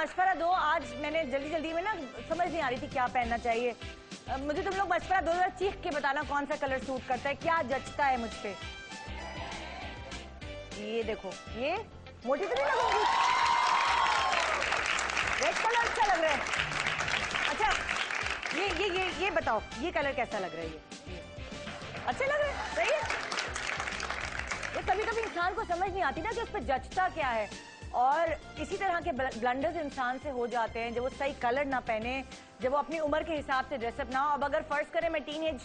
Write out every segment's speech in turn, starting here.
मशवरा दो। आज मैंने जल्दी जल्दी में ना समझ नहीं आ रही थी क्या पहनना चाहिए। मुझे तुम लोग मशवरा दो, चीख के बताना कौन सा कलर सूट करता है, क्या जचता है मुझ पे। ये देखो, ये मोटी तो नहीं लगूंगी? रेड कलर अच्छा लग रहा है। अच्छा ये बताओ, ये कलर कैसा लग रहा है? ये अच्छा लग रहा है, सही है। ये कभी कभी इंसान को समझ नहीं आती ना कि उस पर जचता क्या है, और इसी तरह के ब्लंडर्स इंसान से हो जाते हैं जब वो सही कलर ना पहने, जब वो अपनी उम्र के हिसाब से ड्रेसअप ना हो। अब अगर फर्ज करें मैं टीनेज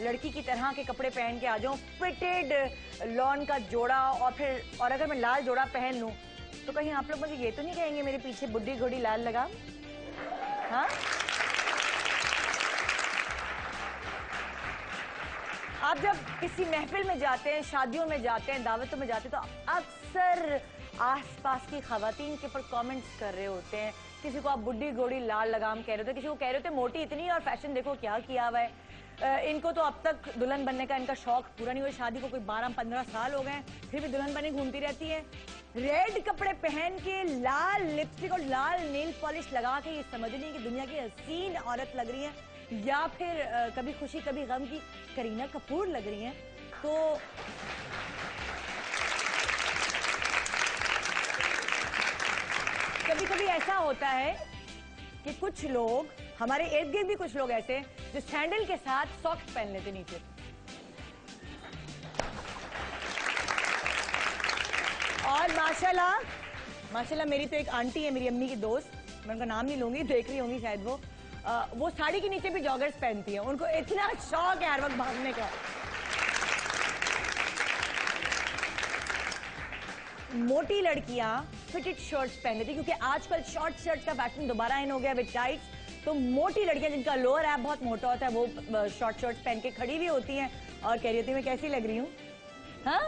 लड़की की तरह के कपड़े पहन के आ जाऊं, फिटेड लॉन का जोड़ा, और अगर मैं लाल जोड़ा पहन लूं, तो कहीं आप लोग मुझे ये तो नहीं कहेंगे मेरे पीछे बुड्ढी घोड़ी लाल लगा? हाँ, आप जब किसी महफिल में जाते हैं, शादियों में जाते हैं, दावतों में जाते हैं, तो अक्सर आसपास की खवातीन के ऊपर कमेंट्स कर रहे होते हैं। किसी को आप बुड्ढी घोड़ी लाल लगाम कह रहे होते, किसी को कह रहे होते मोटी इतनी, और फैशन देखो क्या किया हुआ है। इनको तो अब तक दुल्हन बनने का इनका शौक पूरा नहीं हुआ। शादी को कोई 12-15 साल हो गए, फिर भी दुल्हन बने घूमती रहती है। रेड कपड़े पहन के, लाल लिपस्टिक और लाल नेल पॉलिश लगा के ये समझने की दुनिया की हसीन औरत लग रही है, या फिर कभी खुशी कभी गम की करीना कपूर लग रही हैं। तो कभी कभी ऐसा होता है कि कुछ लोग, हमारे इर्द गिर्द भी कुछ लोग ऐसे जो सैंडल के साथ सॉक्स पहन लेते नीचे। और माशाल्लाह मेरी तो एक आंटी है, मेरी अम्मी की दोस्त, मैं उनका नाम नहीं लूंगी, देख रही होंगी शायद वो साड़ी के नीचे भी जॉगर्स पहनती है। उनको इतना शौक है हर वक्त भागने का। मोटी लड़कियां फिटेड शर्ट्स पहन लेती, क्योंकि आजकल शॉर्ट शर्ट्स का फैशन दोबारा इन हो गया विद टाइट्स। तो मोटी लड़कियां जिनका लोअर ऐप बहुत मोटा होता है, वो शॉर्ट शर्ट्स पहन के खड़ी भी होती हैं और कह रही होती है मैं कैसी लग रही हूँ। हाँ,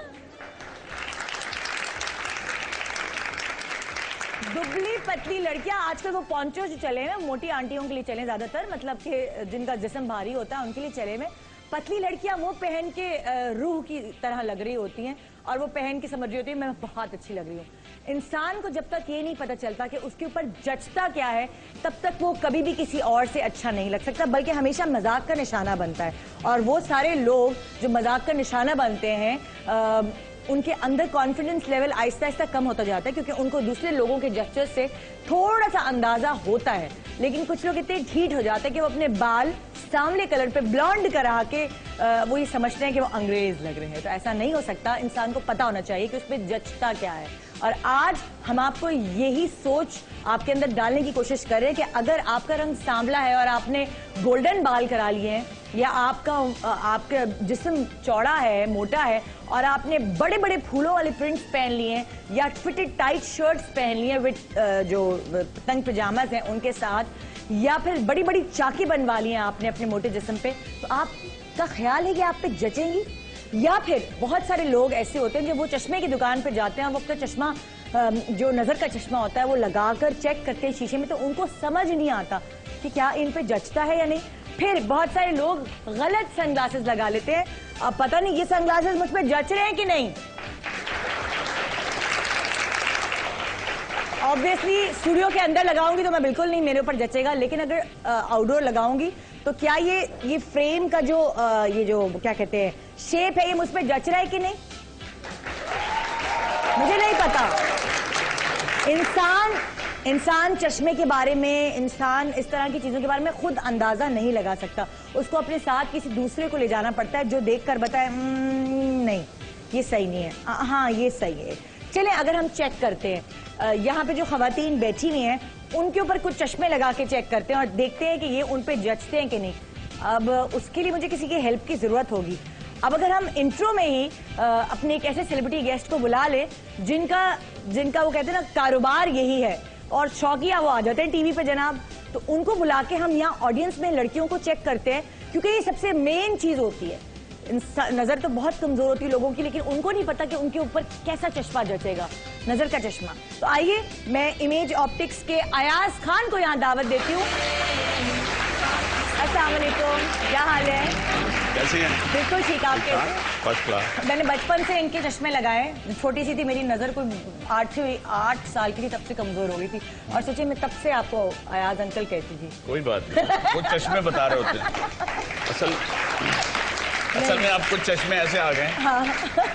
दुबली पतली लड़कियां, आजकल वो पॉन्चो जो चले हैं, मोटी आंटियों के लिए चले ज्यादातर, मतलब कि जिनका जिस्म भारी होता है उनके लिए चले में। पतली लड़कियां वो पहन के रूह की तरह लग रही होती हैं, और वो पहन के समझ रही होती है मैं बहुत अच्छी लग रही हूँ। इंसान को जब तक ये नहीं पता चलता कि उसके ऊपर जचता क्या है, तब तक वो कभी भी किसी और से अच्छा नहीं लग सकता, बल्कि हमेशा मजाक का निशाना बनता है। और वो सारे लोग जो मजाक का निशाना बनते हैं, उनके अंदर कॉन्फिडेंस लेवल आहिस्ता आहिस्ता कम होता जाता है, क्योंकि उनको दूसरे लोगों के जेस्चर से थोड़ा सा अंदाजा होता है। लेकिन कुछ लोग इतने ढीठ हो जाते हैं कि वो अपने बाल सांवले कलर पे ब्लॉन्ड करा के वो ये समझते हैं कि वो अंग्रेज लग रहे हैं। तो ऐसा नहीं हो सकता, इंसान को पता होना चाहिए कि उसमें जचता क्या है। और आज हम आपको यही सोच आपके अंदर डालने की कोशिश कर रहे हैं कि अगर आपका रंग सांवला है और आपने गोल्डन बाल करा लिए हैं, या आपका जिस्म चौड़ा है, मोटा है, और आपने बड़े बड़े फूलों वाले प्रिंट्स पहन लिए हैं, या फिटेड टाइट शर्ट्स पहन लिए विद जो तंग पजामाज हैं उनके साथ, या फिर बड़ी बड़ी चाकी बनवा ली हैं आपने अपने मोटे जिस्म पे, तो आपका ख्याल है कि आप पे जचेंगी? या फिर बहुत सारे लोग ऐसे होते हैं जब वो चश्मे की दुकान पर जाते हैं, वो अपना चश्मा जो नजर का चश्मा होता है वो लगाकर चेक करते हैं शीशे में, तो उनको समझ नहीं आता कि क्या इन पे जचता है या नहीं। फिर बहुत सारे लोग गलत सनग्लासेस लगा लेते हैं, अब पता नहीं ये सनग्लासेस मुझ पे जच रहे हैं कि नहीं। ऑब्वियसली स्टूडियो के अंदर लगाऊंगी तो मैं बिल्कुल नहीं, मेरे ऊपर जचेगा, लेकिन अगर आउटडोर लगाऊंगी तो क्या ये फ्रेम का जो ये जो क्या कहते हैं शेप है, ये मुझ पे जच रहा है कि नहीं, मुझे नहीं पता। इंसान चश्मे के बारे में, इंसान इस तरह की चीजों के बारे में खुद अंदाजा नहीं लगा सकता। उसको अपने साथ किसी दूसरे को ले जाना पड़ता है जो देखकर बताए नहीं ये सही नहीं है, हाँ ये सही है। चलें अगर हम चेक करते हैं, यहाँ पे जो खवातीन बैठी हुई हैं उनके ऊपर कुछ चश्मे लगा के चेक करते हैं और देखते हैं कि ये उन पे जचते हैं कि नहीं। अब उसके लिए मुझे किसी की हेल्प की जरूरत होगी। अब अगर हम इंट्रो में ही अपने एक ऐसे सेलिब्रिटी गेस्ट को बुला ले जिनका वो कहते हैं ना कारोबार यही है, और शौकिया वो आ जाते हैं टीवी पे जनाब, तो उनको बुला के हम यहाँ ऑडियंस में लड़कियों को चेक करते हैं, क्योंकि ये सबसे मेन चीज होती है। नजर तो बहुत कमजोर होती है लोगों की, लेकिन उनको नहीं पता कि उनके ऊपर कैसा चश्मा जचेगा, नजर का चश्मा। तो आइए मैं इमेज ऑप्टिक्स के अयाज खान को यहाँ दावत देती हूँ। अस्सलाम वालेकुम, क्या हाल है? कैसी हैं? बिल्कुल ठीक। आप कैसे? First class. मैंने बचपन से इनके चश्मे लगाए, छोटी सी थी मेरी नजर, कोई 8 साल की थी, तब से कमजोर हो गई थी और सोचिए मैं तब से आपको अयाज अंकल कहती थी। कोई बात नहीं, वो चश्मे बता रहे होते हैं। असल में आपको चश्मे ऐसे आ गए। हाँ।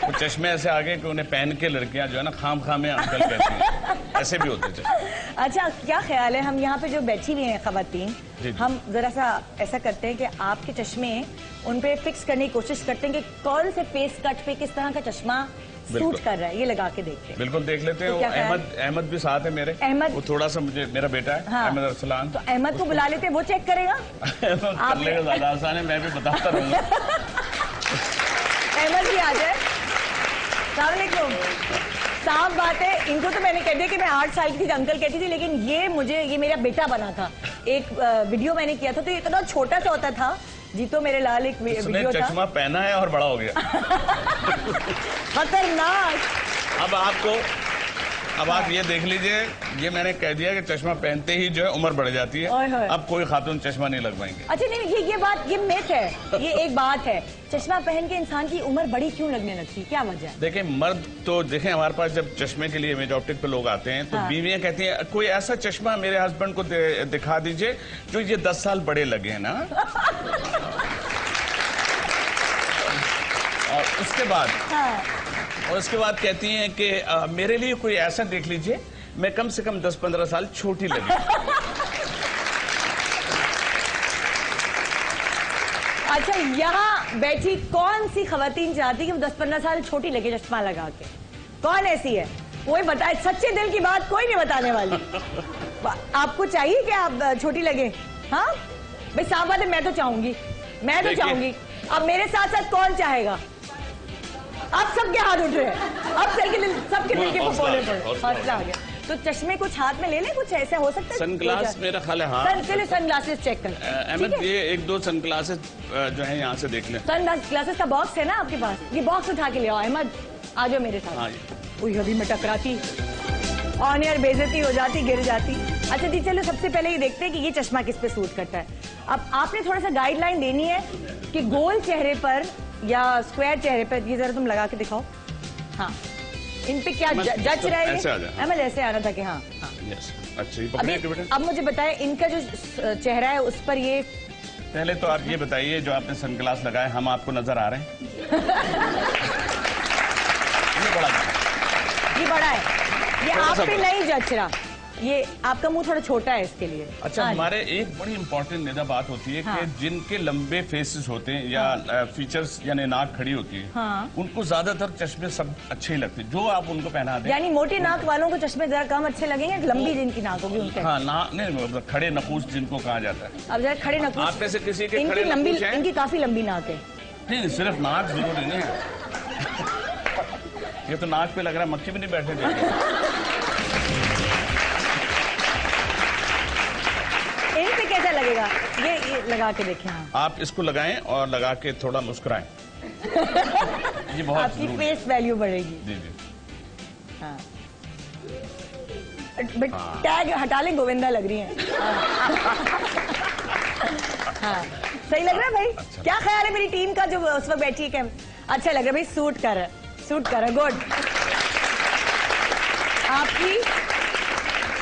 वो चश्मे ऐसे आ गए कि उन्हें पहन के लड़कियां जो है ना खाम में अंकल कहती हैं, ऐसे भी होते थे। अच्छा, क्या ख्याल है, हम यहाँ पे जो बैठी हुई हैं खवातीन, हम जरा सा ऐसा करते हैं कि आपके चश्मे उन पे फिक्स करने की कोशिश करते हैं कि कौन से फेस कट पे किस तरह का चश्मा सूट कर रहा है, ये लगा के देखते हैं। बिल्कुल देख लेते हैं। तो अहमद भी साथ है मेरे। अहमद, वो थोड़ा सा मुझे, मेरा बेटा है। हाँ। अहमद अरसलान। तो अहमद को बुला लेते हैं, वो चेक करेगा। कर लेगा, ज्यादा आसान है, मैं भी बताता रहूंगा। अहमद भी आ जाए। अस्सलाम वालेकुम। साफ बात है, इनको तो मैंने कह दिया कि मैं 8 साल की थी, अंकल कहती थी, लेकिन ये मेरा बेटा बना था। एक वीडियो मैंने किया था तो ये इतना छोटा सा होता था जी, तो मेरे लाल एक वीडियो था। चश्मा पहना है और बड़ा हो गया। खतरनाक। अब आप ये देख लीजिए, ये मैंने कह दिया कि चश्मा पहनते ही जो है उम्र बढ़ जाती है। अब कोई खातून चश्मा नहीं लगवाएंगे। अच्छा नहीं, ये मिथ है, ये एक बात है, चश्मा पहन के इंसान की उम्र बड़ी क्यों लगने लगती है, क्या वजह है? देखें, मर्द तो देखें, हमारे पास जब चश्मे के लिए इमेज ऑप्टिक पे लोग आते हैं तो हाँ। बीवियां कहती हैं कोई ऐसा चश्मा मेरे हस्बैंड को दिखा दीजिए जो ये 10 साल बड़े लगे ना। और उसके बाद कहती हैं कि मेरे लिए कोई ऐसा देख लीजिए मैं कम से कम 10-15 साल छोटी लगी। अच्छा, यहाँ बैठी कौन सी खवातीन चाहती कि वो 10-15 साल छोटी लगे चश्मा लगा के? कौन ऐसी है? कोई बताए, सच्चे दिल की बात कोई नहीं बताने वाली। आपको चाहिए कि आप छोटी लगे? हाँ भाई, साफ बात है, मैं तो चाहूंगी। अब मेरे साथ साथ कौन चाहेगा? अब सबके हाथ उठ रहे हैं, अब सबके दिल के पपोले पर आ गया। तो चश्मे कुछ हाथ में ले लें, कुछ ऐसा हो सकता है? सनग्लास मेरा ख्याल है। हाँ, चलिए सनग्लासेस चेक कर। अहमद, ये 1-2 सनग्लासेस जो है यहाँ से देख लें। सनग्लासेस का बॉक्स है ना आपके पास? ये बॉक्स उठा के ले आओ। अहमद आ जाओ मेरे साथ। हाँ, अभी मैं टकराती, ऑन एयर बेइज्जती हो जाती, गिर जाती। अच्छा जी, चलो सबसे पहले ये देखते हैं कि ये चश्मा किस पे सूट करता है। अब आपने थोड़ा सा गाइडलाइन देनी है कि गोल चेहरे पर या स्क्वायर चेहरे पर, ये जरा तुम लगा के दिखाओ। हाँ, इन पे क्या जच रहा है? ऐसे आना था कि हाँ। अच्छा, अब मुझे बताएं, इनका जो चेहरा है उस पर ये, पहले तो आप ये बताइए, जो आपने सनग्लास लगाए हम आपको नजर आ रहे हैं? ये बड़ा है, ये आप पे नहीं जच रहा, ये आपका मुंह थोड़ा छोटा है इसके लिए। अच्छा, हमारे एक बड़ी इंपॉर्टेंट निदा बात होती है कि जिनके लंबे फेसेस होते हैं या फीचर्स यानी नाक खड़ी होती है, उनको ज्यादातर चश्मे सब अच्छे ही लगते हैं, जो आप उनको पहना दें। यानी मोटी नाक वालों को चश्मे जरा कम अच्छे लगेंगे, लंबी जिनकी नाक होगी उनके। हाँ, नहीं, खड़े नकूस जिनको कहा जाता है। अब जरा खड़े नकूस, आप में से किसी के खड़े नकूस हैं? इनकी काफी लंबी नाक है। नहीं, सिर्फ नाक जरूरी नहीं है। ये तो नाक पे लग रहा है मक्खी भी नहीं बैठने देगी। इन पे कैसा लगेगा? ये लगा के देखें। हाँ, आप इसको लगाएं और लगा के थोड़ा मुस्कुराएं। ये बहुत आपकी फेस वैल्यू बढ़ेगी। जी जी। हाँ, टैग हटा लें, गोविंदा लग रही हैं। हाँ, सही लग रहा है भाई? अच्छा। क्या ख्याल है मेरी टीम का जो उस वक्त बैठी है? अच्छा लग रहा है भाई, सूट कर रहा है, गुड।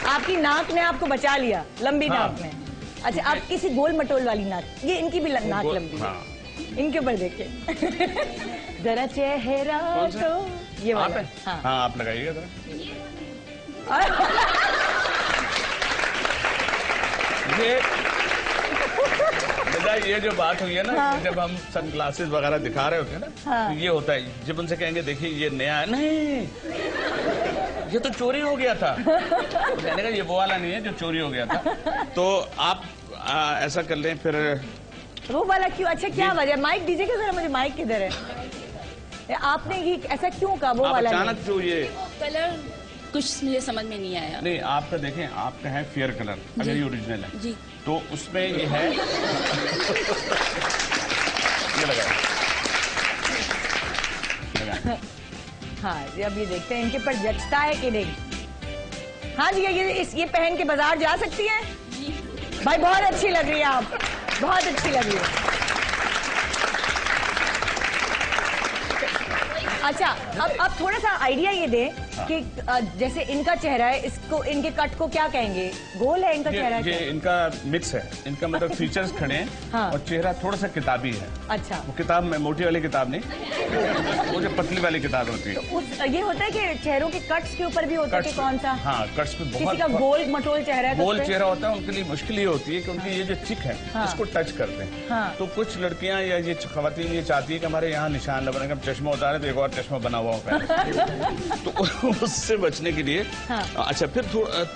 आपकी नाक ने आपको बचा लिया, लंबी नाक ने। अच्छा, आप किसी गोल मटोल वाली नाक, ये इनकी भी नाक लंबी है। इनके ऊपर देखिए। जरा चेहरा तो ये वाला। हाँ, आप लगाइएगा जरा। ये जो बात हुई है ना, जब हम सनग्लासेस वगैरह दिखा रहे होते हैं ना, तो ये होता है, जब उनसे कहेंगे देखिए ये नया है, नहीं ये तो चोरी हो गया था, तो कहने का ये वो वाला नहीं है जो चोरी हो गया था। तो आप ऐसा कर लें फिर। वो वाला क्यों? अच्छा, क्या वजह? माइक दीजिएगा जरा मुझे, माइक किधर है? आपने ये ऐसा क्यों कहा वो वाला? अचानक जो ये कलर कुछ मुझे समझ में नहीं आया। नहीं, आपका देखें, आपका है फेयर कलर, अगर ये ओरिजिनल है जी, तो उसमें ये है। ये लगाए। हाँ जी, अब ये देखते हैं इनके पर जचता है कि नहीं। हाँ जी, ये पहन के बाजार जा सकती हैं भाई, बहुत अच्छी लग रही है आप, बहुत अच्छी लग रही है। अच्छा, अब थोड़ा सा आइडिया ये दें कि जैसे इनका चेहरा है, इसको इनके कट को क्या कहेंगे? गोल है इनका चेहरा? ये इनका मिक्स है, इनका मतलब फीचर्स खड़े हैं। हाँ। और चेहरा थोड़ा सा किताबी है। अच्छा, वो किताब में मोटी वाली किताब नहीं, वो जो पतली वाली किताब होती है। तो ये होता है कि चेहरों के कट्स के ऊपर भी होता है कि कौन सा? हाँ, कट्स पे किसी बहुत का गोल मटोल चेहरा है तो गोल उस पे? चेहरा होता है, उनके लिए मुश्किल ये होती है कि उनकी ये जो चिक है हाँ। इसको टच करते हैं। हाँ। तो कुछ लड़कियां या ये खवातीन ये चाहती है कि हमारे यहाँ निशान न बने, चश्मा उतारे तो एक और चश्मा बना हुआ होता है। तो उससे बचने के लिए हाँ। अच्छा फिर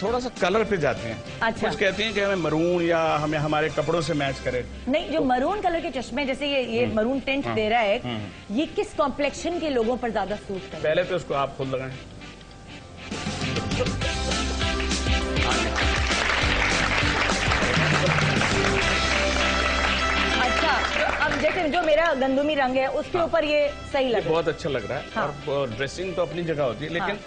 थोड़ा सा कलर पे जाते हैं। अच्छा। कुछ कहती हैं कि हमें मरून या हमें हमारे कपड़ों से मैच करे। नहीं, जो मरून कलर के चश्मे, जैसे ये मरून टिंट दे रहा है, ये किस कॉम्प्लेक्शन के लोगों पर ज्यादा सूट करता है? पहले तो उसको आप खुद लगाएं। अच्छा, तो अब जैसे जो मेरा गंदुमी रंग है उसके ऊपर ये सही ये लग रहा है। बहुत अच्छा लग रहा है। हाँ। और ड्रेसिंग तो अपनी जगह होती है, लेकिन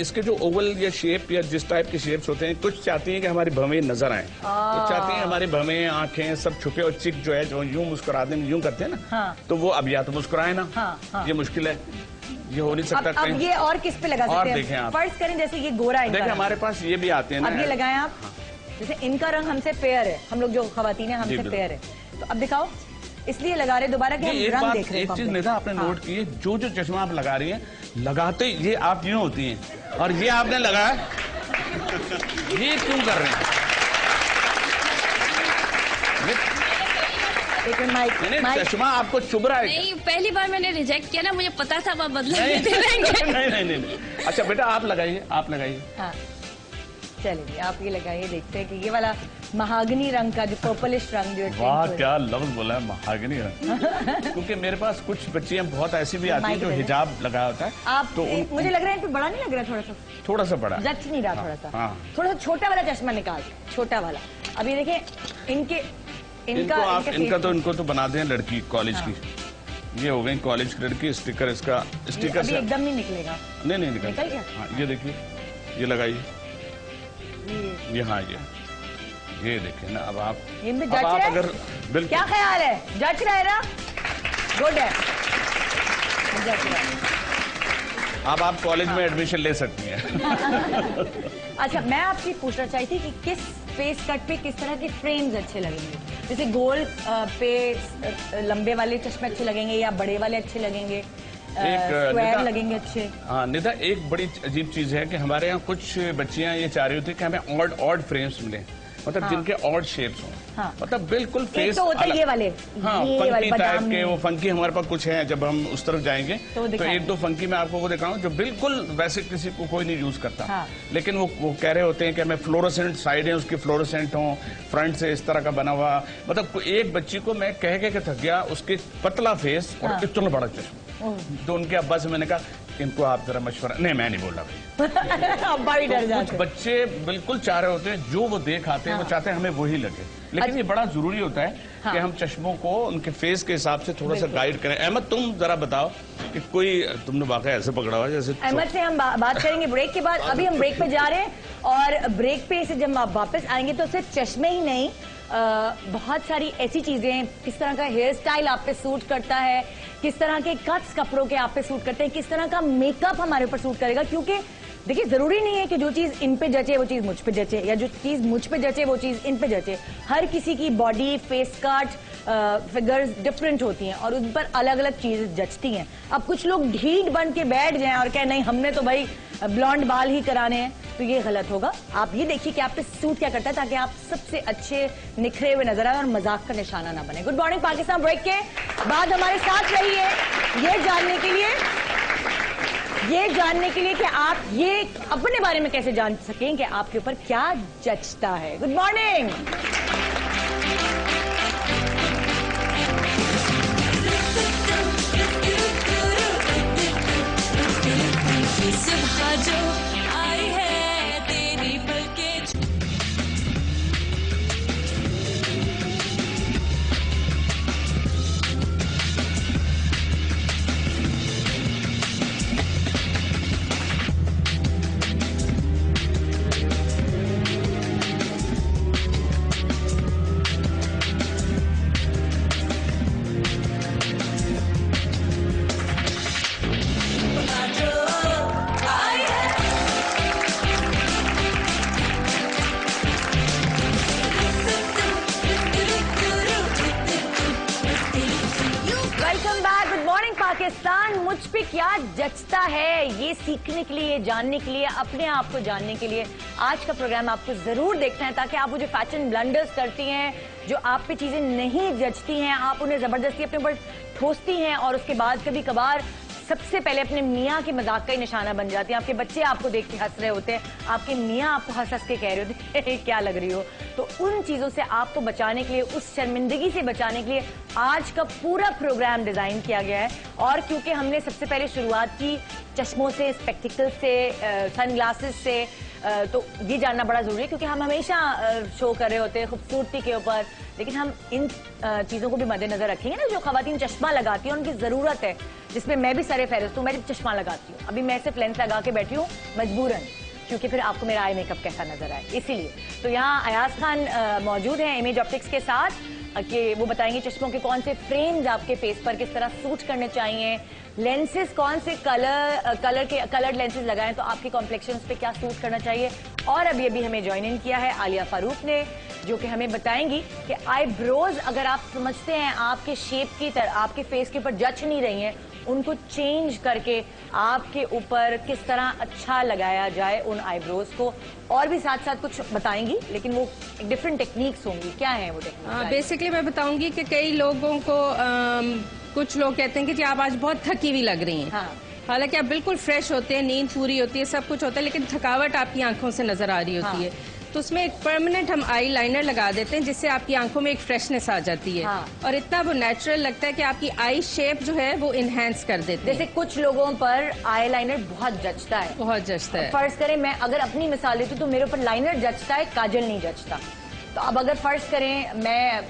इसके जो ओवल या शेप या जिस टाइप के शेप्स होते हैं, कुछ चाहती हैं कि हमारी भवें नजर आए, कुछ चाहती हैं हमारी भवें आंखें सब छुपे, और चिक जो है जो यूं मुस्कुराते हैं, यूं करते हैं ना, हाँ। तो वो अब या तो मुस्कुराए ना, हाँ। ये मुश्किल है, ये हो नहीं सकता अब कहीं। ये और किस पे लगा और सकते हैं? देखें आप। फर्ज करें जैसे ये गोरा इनका देखिए रंग। हमारे पास ये भी आते हैं ना। अब ये लगाएं आप, जैसे इनका रंग हमसे फेयर है, हम लोग जो खवातीन है जी, हमसे बिल्कुल। फेयर है, तो अब दिखाओ, इसलिए लगा रहे दोबारा कि हम एक रंग बात, देख रहे हैं। एक चीज complex। निधा आपने हाँ। नोट की है, जो जो चश्मा आप लगा रही हैं, लगाते ये आप यूं होती हैं, और ये आपने लगाया, ये क्यों कर रहे हैं? एक मिनट, माइक, नहीं, माइक। चश्मा आपको चुभ रहा है क्या? नहीं, पहली बार मैंने रिजेक्ट किया ना, मुझे पता था वो बदला नहीं, नहीं देंगे। नहीं। अच्छा बेटा आप लगाइए, आप लगाइए। हाँ, चलिए आप ये लगाइए, देखते हैं कि ये वाला महागनी रंग का जो पर्पलिश रंग जो वाह क्या लफ्ज बोला है, महागनी रंग। क्योंकि मेरे पास कुछ बच्चियां बहुत ऐसी भी आती हैं जो हिजाब लगाया होता है, आप तो मुझे लग रहा है इनको बड़ा नहीं लग रहा? थोड़ा सा बड़ा जच नहीं रहा, थोड़ा सा हाँ। थोड़ा सा छोटा वाला चश्मा निकाल, छोटा वाला। अब ये देखें इनके इनका तो इनको तो बना दें लड़की कॉलेज की। ये हो गई कॉलेज की लड़की, स्टिकर इसका स्टिकर अभी से एकदम नहीं निकलेगा। नहीं निकल गया? हाँ, ये देखिए, ये लगाइए, ये हाँ ये देखिए ना। अब आप ये में अब जच आप रहा है? अगर बिल्कुल क्या ख्याल है, जच रहा है ना? गुड है, जच रहा है। अब आप कॉलेज में एडमिशन ले सकती हैं। अच्छा, मैं आपसे पूछना चाहती थी कि किस फेस कट पे किस तरह के फ्रेम्स अच्छे लगेंगे? जैसे गोल पे लंबे वाले चश्मे अच्छे लगेंगे या बड़े वाले अच्छे लगेंगे? स्क्वायर लगेंगे अच्छे? हाँ निधा, एक बड़ी अजीब चीज है कि हमारे यहाँ कुछ बच्चियां ये चाह रही होती है कि हमें ऑड फ्रेम्स मिले, मतलब हाँ। जिनके ऑड शेप्स हों। हाँ। मतलब बिल्कुल एक फेस तो होता है ये वाले, हाँ, ये फंकी वाले टाइप बादाम के, में। वो फंकी हमारे पास कुछ है, जब हम उस तरफ जाएंगे तो तो एक दो फंकी मैं आपको वो दिखाऊं जो बिल्कुल वैसे किसी को कोई नहीं यूज करता। हाँ। लेकिन वो कह रहे होते हैं कि हमें फ्लोरोसेंट साइड है उसकी, फ्लोरोसेंट हो, फ्रंट से इस तरह का बना हुआ। मतलब एक बच्ची को मैं कह के थक गया, उसके पतला फेस और हाँ। इतना बड़ा चश्मा। तो उनके अब्बा से मैंने कहा इनको आप जरा मशवरा, नहीं मैं नहीं बोल रहा भाई। अब्बा भी डर तो जाते कुछ हैं। बच्चे बिल्कुल चाह रहे होते हैं, जो वो देख आते हैं वो चाहते हैं हमें वही लगे, लेकिन ये बड़ा जरूरी होता है कि हम चश्मों को उनके फेस के हिसाब से थोड़ा सा गाइड करें। अहमद तुम जरा बताओ कि कोई तुमने वाकई ऐसे पकड़ा हुआ जैसे अहमद से हम बात करेंगे ब्रेक के बाद। अभी हम ब्रेक पे जा रहे हैं और ब्रेक पे से जब आप वापस आएंगे तो सिर्फ चश्मे ही नहीं, बहुत सारी ऐसी चीजें, किस तरह का हेयर स्टाइल आप पे सूट करता है, किस तरह के कट्स कपड़ों के आप पे सूट करते हैं, किस तरह का मेकअप हमारे ऊपर सूट करेगा। क्योंकि देखिए जरूरी नहीं है कि जो चीज इन पे जचे वो चीज मुझ पे जचे, या जो चीज मुझ पे जचे वो चीज इन पे जचे। हर किसी की body, face cut, figures different होती हैं और उन पर अलग अलग चीजें जचती हैं। अब कुछ लोग ढीठ बन के बैठ जाएं और कहें नहीं हमने तो भाई ब्लॉन्ड बाल ही कराने हैं, तो ये गलत होगा। आप ये देखिए कि आप पे सूट क्या करता है, ताकि आप सबसे अच्छे निखरे हुए नजर आए और मजाक का निशाना ना बने। गुड मॉर्निंग पाकिस्तान ब्रेक के बाद हमारे साथ रहिए ये जानने के लिए कि आप ये अपने बारे में कैसे जान सकें कि आपके ऊपर क्या जचता है। Good morning. सुबह जो आई है तेरी पलकें पाकिस्तान मुझ पे क्या जचता है, ये सीखने के लिए, जानने के लिए, अपने आप को जानने के लिए आज का प्रोग्राम आपको जरूर देखना है, ताकि आप वो जो फैशन ब्लंडर्स करती हैं, जो आप पे चीजें नहीं जचती हैं, आप उन्हें जबरदस्ती अपने ऊपर ठोसती हैं और उसके बाद कभी कभार सबसे पहले अपने मियाँ के मजाक का ही निशाना बन जाती हैं। आपके बच्चे आपको देख के हंस रहे होते हैं, आपके मियाँ आपको हंस हंस के कह रहे होते हैं क्या लग रही हो। तो उन चीजों से आपको बचाने के लिए, उस शर्मिंदगी से बचाने के लिए आज का पूरा प्रोग्राम डिजाइन किया गया है। और क्योंकि हमने सबसे पहले शुरुआत की चश्मों से, स्पेक्टिकल से, सनग्लासेस से, तो ये जानना बड़ा जरूरी है क्योंकि हम हमेशा शो कर रहे होते हैं खूबसूरती के ऊपर, लेकिन हम इन चीजों को भी मद्देनजर रखेंगे ना। जो खवातीन चश्मा लगाती हैं उनकी जरूरत है, जिसमें मैं भी सरे फहरिस्त हूँ। मैं जब चश्मा लगाती हूँ, अभी मैं सिर्फ लेंस लगा के बैठी हूँ मजबूरन, क्योंकि फिर आपको मेरा आई मेकअप कैसा नजर आए, इसीलिए। तो यहाँ अयाज खान मौजूद हैं इमेज ऑप्टिक्स के साथ, कि वो बताएंगे चश्मों के कौन से फ्रेम्स आपके फेस पर किस तरह सूट करने चाहिए, लेंसेज कौन से कलर्ड लेंसेज लगाएं तो आपके कॉम्प्लेक्शन पे क्या सूट करना चाहिए। और अभी अभी हमें ज्वाइन इन किया है आलिया फारूक ने, जो कि हमें बताएंगी कि आईब्रोज अगर आप समझते हैं आपके शेप की तरह आपके फेस के ऊपर जच नहीं रही हैं, उनको चेंज करके आपके ऊपर किस तरह अच्छा लगाया जाए उन आईब्रोज को। और भी साथ साथ कुछ बताएंगी, लेकिन वो डिफरेंट टेक्निक्स होंगी। क्या है वो टेक्निक? बेसिकली मैं बताऊंगी कि कई लोगों को कुछ लोग कहते हैं कि जी आप आज बहुत थकी हुई लग रही हैं। हाँ। हालांकि आप बिल्कुल फ्रेश होते हैं, नींद पूरी होती है, सब कुछ होता है, लेकिन थकावट आपकी आंखों से नजर आ रही होती है। तो उसमें एक परमानेंट हम आई लाइनर लगा देते हैं, जिससे आपकी आंखों में एक फ्रेशनेस आ जाती है। और इतना वो नेचुरल लगता है कि आपकी आई शेप जो है वो इनहेंस कर देते हैं। जैसे कुछ लोगों पर आई लाइनर बहुत जचता है, बहुत जचता है। फर्ज करें मैं अगर अपनी मिसाल देती हूँ तो मेरे ऊपर लाइनर जचता है, काजल नहीं जचता। तो अब अगर फर्ज करें मैं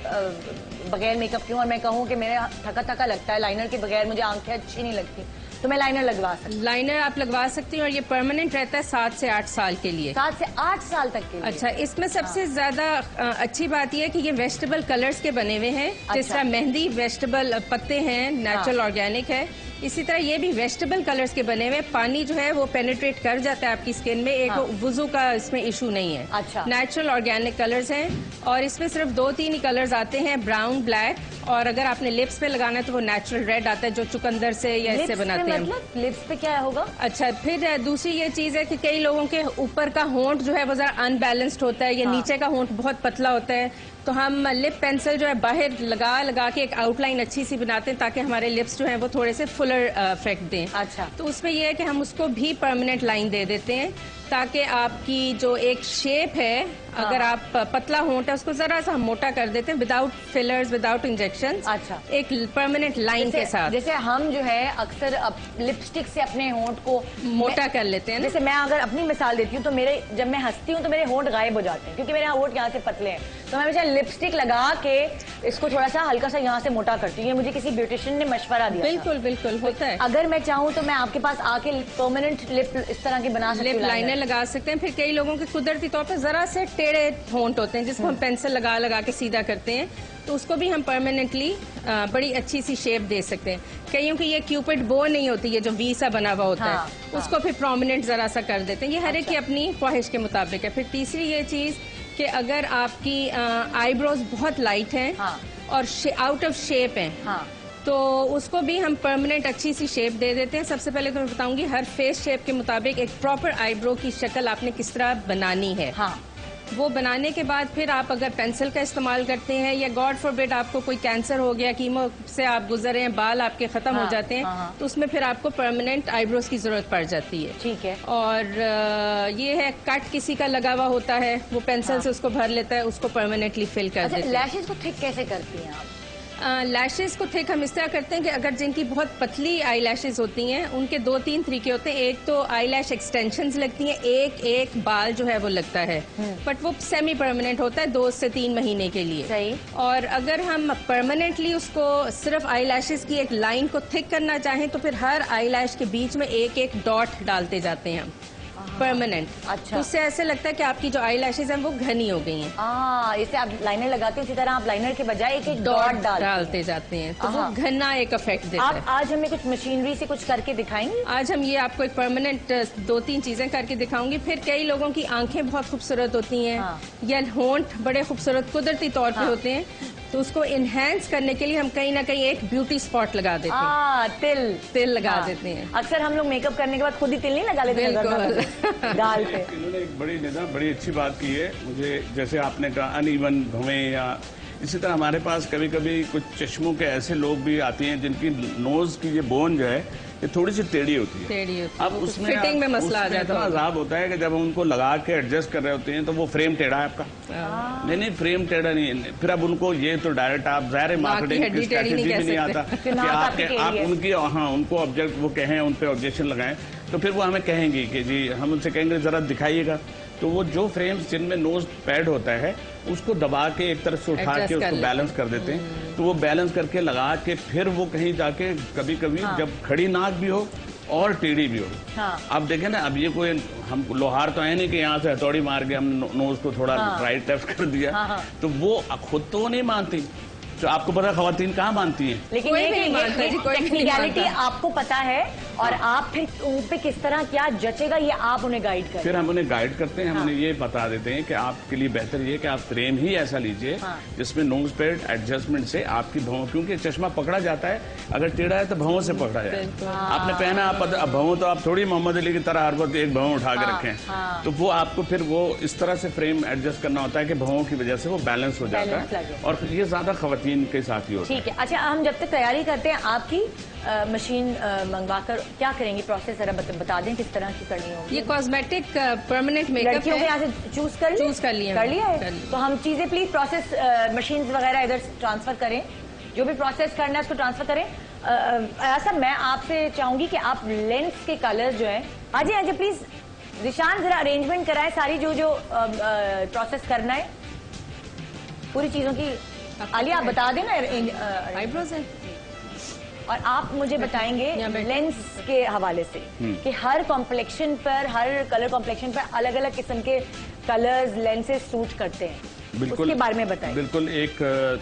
बगैर मेकअप की हूँ और मैं कहूँ कि मेरा थका थका लगता है, लाइनर के बगैर मुझे आंखें अच्छी नहीं लगती, तो मैं लाइनर लगवा सकती हूँ। लाइनर आप लगवा सकती हैं और ये परमानेंट रहता है 7 से 8 साल के लिए। 7 से 8 साल तक के लिए। अच्छा, इसमें सबसे ज्यादा अच्छी बात यह है कि ये वेजिटेबल कलर्स के बने हुए हैं। जिस तरह मेहंदी वेजिटेबल पत्ते हैं, नेचुरल ऑर्गेनिक है, इसी तरह ये भी वेजिटेबल कलर्स के बने हुए। पानी जो है वो पेनिट्रेट कर जाता है आपकी स्किन में, एक वुजू का इसमें इशू नहीं है। अच्छा। नेचुरल ऑर्गेनिक कलर्स हैं और इसमें सिर्फ 2-3 ही कलर्स आते हैं, ब्राउन, ब्लैक, और अगर आपने लिप्स पे लगाना है तो वो नेचुरल रेड आता है जो चुकंदर से या इससे बनाते हैं। मतलब लिप्स पे क्या होगा? अच्छा, फिर दूसरी ये चीज है कि कई लोगों के ऊपर का होंठ जो है वो जरा अनबैलेंस्ड होता है, या नीचे का होंठ बहुत पतला होता है, तो हम लिप पेंसिल जो है बाहर लगा के एक आउटलाइन अच्छी सी बनाते हैं ताकि हमारे लिप्स जो हैं वो थोड़े से फुलर इफेक्ट दें। अच्छा। तो उसमें यह है कि हम उसको भी परमानेंट लाइन दे देते हैं ताकि आपकी जो एक शेप है, अगर आप पतला होंठ है उसको जरा सा हम मोटा कर देते हैं, विदाउट फिलर्स, विदाउट इंजेक्शन। अच्छा। एक परमानेंट लाइन के साथ। जैसे हम जो है अक्सर लिपस्टिक से अपने होंठ को मोटा कर लेते हैं। जैसे मैं अगर अपनी मिसाल देती हूँ तो मेरे जब मैं हंसती हूँ तो मेरे होंठ गायब हो जाते हैं, क्योंकि मेरे होंठ यहाँ से पतले हैं, तो मैं हमेशा लिपस्टिक लगा के इसको थोड़ा सा हल्का सा यहाँ से मोटा करती हूँ। ये मुझे किसी ब्यूटिशियन ने मशवरा दिया। बिल्कुल बिल्कुल होता है। अगर मैं चाहूँ तो मैं आपके पास आके परमानेंट लिप इस तरह की बना सकती हूँ, लिप लाइनर लगा सकते हैं। फिर कई लोगों के कुदरती तौर पर जरा से टेढ़े होंठ होते हैं जिसको हम पेंसिल लगा के सीधा करते हैं, तो उसको भी हम परमानेंटली बड़ी अच्छी सी शेप दे सकते हैं। कईयों की ये क्यूपिड बो नहीं होती है जो वी सा बना हुआ होता है, उसको फिर प्रोमिनेंट जरा सा कर देते हैं। ये हर एक की अपनी ख्वाहिश के मुताबिक है। फिर तीसरी ये चीज कि अगर आपकी आईब्रोज बहुत लाइट हैं और आउट ऑफ शेप हैं, तो उसको भी हम परमानेंट अच्छी सी शेप दे देते हैं। सबसे पहले तो मैं बताऊंगी हर फेस शेप के मुताबिक एक प्रॉपर आईब्रो की शक्ल आपने किस तरह बनानी है। वो बनाने के बाद फिर आप अगर पेंसिल का इस्तेमाल करते हैं, या गॉड फॉरबिड आपको कोई कैंसर हो गया, कीमो से आप गुजरे हैं, बाल आपके खत्म हो जाते हैं, तो उसमें फिर आपको परमानेंट आईब्रोज की जरूरत पड़ जाती है। ठीक है। और ये है कट किसी का लगा हुआ होता है, वो पेंसिल से उसको भर लेता है, उसको परमानेंटली फिल कर देते हैं। लैशेज को थिक कैसे करती हैं आप? लैशेज को थिक हम इस तरह करते हैं कि अगर जिनकी बहुत पतली आई लैशेज होती हैं उनके 2-3 तरीके होते हैं। एक तो आई लैश एक्सटेंशंस लगती हैं, एक बाल जो है वो लगता है, बट वो सेमी परमानेंट होता है 2 से 3 महीने के लिए। सही। और अगर हम परमानेंटली उसको सिर्फ आई लैशेज की एक लाइन को थिक करना चाहें तो फिर हर आई लैश के बीच में एक डॉट डालते जाते हैं हम परमानेंट। अच्छा। तो उससे ऐसे लगता है कि आपकी जो आई लैशेज हैं वो घनी हो गई हैं। इसे आप लाइनर लगाते हैं, इसी तरह आप लाइनर के बजाय एक डॉट डालते जाते हैं, तो वो घना एक इफेक्ट देता है। आप आज हमें कुछ मशीनरी से कुछ करके दिखाएंगे? आज हम ये आपको एक परमानेंट 2-3 चीजें करके दिखाऊंगी। फिर कई लोगों की आंखें बहुत खूबसूरत होती हैं, या होंठ बड़े खूबसूरत कुदरती तौर पे होते हैं, तो उसको इनहेंस करने के लिए हम कहीं ना कहीं एक ब्यूटी स्पॉट लगा देते हैं। तिल लगा देते हैं। अक्सर हम लोग मेकअप करने के बाद खुद ही तिल नहीं लगा लेते गाल पे। इन्होंने एक बड़ी अच्छी बात की है। मुझे जैसे आपने कहा अनइवन भवें, या इसी तरह हमारे पास कभी कभी कुछ चश्मों के ऐसे लोग भी आते हैं जिनकी नोज की ये बोन जो है ये थोड़ी सी टेढ़ी होती है। अब उसमें फिटिंग में मसला आ जाता है। अजाब होता है कि जब हम उनको लगा के एडजस्ट कर रहे होते हैं तो वो फ्रेम टेढ़ा है आपका। नहीं, फ्रेम टेढ़ा नहीं है। फिर अब उनको ये तो डायरेक्ट आप ज़ाहिर मार्केटिंग की स्ट्रेटजी भी नहीं आता कि आप उनकी उनको ऑब्जेक्ट वो कहें, उन पे ऑब्जेक्शन लगाएं, तो फिर वो हमें कहेंगी कि जी, हम उनसे कहेंगे जरा दिखाइएगा। तो वो जो फ्रेम्स जिनमें नोज पैड होता है उसको दबा के एक तरफ से उठा के उसको बैलेंस कर देते हैं। तो वो बैलेंस करके लगा के फिर वो कहीं जाके कभी कभी जब खड़ी नाक भी हो और टेढ़ी भी हो। अब देखें ना, अब ये कोई हम लोहार तो है नहीं कि यहाँ से हथौड़ी मार के हम नोज को थोड़ा राइट लेफ्ट कर दिया। तो वो खुद तो नहीं मानती। तो आपको पता है खवातीन कहाँ मानती हैं? लेकिन ये टेक्निकलिटी आपको पता है और आप फिर उन पे किस तरह क्या जचेगा ये आप उन्हें गाइड करें। फिर हम उन्हें गाइड करते हैं। हम उन्हें ये बता देते हैं कि आपके लिए बेहतर ये कि आप फ्रेम ही ऐसा लीजिए जिसमें नोज पैड एडजस्टमेंट से आपकी भवों, क्योंकि चश्मा पकड़ा जाता है अगर टेढ़ा है तो भवों से पकड़ा जाए। आपने पहना आप भवों, तो आप थोड़ी मोहम्मद अली की तरह हर वक्त एक भवों उठा के रखें। तो वो आपको फिर वो इस तरह से फ्रेम एडजस्ट करना होता है कि भवों की वजह से वो बैलेंस हो जाता है और ये ज्यादा खवातीन के साथ ही होता है। ठीक है। अच्छा, हम जब तक तैयारी करते हैं आपकी मशीन मंगवाकर क्या करेंगी? प्रोसेस जरा बता दें किस तरह की करनी होगी। ये कॉस्मेटिक परमानेंट मेकअप लड़कियों के यहाँ से चूज कर लिया है। तो हम चीजें प्लीज प्रोसेस मशीन वगैरह इधर ट्रांसफर करें, जो भी प्रोसेस करना है उसको ट्रांसफर करें। ऐसा मैं आपसे चाहूंगी कि आप लेंस के कलर्स जो है, हाँ जी प्लीज निशान जरा अरेंजमेंट कराएं सारी जो प्रोसेस करना है पूरी चीजों की। आलिया आप बता देना आईब्रोज है। और आप मुझे बताएंगे लेंस के हवाले से कि हर कॉम्प्लेक्शन पर, हर कलर कॉम्प्लेक्शन पर अलग अलग किस्म के कलर्स लेंसेज सूट करते हैं। बिल्कुल, उसके बारे में बताएं। बिल्कुल। एक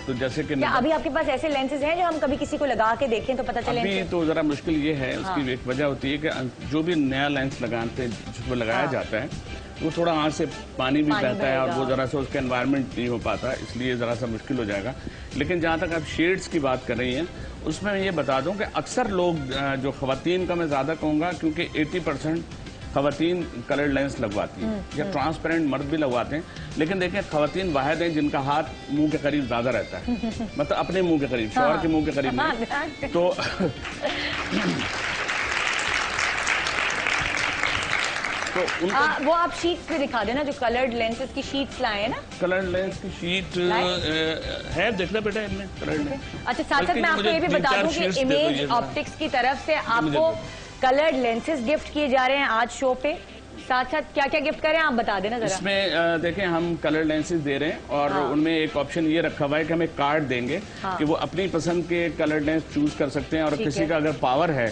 तो जैसे कि अभी आपके पास ऐसे लेंसेज हैं जो हम कभी किसी को लगा के देखें तो पता चले? अभी तो जरा मुश्किल ये है। उसकी एक वजह होती है कि जो भी नया लेंस लगाते जिसको लगाया जाता है वो थोड़ा आँख से पानी भी बहता है और वो जरा सा उसका एनवायरनमेंट नहीं हो पाता, इसलिए जरा सा मुश्किल हो जाएगा। लेकिन जहाँ तक आप शेड्स की बात कर रही हैं उसमें मैं ये बता दूं कि अक्सर लोग जो खवातीन का मैं ज़्यादा कहूँगा, क्योंकि 80% खवातीन कलर्ड लेंस लगवाती हैं या ट्रांसपेरेंट मर्द भी लगवाते हैं। लेकिन देखें, खवातीन वाहिद हैं जिनका हाथ मुंह के करीब ज़्यादा रहता है, मतलब अपने मुंह के करीब, शौहर के मुंह के करीब नहीं। तो उनको वो आप शीट्स पे दिखा देना, जो कलर्ड लेंसेज की शीट्स लाए हैं ना। कलर्ड लेंस की शीट है, देखना बेटा इनमें कलर्ड लेंस। अच्छा, साथ साथ मैं आपको ये भी बता दूं कि इमेज ऑप्टिक्स की तरफ से आपको कलर्ड लेंसेज गिफ्ट किए जा रहे हैं आज शो पे। साथ साथ क्या क्या गिफ्ट करें आप बता देना जरा। इसमें देखें, हम कलर लेंसेज दे रहे हैं और उनमें एक ऑप्शन ये रखा हुआ है कि हमें कार्ड देंगे कि वो अपनी पसंद के कलर लेंस चूज कर सकते हैं। और किसी का अगर पावर है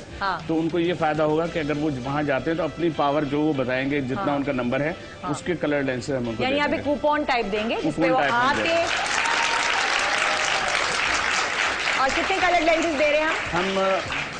तो उनको ये फायदा होगा कि अगर वो वहां जाते हैं तो अपनी पावर जो वो बताएंगे, जितना उनका नंबर है उसके कलर लेंसेज हम उनको यहाँ पे कूपन टाइप देंगे जिसपे वो आके। और कितने कलर लेंसेज दे रहे हैं हम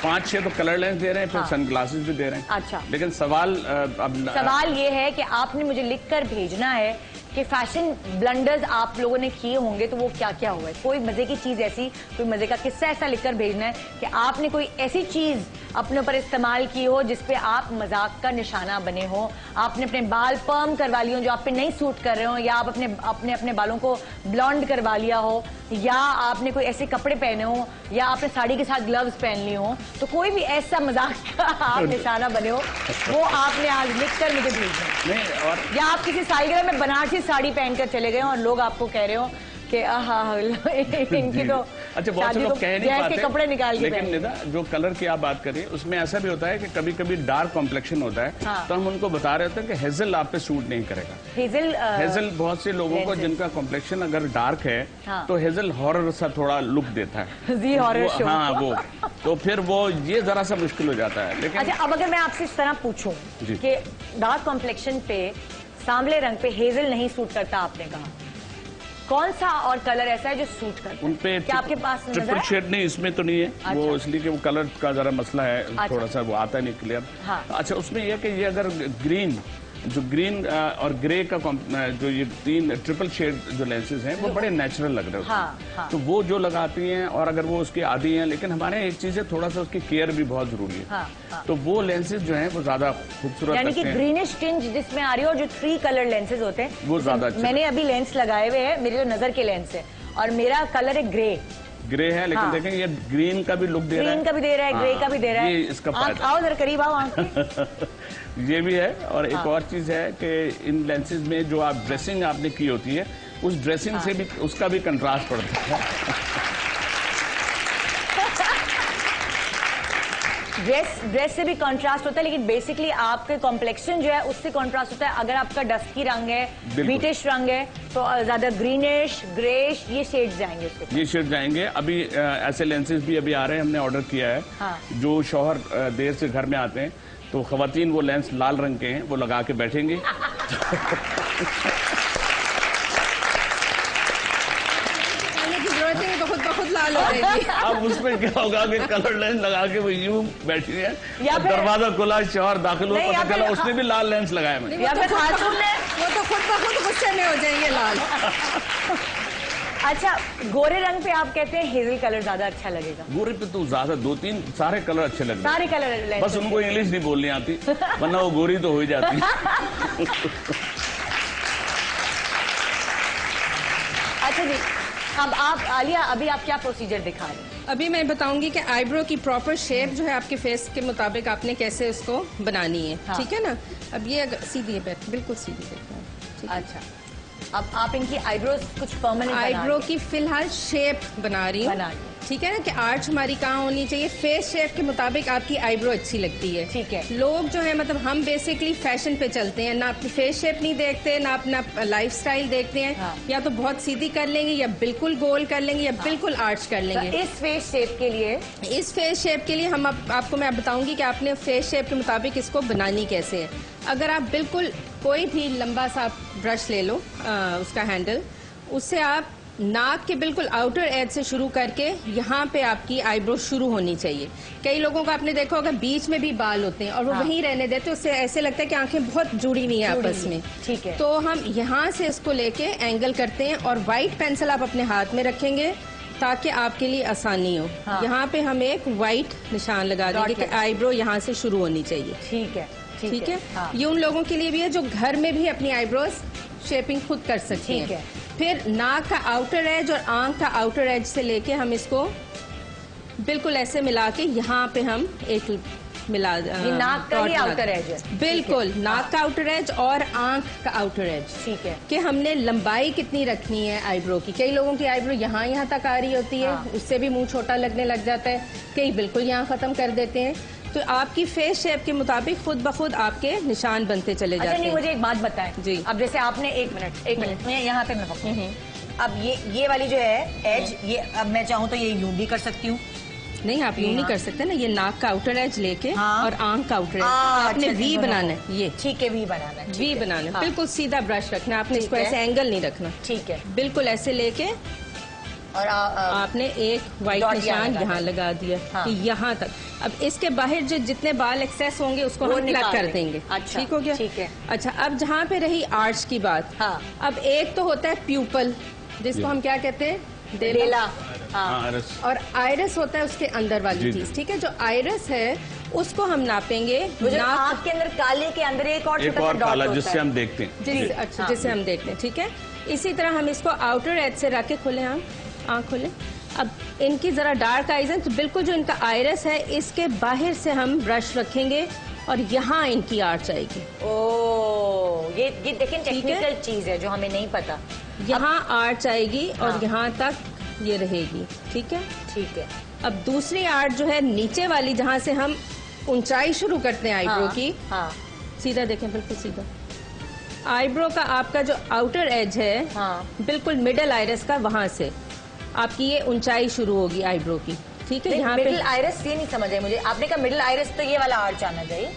5-6 तो कलर लेंस दे रहे हैं, फिर सनग्लासेस भी दे रहे हैं। अच्छा, लेकिन सवाल ये है कि आपने मुझे लिखकर भेजना है कि फैशन ब्लंडर्स आप लोगों ने किए होंगे तो वो क्या क्या हुआ है। कोई मजे की चीज ऐसी, कोई मजे का किस्सा ऐसा लिखकर भेजना है कि आपने कोई ऐसी चीज अपने ऊपर इस्तेमाल की हो जिसपे आप मजाक का निशाना बने हो। आपने अपने बाल पर्म करवा लिए हो जो आप पे नहीं सूट कर रहे हो, या आप अपने बालों को ब्लॉन्ड करवा लिया हो, या आपने कोई ऐसे कपड़े पहने हो, या आपने साड़ी के साथ ग्लव्स पहन लिए हो। तो कोई भी ऐसा मजाक का आप निशाना बने हो वो आपने आज लिखकर मुझे भेजना है। और या आप किसी सालगिरह में बनारसी साड़ी पहनकर चले गए हो और लोग आपको कह रहे हो कि इनकी तो अच्छा, बहुत से लोग कह नहीं पाते कपड़े निकाल के। लेकिन निदा, जो कलर की आप बात करिए उसमें ऐसा भी होता है कि कभी कभी डार्क कॉम्प्लेक्शन होता है। तो हम उनको बता रहे होते हैं कि हेजल आप पे सूट नहीं करेगा। हेजल बहुत से लोगों को जिनका कॉम्प्लेक्शन अगर डार्क है तो हेजल हॉरर सा थोड़ा लुक देता है। हाँ, वो तो फिर वो ये जरा सा मुश्किल हो जाता है। लेकिन अच्छा, अब अगर मैं आपसे इस तरह पूछूं कि डार्क कॉम्प्लेक्शन पे सांवले रंग पे हेजल नहीं सूट करता, आपने कहा कौन सा और कलर ऐसा है जो सूट करता है? उनपे क्या आपके पास ट्रिपल शेड नहीं, इसमें तो नहीं है। अच्छा। वो इसलिए कि वो कलर का जरा मसला है। अच्छा। थोड़ा सा वो आता नहीं क्लियर। हाँ। अच्छा, उसमें यह कि ये अगर ग्रीन जो ग्रीन और ग्रे का जो ये 3 ट्रिपल शेड जो लेंसेज हैं वो बड़े नेचुरल लग रहे होते हैं। हाँ, हाँ। तो वो जो लगाती हैं, और अगर वो उसकी आदी हैं, लेकिन हमारे यहाँ एक चीज है, थोड़ा सा उसकी केयर भी बहुत जरूरी है। हाँ, हाँ। तो वो लेंसेज जो हैं वो ज्यादा खूबसूरत यानी कि लगते हैं। ग्रीनिश टिंज जिसमें आ रही है, और जो 3 कलर लेंसेज होते हैं वो ज्यादा अच्छे। मैंने अभी लेंस लगाए हुए हैं, मेरी जो नजर के लेंस है, और मेरा कलर है ग्रे है, लेकिन हाँ। देखें ये ग्रीन का भी लुक दे रहा है, ग्रीन का भी दे रहा है, ग्रे हाँ, का भी दे रहा है। ये इसका फायदा। आओ जरा करीब आओ आंख। ये भी है। और एक हाँ। और चीज है कि इन लेंसेज में जो आप ड्रेसिंग आपने की होती है, उस ड्रेसिंग से भी उसका भी कंट्रास्ट पड़ता है। ड्रेस से भी कंट्रास्ट होता है, लेकिन बेसिकली आपके कॉम्प्लेक्शन जो है उससे कंट्रास्ट होता है। अगर आपका डस्की रंग है, बीटिश रंग है, तो ज्यादा ग्रीनिश, ग्रेश, ये शेड्स जाएंगे उसके। ये शेड जाएंगे। अभी ऐसे लेंसेज भी अभी आ रहे हैं, हमने ऑर्डर किया है। हाँ। जो शौहर देर से घर में आते हैं, तो खवातीन वो लेंस लाल रंग के हैं, वो लगा के बैठेंगे। तो खुद ब खुद लाल हो जाएगी। अब उसमें क्या होगा कि कलर लेंस लगा के वो यूं बैठी है, या और फिर- दरवाजा खुला, शौहर दाखिल हुआ, नहीं, या पता चला फिर- उसने भी लाल लेंस लगाया मैंने। या फिर खातून ने वो तो खुद ब खुद गुस्से में हो जाएंगे लाल। अच्छा, गोरे रंग पे आप कहते हैं हेजल कलर ज्यादा अच्छा लगेगा। गोरे पे तो ज्यादा 2-3 सारे कलर अच्छे लगते हैं, सारे कलर लेंस बस उनको इंग्लिश नहीं बोलनी आती, वरना वो गोरी तो हो ही जाती। अच्छा जी, अब आप आलिया, अभी आप क्या प्रोसीजर दिखा रहे हैं? अभी मैं बताऊंगी कि आईब्रो की प्रॉपर शेप जो है आपके फेस के मुताबिक आपने कैसे उसको बनानी है। हाँ। ठीक है ना। अब ये सीधी है, बिल्कुल सीधी है। अच्छा, अब आप इनकी आईब्रोज कुछ परमानेंट आईब्रो की फिलहाल शेप बना रही बना हूँ। रही हूँ। ठीक है ना, कि आर्च हमारी कहाँ होनी चाहिए, फेस शेप के मुताबिक आपकी आईब्रो अच्छी लगती है। ठीक है। लोग जो है मतलब हम बेसिकली फैशन पे चलते हैं, ना अपनी फेस शेप नहीं देखते, ना अपना लाइफ स्टाइल देखते हैं। हाँ। या तो बहुत सीधी कर लेंगे, या बिल्कुल गोल कर लेंगे, या बिल्कुल आर्च कर तो लेंगे। इस फेस शेप के लिए इस फेस शेप के लिए हम आपको मैं बताऊंगी कि आपने फेस शेप के मुताबिक इसको बनानी कैसे है। अगर आप बिल्कुल कोई भी लंबा सा ब्रश ले लो, उसका हैंडल, उससे आप नाक के बिल्कुल आउटर एज से शुरू करके यहाँ पे आपकी आईब्रो शुरू होनी चाहिए। कई लोगों को आपने देखा होगा बीच में भी बाल होते हैं और वो वहीं रहने देते हैं, उससे ऐसे लगता है कि आंखें बहुत जुड़ी हुई हैं आपस में। ठीक है। तो हम यहाँ से इसको लेके एंगल करते हैं, और व्हाइट पेंसिल आप अपने हाथ में रखेंगे ताकि आपके लिए आसानी हो। हाँ। यहाँ पे हम एक व्हाइट निशान लगा देंगे कि आईब्रो यहाँ से शुरू होनी चाहिए। ठीक है, ठीक है। हाँ। ये उन लोगों के लिए भी है जो घर में भी अपनी आईब्रोज शेपिंग खुद कर सकते हैं। ठीक है। फिर नाक का आउटर एज और आंख का आउटर एज से लेके हम इसको बिल्कुल ऐसे मिला के यहाँ पे हम एक मिला ये नाक का ही डॉट outer लगा- edge है। बिल्कुल, नाक का आउटर एज और आंख का आउटर एज। ठीक है। कि हमने लंबाई कितनी रखनी है आईब्रो की। कई लोगों की आईब्रो यहाँ तक आ रही होती है, हाँ। उससे भी मुंह छोटा लगने लग जाता है, कई बिल्कुल यहाँ खत्म कर देते हैं। तो आपकी फेस शेप के मुताबिक खुद ब खुद आपके निशान बनते चले अच्छा, जाते नहीं, हैं। मुझे एक बात बताएं जी। अब जैसे आपने एक मिनट मैं यहाँ पे मैं पकड़ूं। अब ये वाली जो है एज, ये अब मैं चाहूँ तो ये यूं भी कर सकती हूँ। नहीं, आप यूं नहीं कर सकते ना। ये नाक का आउटर एज लेके हाँ। और आंख का आउटर एज आपने अच्छा, वी अच्छा, बनाना है। ये ठीक है, वी बनाना है। वी ठीक है। बनाना है, हाँ, बिल्कुल सीधा ब्रश रखना है आपने, ठीक इसको है। ऐसे एंगल नहीं रखना। ठीक है। बिल्कुल ऐसे लेके और आपने एक व्हाइट डॉट निशान यहाँ यहाँ लगा दिया हाँ। कि यहाँ तक। अब इसके बाहर जो जितने बाल एक्सेस होंगे उसको वो हम प्लग निकाल कर देंगे। देंगे। अच्छा, ठीक हो गया। ठीक है। अच्छा, अब जहाँ पे रही आर्च की बात, हाँ। अब एक तो होता है प्यूपल, जिसको हम क्या कहते हैं, डेला। हाँ, हाँ, अरे और आयरस होता है उसके अंदर वाली जी, चीज। जी। ठीक है, जो आयरस है उसको हम नापेंगे वो जो नाक आँख के अंदर काले के अंदर एक और एक छोटा सा और डॉट काला होता जिससे है। हम देखते हैं। जिससे जी, अच्छा हाँ। जिसे हम देखते हैं। ठीक है, इसी तरह हम इसको आउटर एज से रख के खोले, हम आँख खोले। अब इनकी जरा डार्क आईज है, तो बिल्कुल जो इनका आयरस है इसके बाहर से हम ब्रश रखेंगे और यहाँ इनकी आर्च आएगी। ओ, ये देखें ठीक है। टेक्निकल चीज है जो हमें नहीं पता। यहाँ आर्च आएगी और हाँ। यहाँ तक ये रहेगी। ठीक है। ठीक है। अब दूसरी आर्च जो है नीचे वाली, जहाँ से हम ऊंचाई शुरू करते हैं आईब्रो हाँ, की, हाँ, सीधा देखें, बिल्कुल सीधा। आईब्रो का आपका जो आउटर एज है, हाँ। बिल्कुल मिडल आइरस का, वहां से आपकी ये ऊंचाई शुरू होगी आईब्रो की। ठीक है, यहाँ मिडिल पे आइरस ये नहीं समझ आया मुझे। आपने कहा मिडिल आइरस तो ये वाला आर्च आना चाहिए।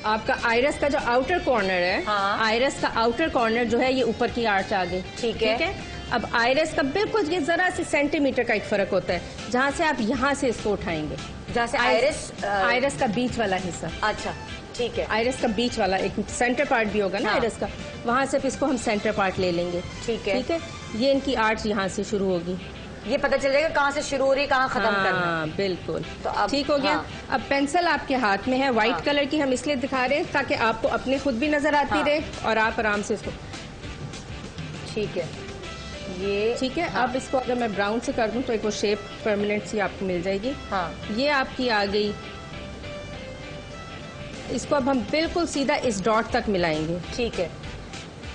आपका आइरस का जो आउटर कॉर्नर है, हाँ। आइरस का आउटर कॉर्नर जो है ये ऊपर की आर्च आ गई। ठीक है। अब आइरस का बिल्कुल ये जरा से सेंटीमीटर का एक फर्क होता है, जहाँ से आप यहाँ से इसको उठाएंगे, जहाँ से आइरस आइरस का बीच वाला हिस्सा। अच्छा, ठीक है। आइरिस का बीच वाला एक सेंटर पार्ट भी होगा ना, हाँ। आइरिस का, वहां से इसको हम सेंटर पार्ट ले लेंगे। ठीक है। ठीक है, ये इनकी आर्च यहाँ से शुरू होगी। ये पता चल जाएगा कहाँ से शुरू हो रही है, कहाँ खत्म करना है। हाँ बिल्कुल। तो अब ठीक हो गया। हाँ। अब पेंसिल आपके हाथ में है, व्हाइट हाँ। कलर की हम इसलिए दिखा रहे हैं ताकि आपको अपने खुद भी नजर आती हाँ। रहे और आप आराम से इसको। ठीक है, ये ठीक है। अब इसको अगर मैं ब्राउन से कर दूं तो एक वो शेप परमानेंट सी आपको मिल जाएगी। हाँ। ये आपकी आ गई। इसको अब हम बिल्कुल सीधा इस डॉट तक मिलाएंगे। ठीक है।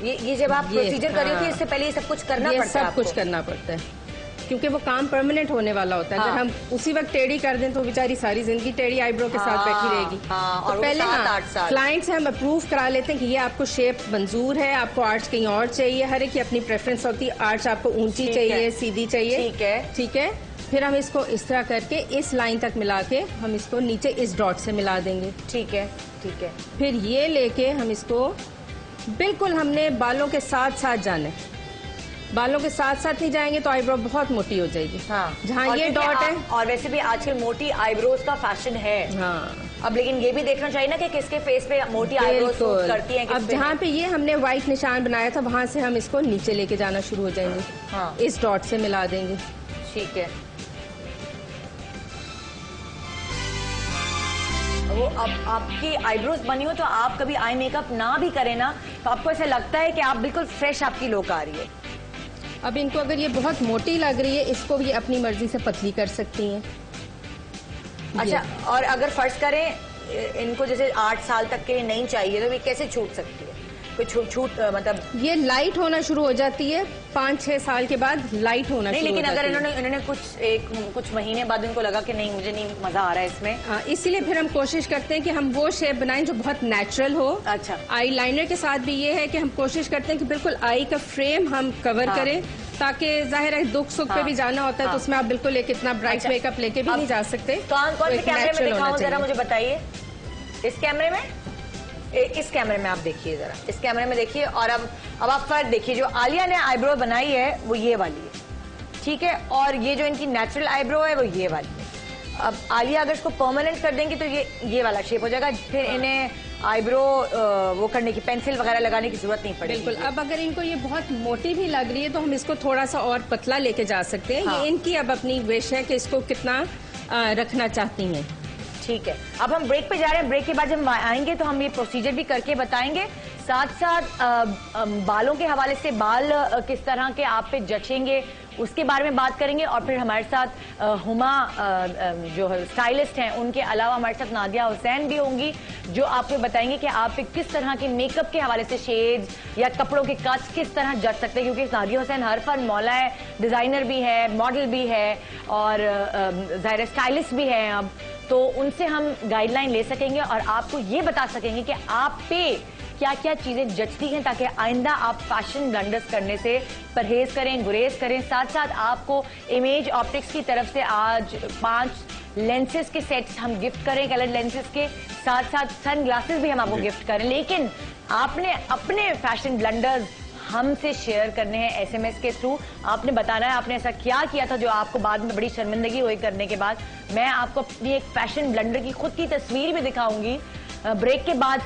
ये जब आप ये, प्रोसीजर कर रही हो कि हाँ। इससे पहले ये सब कुछ करना ये पड़ता है सब कुछ आपको? करना पड़ता है क्योंकि वो काम परमानेंट होने वाला होता है। हाँ। अगर हम उसी वक्त टेढ़ी कर दें तो बेचारी सारी जिंदगी टेढ़ी आईब्रो के साथ हाँ, बैठी रहेगी। हाँ, और तो वो पहले 7-8 साल। क्लाइंट से हम अप्रूव करा लेते हैं कि ये आपको शेप मंजूर है, आपको आर्च कहीं और चाहिए। हर एक की अपनी प्रेफरेंस होती है, आर्च आपको ऊंची ठीक चाहिए, है। सीधी चाहिए। ठीक है। ठीक है। फिर हम इसको इस तरह करके इस लाइन तक मिला के हम इसको नीचे इस डॉट से मिला देंगे। ठीक है, ठीक है। फिर ये लेके हम इसको बिल्कुल हमने बालों के साथ साथ जाना है। बालों के साथ साथ नहीं जाएंगे तो आईब्रो बहुत मोटी हो जाएगी। हाँ। जहाँ और ये क्योंकि डॉट है। और वैसे भी आजकल मोटी आईब्रोज का फैशन है। हाँ अब लेकिन ये भी देखना चाहिए ना कि किसके फेस पे मोटी आईब्रोज सूट बिल्कुल। करती हैं, किस अब पे जहाँ नहीं। पे ये हमने व्हाइट निशान बनाया था वहां से हम इसको नीचे लेके जाना शुरू हो जाएंगे। हाँ। इस डॉट से मिला देंगे। ठीक है। वो अब आपकी आईब्रोज बनी हो तो आप कभी आई मेकअप ना भी करें ना तो आपको ऐसा लगता है कि आप बिल्कुल फ्रेश, आपकी लुक आ रही है। अब इनको अगर ये बहुत मोटी लग रही है इसको भी अपनी मर्जी से पतली कर सकती हैं। अच्छा, और अगर फर्ज करें इनको जैसे 8 साल तक के लिए नहीं चाहिए तो ये कैसे छूट सकती है? कोई छूट मतलब ये लाइट होना शुरू हो जाती है 5-6 साल के बाद, लाइट होना नहीं, शुरू हो लेकिन अगर जाती है। इन्होंने कुछ महीने बाद इनको लगा कि नहीं मुझे नहीं मजा आ रहा है इसमें। इसीलिए फिर हम कोशिश करते हैं कि हम वो शेप बनाएं जो बहुत नेचुरल हो। अच्छा। आई लाइनर के साथ भी ये है कि हम कोशिश करते हैं कि बिल्कुल आई का फ्रेम हम कवर हाँ। करें ताकि जाहिर है दुख सुख पे हाँ। भी जाना होता है हाँ। तो उसमें आप बिल्कुल एक इतना ब्राइट अच्छा। मेकअप लेके भी अब नहीं जा सकते। कौन तो से एक कैमरे में natural होना दिखाऊं जरा चाहिए। मुझे बताइए। इस कैमरे में, इस कैमरे में आप देखिए जरा, इस कैमरे में देखिए। और अब आप फर्क देखिए, जो आलिया ने आईब्रो बनाई है वो ये वाली है, ठीक है, और ये जो इनकी नेचुरल आईब्रो है वो ये वाली है। अब आलिया अगर इसको परमानेंट कर देंगे तो ये वाला शेप हो जाएगा। फिर इन्हें आईब्रो वो करने की, पेंसिल वगैरह लगाने की जरूरत नहीं पड़ेगी। बिल्कुल। अब अगर इनको ये बहुत मोटी भी लग रही है तो हम इसको थोड़ा सा और पतला लेके जा सकते हैं। हाँ। ये इनकी अब अपनी विश है कि इसको कितना रखना चाहती हैं। ठीक है, अब हम ब्रेक पे जा रहे हैं। ब्रेक के बाद जब हम आएंगे तो हम ये प्रोसीजर भी करके बताएंगे। साथ साथ बालों के हवाले से बाल किस तरह के आप पे जचेंगे उसके बारे में बात करेंगे। और फिर हमारे साथ हुमा जो स्टाइलिस्ट हैं, उनके अलावा हमारे साथ नादिया हुसैन भी होंगी जो आपको बताएंगे कि आप पे किस तरह के मेकअप के हवाले से शेड्स या कपड़ों के कट्स किस तरह जच सकते हैं। क्योंकि नादिया हुसैन हर फन मौला है, डिजाइनर भी है, मॉडल भी है और ज़ाहिर स्टाइलिस्ट भी है। अब तो उनसे हम गाइडलाइन ले सकेंगे और आपको ये बता सकेंगे कि आप पे क्या क्या चीजें जचती हैं ताकि आइंदा आप फैशन ब्लंडर्स करने से परहेज करें, गुरेज करें। साथ साथ आपको इमेज ऑप्टिक्स की तरफ से आज 5 लेंसेज के सेट्स हम गिफ्ट करें, कलर लेंसेज के साथ साथ सन ग्लासेस भी हम आपको गिफ्ट करें। लेकिन आपने अपने फैशन ब्लंडर्स हमसे शेयर करने हैं एसएमएस के थ्रू। आपने बताना है आपने ऐसा क्या किया था जो आपको बाद में बड़ी शर्मिंदगी हुई करने के बाद। मैं आपको अपनी एक फैशन ब्लंडर की खुद की तस्वीर भी दिखाऊंगी ब्रेक के बाद।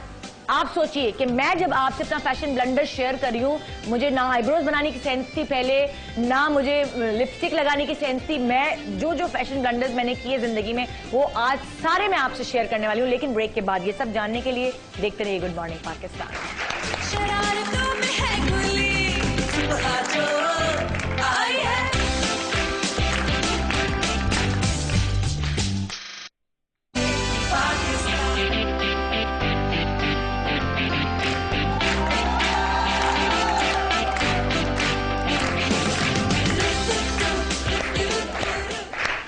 आप सोचिए कि मैं जब आपसे अपना फैशन ब्लंडर शेयर कर रही हूँ, मुझे ना आईब्रोज बनाने की सेंस थी पहले, ना मुझे लिपस्टिक लगाने की सेंस थी। मैं जो फैशन ब्लंडर्स मैंने किए जिंदगी में वो आज सारे मैं आपसे शेयर करने वाली हूँ। लेकिन ब्रेक के बाद ये सब जानने के लिए देखते रहिए गुड मॉर्निंग पाकिस्तान। शरारतों में है गुली, आ जाओ, आई है।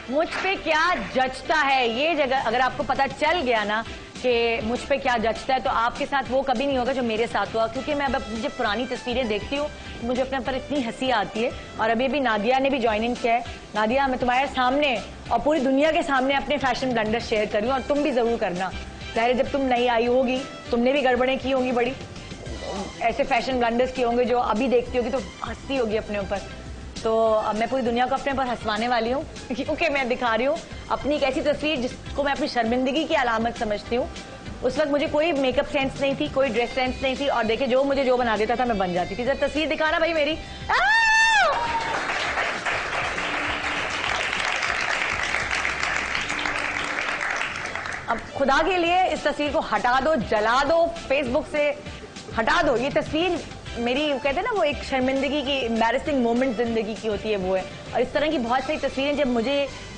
मुझ पे क्या जचता है, ये जगह अगर आपको पता चल गया ना कि मुझ पे क्या जचता है तो आपके साथ वो कभी नहीं होगा जो मेरे साथ हुआ। क्योंकि मैं अब जब पुरानी तस्वीरें देखती हूँ तो मुझे अपने पर इतनी हंसी आती है। और अभी भी नादिया ने भी ज्वाइन इन किया है। नादिया, मैं तुम्हारे सामने और पूरी दुनिया के सामने अपने फैशन ब्लंडर शेयर कर रही हूँ और तुम भी जरूर करना। ज़ाहिर जब तुम नई आई होगी तुमने भी गड़बड़ें की होंगी, बड़ी ऐसे फैशन ब्लंडर्स किए होंगे जो अभी देखती होगी तो हंसती होगी अपने ऊपर। तो अब मैं पूरी दुनिया को अपने पर हंसवाने वाली हूँ क्योंकि मैं दिखा रही हूँ अपनी एक ऐसी तस्वीर जिसको मैं अपनी शर्मिंदगी की अलामत समझती हूँ। उस वक्त मुझे कोई मेकअप सेंस नहीं थी, कोई ड्रेस सेंस नहीं थी, और देखिए जो मुझे जो बना देता था मैं बन जाती थी। जब तस्वीर दिखाना भाई मेरी, अब खुदा के लिए इस तस्वीर को हटा दो, जला दो, फेसबुक से हटा दो। ये तस्वीर मेरी, कहते हैं ना वो एक शर्मिंदगी की, एम्बैरेसिंग मोमेंट जिंदगी की होती है वो है। और इस तरह की बहुत सारी तस्वीरें, जब मुझे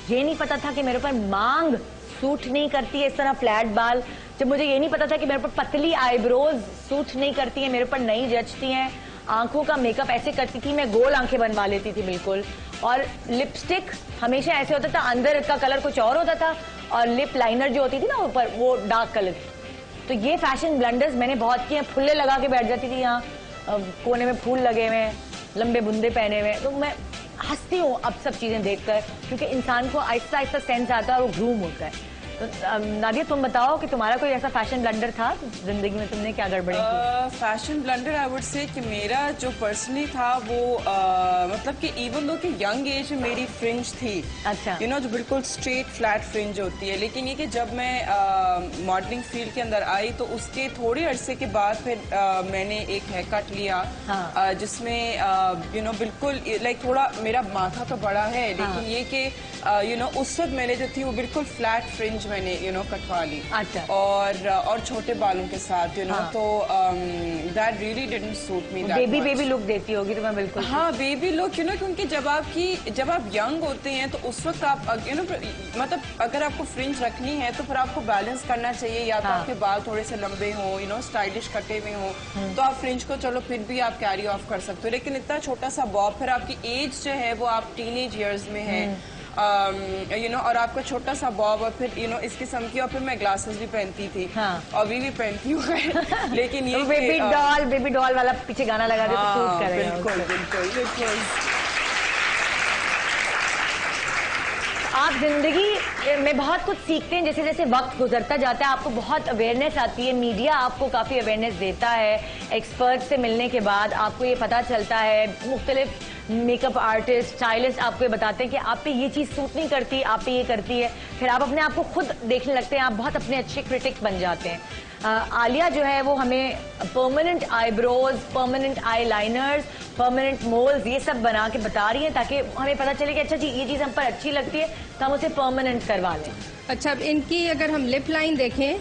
ये नहीं पता था कि मेरे ऊपर मांग सूट नहीं करती है, इस तरह फ्लैट बाल, जब मुझे ये नहीं पता था कि मेरे ऊपर पतली आईब्रोज सूट नहीं करती हैं, मेरे ऊपर नहीं जचती हैं, आंखों का मेकअप ऐसे करती थी, मैं गोल आंखें बनवा लेती थी बिल्कुल, और लिपस्टिक हमेशा ऐसे होता था, अंदर का कलर कुछ और होता था, और लिप लाइनर जो होती थी ना ऊपर, वो डार्क कलर की। तो ये फैशन ब्लंडर्स मैंने बहुत किए हैं। फुल्ले लगा के बैठ जाती थी यहाँ, कोने में फूल लगे हुए, लंबे बुंदे पहने हुए, तो मैं हंसती हूँ अब सब चीजें देखकर, क्योंकि इंसान को आहिस्ता आहिस्ता सेंस आता है और वो ग्रूम होता है। तो नादिया तुम बताओ कि तुम्हारा कोई ऐसा फैशन ब्लंडर था जिंदगी में, तुमने क्या गड़बड़ी की? Fashion blunder I would say कि मेरा जो पर्सनली था वो मतलब कि इवन दो कि यंग एज में मेरी फ्रिंज थी, अच्छा, यू नो, जो बिल्कुल स्ट्रेट फ्लैट फ्रिंज होती है, लेकिन ये कि जब मैं मॉडलिंग फील्ड के अंदर आई तो उसके थोड़े अरसे के बाद फिर मैंने एक हेयर कट लिया, हाँ, जिसमें यू नो बिल्कुल लाइक थोड़ा मेरा माथा तो बड़ा है, लेकिन ये कि यू नो उस वक्त मैंने जो थी वो बिल्कुल फ्लैट फ्रिंज मैंने यू नो कटवा ली, अच्छा, और छोटे बालों के साथ यू नो, हाँ, तो that really didn't suit me that baby much. Baby look देती होगी तुम्हें बिल्कुल। हाँ, बेबी लुक, यू नो, क्योंकि जब आप यंग होते हैं तो उस वक्त आप यू नो मतलब अगर आपको फ्रिंज रखनी है तो फिर आपको बैलेंस करना चाहिए, या तो हाँ, आपके बाल थोड़े से लंबे हों, यू नो, स्टाइलिश कटे हुए हों, तो आप फ्रिंज को चलो फिर भी आप कैरी ऑफ कर सकते हो, लेकिन इतना छोटा सा बॉब, फिर आपकी एज जो है वो आप टीनेज ईयर्स में है, यू नो, और आपका छोटा सा बॉब, और फिर यू नो इस किस्म की, और फिर मैं ग्लासेस भी पहनती थी, हाँ, अभी भी पहनती हूँ लेकिन ये बेबी डॉल वाला पीछे गाना लगा दे तो सूट करेगा। बिल्कुल बिल्कुल बिल्कुल। आप जिंदगी में बहुत कुछ सीखते हैं, जैसे जैसे वक्त गुजरता जाता है आपको बहुत अवेयरनेस आती है, मीडिया आपको काफ़ी अवेयरनेस देता है, एक्सपर्ट से मिलने के बाद आपको ये पता चलता है, मुख्तलिफ मेकअप आर्टिस्ट, स्टाइलिस्ट आपको ये बताते हैं कि आप पे ये चीज़ सूट नहीं करती, आप पे ये करती है, फिर आप अपने आप को खुद देखने लगते हैं, आप बहुत अपने अच्छे क्रिटिक्स बन जाते हैं। आलिया जो है वो हमें permanent eyebrows, permanent eye liners, permanent moles, ये सब बना के बता रही हैं ताकि हमें पता चले कि अच्छा जी ये चीज़ हम पर अच्छी लगती है तो हम उसे परमानेंट करवा लें। अच्छा, अब इनकी अगर हम लिप लाइन देखें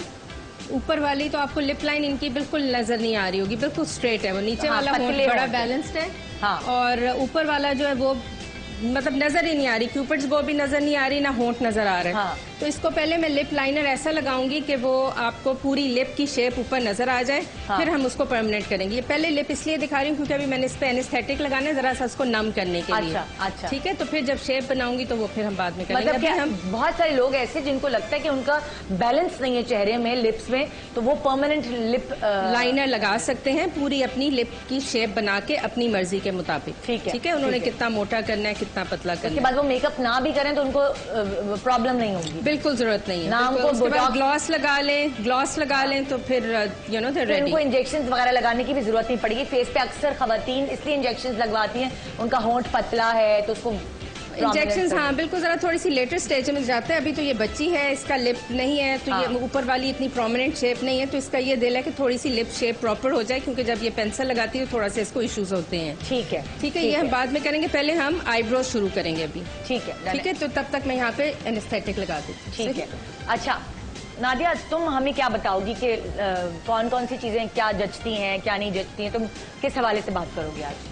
ऊपर वाली, तो आपको लिप लाइन इनकी बिल्कुल नजर नहीं आ रही होगी, बिल्कुल स्ट्रेट है वो, नीचे हाँ, वाला होंठ बड़ा बैलेंस्ड है, हाँ, और ऊपर वाला जो है वो मतलब नजर ही नहीं आ रही, क्यूपिड्स बो भी नजर नहीं आ रही, ना होंठ नजर आ रहा है, हाँ, तो इसको पहले मैं लिप लाइनर ऐसा लगाऊंगी कि वो आपको पूरी लिप की शेप ऊपर नजर आ जाए, हाँ, फिर हम उसको परमानेंट करेंगे। ये पहले लिप इसलिए दिखा रही हूँ क्योंकि अभी मैंने इस पे एनेस्थेटिक लगाना है जरा सा उसको नम करने के लिए, अच्छा, ठीक है, तो फिर जब शेप बनाऊंगी तो वो फिर हम बाद में करेंगे। मतलब अभी हम बहुत सारे लोग ऐसे जिनको लगता है कि उनका बैलेंस नहीं है चेहरे में, लिप्स में, तो वो परमानेंट लिप लाइनर लगा सकते हैं पूरी अपनी लिप की शेप बना के अपनी मर्जी के मुताबिक, ठीक है, उन्होंने कितना मोटा करना है, कितना पतला करना है, उसके बाद वो मेकअप ना भी करें तो उनको प्रॉब्लम नहीं होगी, बिल्कुल जरूरत नहीं है। ना उनको ग्लॉस लगा लें तो फिर यू नो उनको इंजेक्शन वगैरह लगाने की भी जरूरत नहीं पड़ेगी। फेस पे अक्सर खवातीन इसलिए इंजेक्शन लगवाती हैं, उनका होंठ पतला है तो उसको इंजेक्शन, हाँ बिल्कुल, जरा थोड़ी सी लेटर स्टेज में जाता है, अभी तो ये बच्ची है, इसका लिप नहीं है, तो हाँ, ये ऊपर वाली इतनी प्रोमिनेंट शेप नहीं है, तो इसका ये दिल है कि थोड़ी सी लिप शेप प्रॉपर हो जाए, क्योंकि जब ये पेंसिल लगाती है तो थोड़ा सा इसको इश्यूज होते हैं। ठीक है, ये हम बाद में करेंगे, पहले हम आईब्रोज शुरू करेंगे अभी, ठीक है, तो तब तक मैं यहाँ पे एनेस्थेटिक लगा देती हूँ। ठीक है। अच्छा नादिया, तुम हमें क्या बताओगी कि कौन कौन सी चीजें क्या जचती हैं, क्या नहीं जचती हैं, तुम किस हवाले से बात करोगे आज?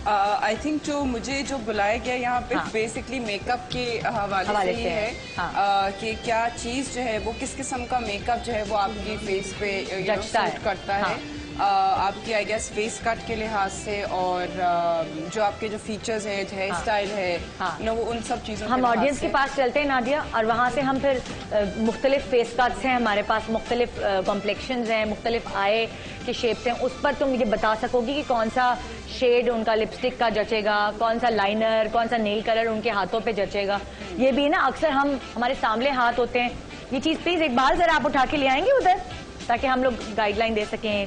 आई थिंक मुझे जो बुलाया गया यहाँ पे बेसिकली मेकअप के हवाले से ही है, कि क्या चीज जो है वो किस किस्म का मेकअप जो है वो आपकी फेस पे सूट करता है, आपकी आई गेस फेस कट के लिहाज से, और जो आपके जो फीचर्स हैं, हेयर स्टाइल है, वो उन सब चीजों हम ऑडियंस के पास चलते हैं नादिया, और वहाँ से हम फिर मुख्तलिफ फेस कट्स हैं हमारे पास, मुख्तलिफ कॉम्प्लेक्शंस हैं, मुख्तलिफ आई के शेप्स हैं, उस पर तुम ये बता सकोगी कि कौन सा शेड उनका लिपस्टिक का जचेगा, कौन सा लाइनर, कौन सा नेल कलर उनके हाथों पे जचेगा। ये भी ना अक्सर हमारे सामने हाथ होते हैं, ये चीज़ प्लीज एक बार जरा आप उठा के ले आएंगे उधर, ताकि हम लोग गाइडलाइन दे सकें।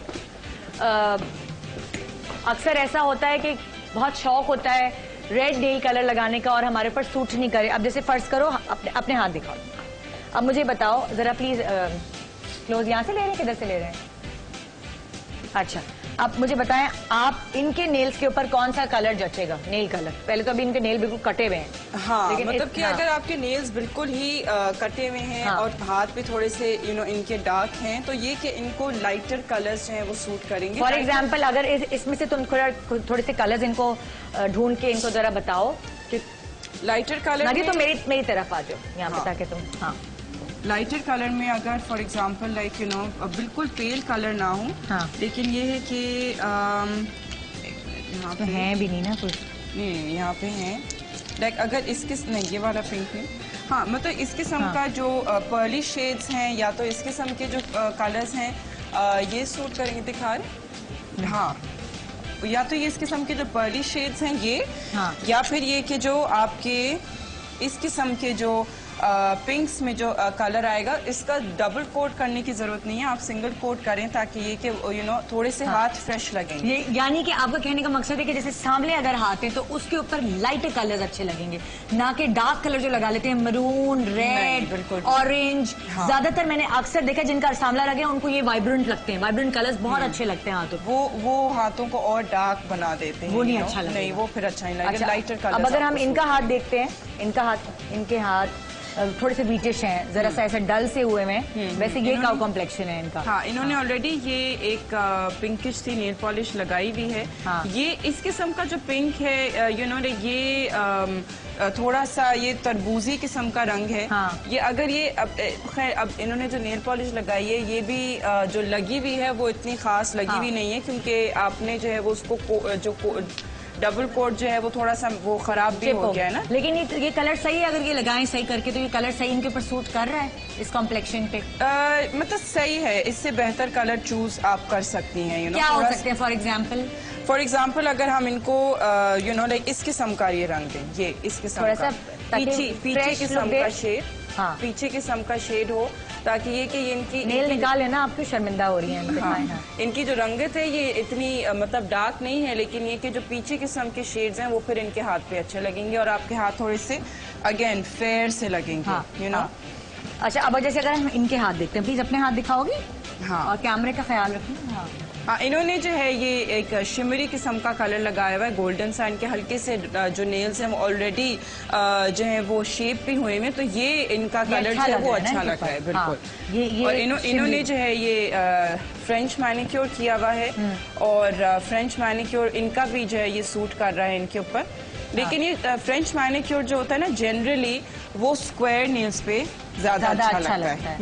अक्सर ऐसा होता है कि बहुत शौक होता है रेड नेल कलर लगाने का और हमारे ऊपर सूट नहीं करे। अब जैसे फर्ज करो अपने हाथ दिखाओ, अब मुझे बताओ जरा प्लीज क्लोज यहाँ से ले रहे हैं, किधर से ले रहे हैं? अच्छा, अब मुझे बताएं, आप इनके नेल्स के ऊपर कौन सा कलर जचेगा? Nail colour. पहले तो अभी इनके नेल बिल्कुल कटे हुए हैं। हाँ, लेकिन मतलब कि हाँ। अगर आपके नेल्स बिल्कुल ही कटे हुए हैं हाँ। और हाथ पे थोड़े से इनके डार्क हैं, तो ये कि इनको लाइटर कलर्स जो हैं वो सूट करेंगे। फॉर एग्जाम्पल, अगर इसमें से तुम थोड़े से कलर्स इनको ढूंढ के इनको जरा बताओ कि लाइटर कलर नादिया तो मेरी तरफ आ जाओ यहाँ पे, हाँ। ताकि तुम हाँ लाइटर कलर में अगर फॉर एग्जांपल लाइक बिल्कुल पेल कलर ना हो, हाँ। लेकिन ये है कि यहाँ तो पे हैं भी नहीं ना कुछ। नहीं, यहाँ पे हैं लाइक अगर इसके नहीं, ये वाला पिंक नहीं, हाँ मतलब इस किस्म का जो पर्ली शेड्स हैं या तो इस किस्म के जो कलर्स हैं ये सूट करेंगे। दिखा रहे? हाँ, या तो ये इस किस्म के जो पर्ली शेड्स हैं ये, हाँ। या फिर ये कि जो आपके इस किस्म के जो पिंक्स में जो कलर आएगा, इसका डबल कोट करने की जरूरत नहीं है, आप सिंगल कोट करें ताकि ये कि थोड़े से हाथ फ्रेश लगेंगे। ये यानी कि आपका कहने का मकसद है कि जैसे सांवले अगर हाथ है तो उसके ऊपर लाइट कलर्स अच्छे लगेंगे, ना कि डार्क कलर जो लगा लेते हैं, मरून, रेड, बिल्कुल। ऑरेंज। हाँ। ज्यादातर मैंने अक्सर देखा जिनका सांवला लगे उनको ये वाइब्रेंट लगते हैं, वाइब्रेंट कलर्स बहुत अच्छे लगते हैं हाथों पे। वो हाथों को और डार्क बना देते हैं। वो नहीं अच्छा लगेगा। नहीं, वो फिर अच्छा नहीं लगेगा। अच्छा, लाइटर कलर। अब अगर हम इनका हाथ देखते हैं, इनके हाथ थोड़े से बीटिश हैं, जरा सा ऐसे डल से हुए हैं, वैसे ये क्या कॉम्प्लेक्शन है इनका? हाँ, इन्होंने ऑलरेडी ये एक पिंकिश सी नेल पॉलिश लगाई हुई है। हाँ। ये इस किस्म का जो पिंक है ये थोड़ा सा ये तरबूजी किस्म का रंग है। हाँ। ये अगर ये खैर अब इन्होंने जो नेल पॉलिश लगाई है ये भी जो लगी हुई है वो इतनी खास लगी हुई नहीं है, क्योंकि आपने जो है वो उसको डबल कोट जो है वो थोड़ा सा वो खराब भी हो गया है ना। लेकिन ये कलर सही है, अगर ये लगाएं सही करके तो ये कलर सही इनके ऊपर सूट कर रहा है इस कॉम्प्लेक्शन पे? मतलब सही है, इससे बेहतर कलर चूज आप कर सकती हैं। क्या हो सकते हैं? फॉर एग्जाम्पल अगर हम इनको लाइक इस किस्म का ये रंग दें, ये इस किस्म थोड़ा का सा पीछे किस्म का शेड, हाँ। पीछे किस्म का शेड हो, ताकि ये कि इनकी नेल निकाल है ना, आपकी शर्मिंदा हो रही है। हाँ, इनकी जो रंगत है ये इतनी मतलब डार्क नहीं है, लेकिन ये कि जो पीछे किस्म के शेड्स हैं वो फिर इनके हाथ पे अच्छे लगेंगे और आपके हाथ थोड़े से अगेन फेयर से लगेंगे। हाँ, हाँ। अच्छा, अब जैसे अगर हम इनके हाथ देखते हैं, प्लीज अपने हाथ दिखाओगी? हाँ। और कैमरे का ख्याल रखना। हाँ। हाँ, इन्होंने जो है ये एक शिमरी किस्म का कलर लगाया हुआ है, गोल्डन सा। इनके हल्के से जो नेल्स हैं वो ऑलरेडी जो है वो शेप भी हुए हैं, तो ये इनका कलर जो है वो अच्छा लग रहा है। बिल्कुल। और इन्होंने जो है ये फ्रेंच मैनिक्योर किया हुआ है, और फ्रेंच मैनिक्योर इनका भी जो है ये सूट कर रहा है इनके ऊपर। लेकिन ये फ्रेंच मैनिक्योर जो होता है ना, जनरली वो स्क्वायर नेल्स पे ज्यादा अच्छा लगता है,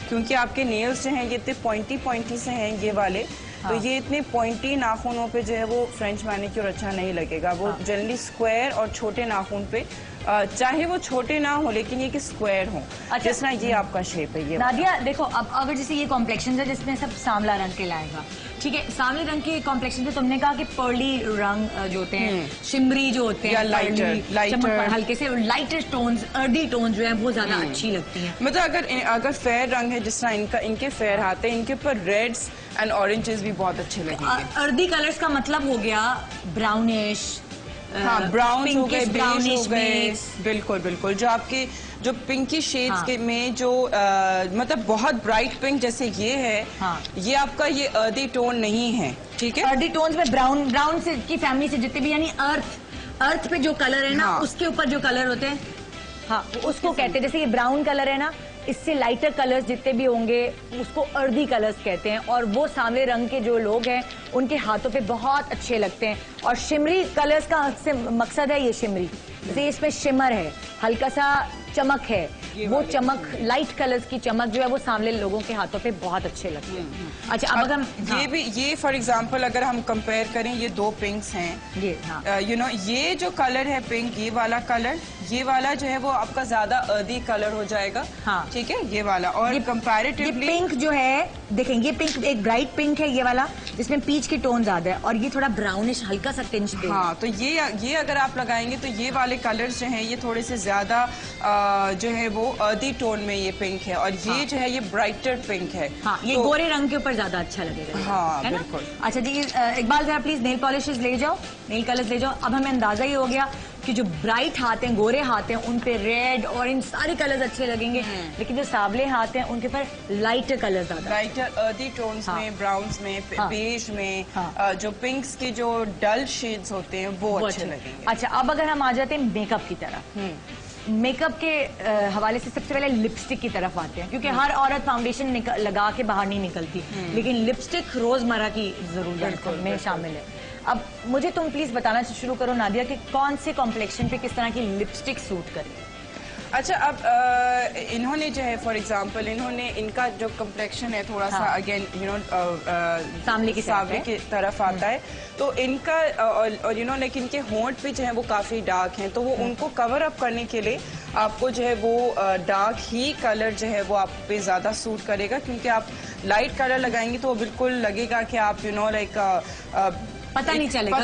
क्योंकि आपके नेल्स जो हैं ये इतने पॉइंटी से हैं ये वाले। तो ये इतने पॉइंटी नाखूनों पे जो है वो फ्रेंच मैनिक्योर अच्छा नहीं लगेगा। वो जनरली स्क्वायर और छोटे नाखून पे, चाहे वो छोटे ना हो लेकिन ये कि स्क्वायर हो। अच्छा। जिस तरह ये आपका शेप है। ये नादिया देखो, अब अगर जैसे ये कॉम्प्लेक्शन है जिसमें सब सांवला रंग के लाएगा, ठीक है, सांवले रंग के कॉम्प्लेक्शन से तुमने कहा कि पर्ली रंग जो होते हैं, शिमरी जो होते हैं, या लाइटर हल्के से लाइटर टोन्स, अर्दी टोन्स जो है वो ज्यादा अच्छी लगती हैं। मतलब अगर फेयर रंग है, जिस तरह इनके फेयर आते हैं, इनके ऊपर रेड्स एंड ऑरेंजेस भी बहुत अच्छे लगेंगे। अर्दी कलर्स का मतलब हो गया ब्राउनिश, हाँ, ब्राउन हो गए, ब्राउनिश हो गए। बिल्कुल बिल्कुल। जो आपके जो पिंकी शेड्स हाँ। के में जो मतलब बहुत ब्राइट पिंक जैसे ये है, हाँ। ये आपका ये अर्दी टोन नहीं है, ठीक है। अर्दी टोन्स में ब्राउन से की फैमिली से जितने भी, यानी अर्थ पे जो कलर है ना, हाँ। उसके ऊपर जो कलर होते हैं, हाँ, उसको कहते हैं। जैसे ये ब्राउन कलर है ना, इससे लाइटर कलर्स जितने भी होंगे उसको अर्दी कलर्स कहते हैं, और वो सांवले रंग के जो लोग हैं उनके हाथों पे बहुत अच्छे लगते हैं। और शिमरी कलर्स का मकसद है ये शिमरी, जैसे इसमें शिमर है, हल्का सा चमक है, वो चमक, लाइट कलर्स की चमक जो है वो सांवले लोगों के हाथों पे बहुत अच्छे लगते हैं। अच्छा, अब अगर हम ये फॉर एग्जांपल अगर हम कंपेयर करें, ये दो पिंक्स हैं, ये ये जो कलर है पिंक, ये वाला कलर, ये वाला जो है वो आपका ज्यादा अर्दी कलर हो जाएगा। हाँ। ठीक है, ये वाला। और ये कंपैरेटिवली पिंक जो है, देखें ये पिंक एक ब्राइट पिंक है, ये वाला जिसमें पीच की टोन ज्यादा है, और ये थोड़ा ब्राउनिश हल्का सा टिंच पे। हाँ, तो ये अगर आप लगाएंगे तो ये वाले कलर्स जो हैं ये थोड़े से ज्यादा जो है वो अर्दी टोन में ये पिंक है, और ये जो है ये ब्राइटर पिंक है। हाँ, ये तो, गोरे रंग के ऊपर ज्यादा अच्छा लगेगा। हाँ, है ना? बिल्कुल। अच्छा जी, इकबाल जरा प्लीज नेल पॉलिशेस ले जाओ, नेल कलर्स ले जाओ। अब हमें अंदाजा ही हो गया आपके जो ब्राइट हाथ हैं, गोरे हाथ हैं, उन पे रेड ऑरेंज सारे कलर्स अच्छे लगेंगे, लेकिन जो सावले हाथ हैं उनके पर लाइटर कलर ज्यादा, लाइटर अर्दी टोन्स में, ब्राउन्स में, बेज में, जो पिंक्स के जो डल शेड्स होते हैं वो अच्छे लगेंगे। अच्छा, अब अगर हम आ जाते हैं मेकअप की तरफ, मेकअप के हवाले से सबसे पहले लिपस्टिक की तरफ आते हैं, क्योंकि हर औरत फाउंडेशन लगा के बाहर नहीं निकलती, लेकिन लिपस्टिक रोजमर्रा की जरूरत में शामिल है। अब मुझे तुम प्लीज बताना शुरू करो नादिया कि कौन से कॉम्प्लेक्शन पे किस तरह की लिपस्टिक सूट करे। अच्छा, अब इन्होंने जो है फॉर एग्जांपल इन्होंने इनका जो कम्प्लेक्शन है थोड़ा सा अगेन सामने की तरफ आता है, तो इनका और लेकिन इनके होंठ भी जो है वो काफी डार्क हैं, तो वो उनको कवर अप करने के लिए आपको जो है वो डार्क ही कलर जो है वो आप पे ज्यादा सूट करेगा, क्योंकि आप लाइट कलर लगाएंगे तो वो बिल्कुल लगेगा कि आप लाइक पता नहीं चलेगा,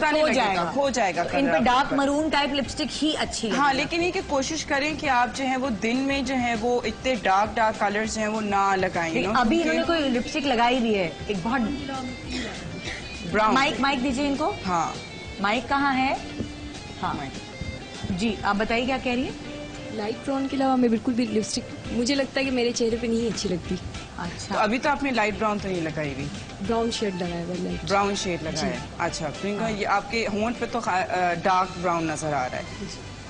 खो जाएगा। तो इन पे डार्क मरून टाइप लिपस्टिक ही अच्छी है। हाँ, लेकिन ये कि कोशिश करें कि आप जो है वो दिन में जो है वो इतने डार्क कलर्स जो है वो ना लगाएं। अभी इन्होंने कोई लिपस्टिक लगाई भी है, एक बहुत ब्राउन। माइक दीजिए इनको। हाँ, माइक कहाँ है? हाँ जी, आप बताइए क्या कह रही है? लाइट ब्राउन के अलावा मैं बिल्कुल भी लिपस्टिक, मुझे लगता है कि मेरे चेहरे पे नहीं अच्छी लगती। अच्छा, तो अभी तो आपने लाइट ब्राउन तो नहीं लगाई हुई? ब्राउन शेड लगाया हुआ, लाइट ब्राउन शेड लगाया है। अच्छा, तो ये आपके होंठ पे तो डार्क ब्राउन नजर आ रहा है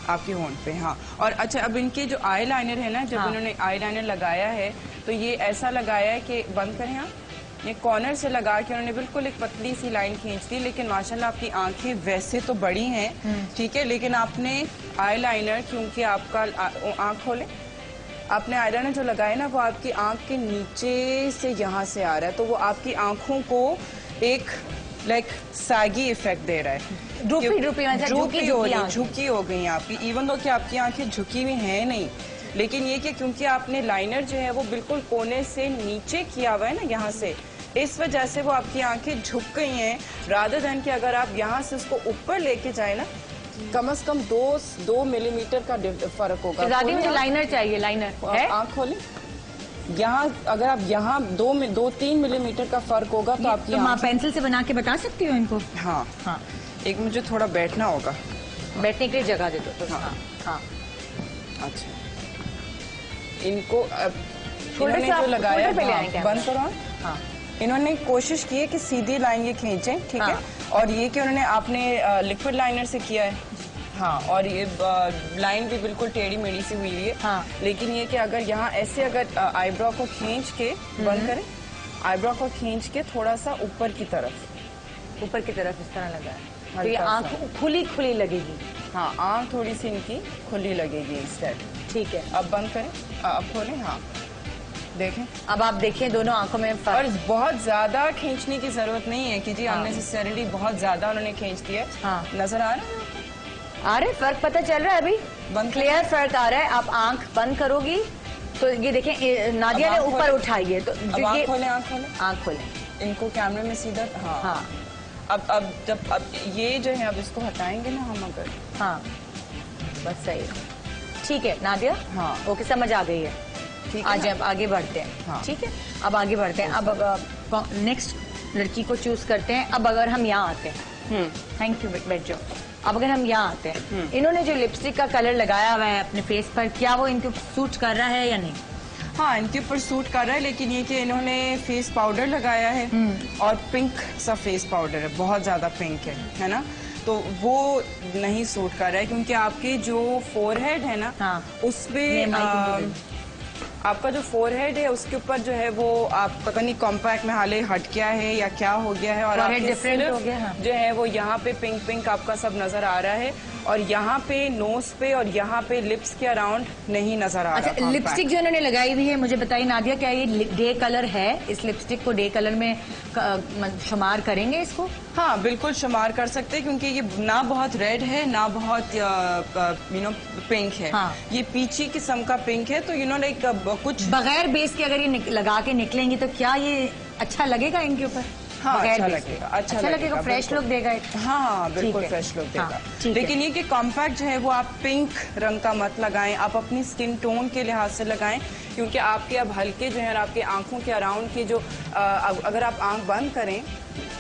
आपके होंठ पे। हाँ, और अच्छा, अब इनके जो आई लाइनर है ना, जब इन्होंने आई लाइनर लगाया है तो ये ऐसा लगाया है कि बंद करें, हाँ, ये कॉर्नर से लगा के उन्होंने बिल्कुल एक पतली सी लाइन खींच दी, लेकिन माशाल्लाह आपकी आंखें वैसे तो बड़ी हैं, ठीक है, लेकिन आपने आई लाइनर, क्योंकि आपका आंख खोले, आपने आई लाइनर जो लगाया ना वो आपकी आंख के नीचे से यहाँ से आ रहा है, तो वो आपकी आंखों को एक लाइक सैगी इफेक्ट दे रहा है। झुकी हो गई आपकी, इवन दो कि आपकी आंखें झुकी हुई हैं नहीं, लेकिन ये कि क्योंकि आपने लाइनर जो है वो बिल्कुल कोने से नीचे किया हुआ है ना यहाँ से, इस वजह से वो आपकी आंखें झुक गई हैं, रादर देन कि अगर आप यहाँ से उसको ऊपर लेके जाए ना, कम से कम 2 मिलीमीटर का फर्क होगा। मुझे लाइनर चाहिए, लाइनर है? आँख खोलें, यहाँ अगर आप यहाँ 2-3 मिलीमीटर का फर्क होगा तो आपकी तो पेंसिल से बना के बता सकती हो इनको? हाँ हाँ, एक मुझे थोड़ा बैठना होगा, बैठने के लिए जगह दे दो। हाँ हाँ, अच्छा, इनको इन्होंने जो लगाया, बंद करो। हाँ, इन्होंने कोशिश की है कि सीधी लाइन ये खींचे, ठीक है, और ये कि उन्होंने आपने लिक्विड लाइनर से किया है। हाँ, और ये लाइन भी बिल्कुल टेढ़ी मेढ़ी सी हुई है। हाँ, लेकिन ये कि अगर यहाँ ऐसे अगर आईब्रो को खींच के बंद करें, आईब्रो को खींच के थोड़ा सा ऊपर की तरफ इस तरह लगा है, तो ये आँख खुली लगेगी। हाँ, आँख थोड़ी सी इनकी खुली लगेगी इस टाइप। ठीक है, अब बंद करें, अब खोलें। हाँ, देखें, अब आप देखें दोनों आंखों में फर्क। और बहुत ज्यादा खींचने की जरूरत नहीं है कि जी अननेसेसरीली बहुत ज्यादा उन्होंने खींच दिया। हाँ, नजर आ रहा है? फर्क पता चल रहा है अभी? क्लियर फर्क आ रहा है। आप आंख बंद करोगी तो ये देखें, नादिया ने ऊपर उठाई है, तो आंख खोलें, इनको कैमरे में सीधा। हाँ, अब ये जो है, अब इसको हटाएंगे ना हम अगर। हाँ, बस सही, ठीक है नादिया। हाँ, ओके, समझ आ गई है। आज अब आगे बढ़ते हैं। हाँ, ठीक है, अब आगे बढ़ते हैं। अब नेक्स्ट लड़की को चूज करते हैं। अब अगर हम यहाँ आते हैं, थैंक यू, बैठ जाओ। अब अगर हम यहाँ आते हैं, इन्होंने जो लिपस्टिक का कलर लगाया हुआ है अपने फेस पर, क्या वो इनको सूट कर रहा है या नहीं? हाँ, इनके ऊपर सूट कर रहा है, लेकिन ये कि इन्होंने फेस पाउडर लगाया है और पिंक सा फेस पाउडर है, बहुत ज्यादा पिंक है ना, तो वो नहीं सूट कर रहा है, क्योंकि आपकी जो फोरहेड है ना, उसपे आपका जो फोरहेड है उसके ऊपर जो है वो आप पता नहीं कॉम्पैक्ट में हाले हट गया है या क्या हो गया है, और डिफरेंट हो गया। हाँ, जो है वो यहाँ पे पिंक आपका सब नजर आ रहा है, और यहाँ पे नोज पे और यहाँ पे लिप्स के अराउंड नहीं नजर आ रहा। अच्छा, लिपस्टिक जो इन्होंने लगाई हुई है, मुझे बताइए नादिया, क्या ये डे कलर है? इस लिपस्टिक को डे कलर में शुमार करेंगे इसको? हाँ, बिल्कुल शुमार कर सकते हैं, क्योंकि ये ना बहुत रेड है ना बहुत पिंक है। हाँ, ये पीची किस्म का पिंक है, तो लाइक कुछ बगैर बेस के अगर ये लगा के निकलेंगी तो क्या ये अच्छा लगेगा इनके ऊपर? हाँ, अच्छा लगेगा, फ्रेश लुक देगा। हाँ, बिल्कुल फ्रेश लुक देगा। लेकिन ये कि कॉम्पैक्ट जो है वो आप पिंक रंग का मत लगाएं, आप अपनी स्किन टोन के लिहाज से लगाएं, क्योंकि आपके अब हल्के जो है आपके आंखों के अराउंड की जो अगर आप आंख बंद करें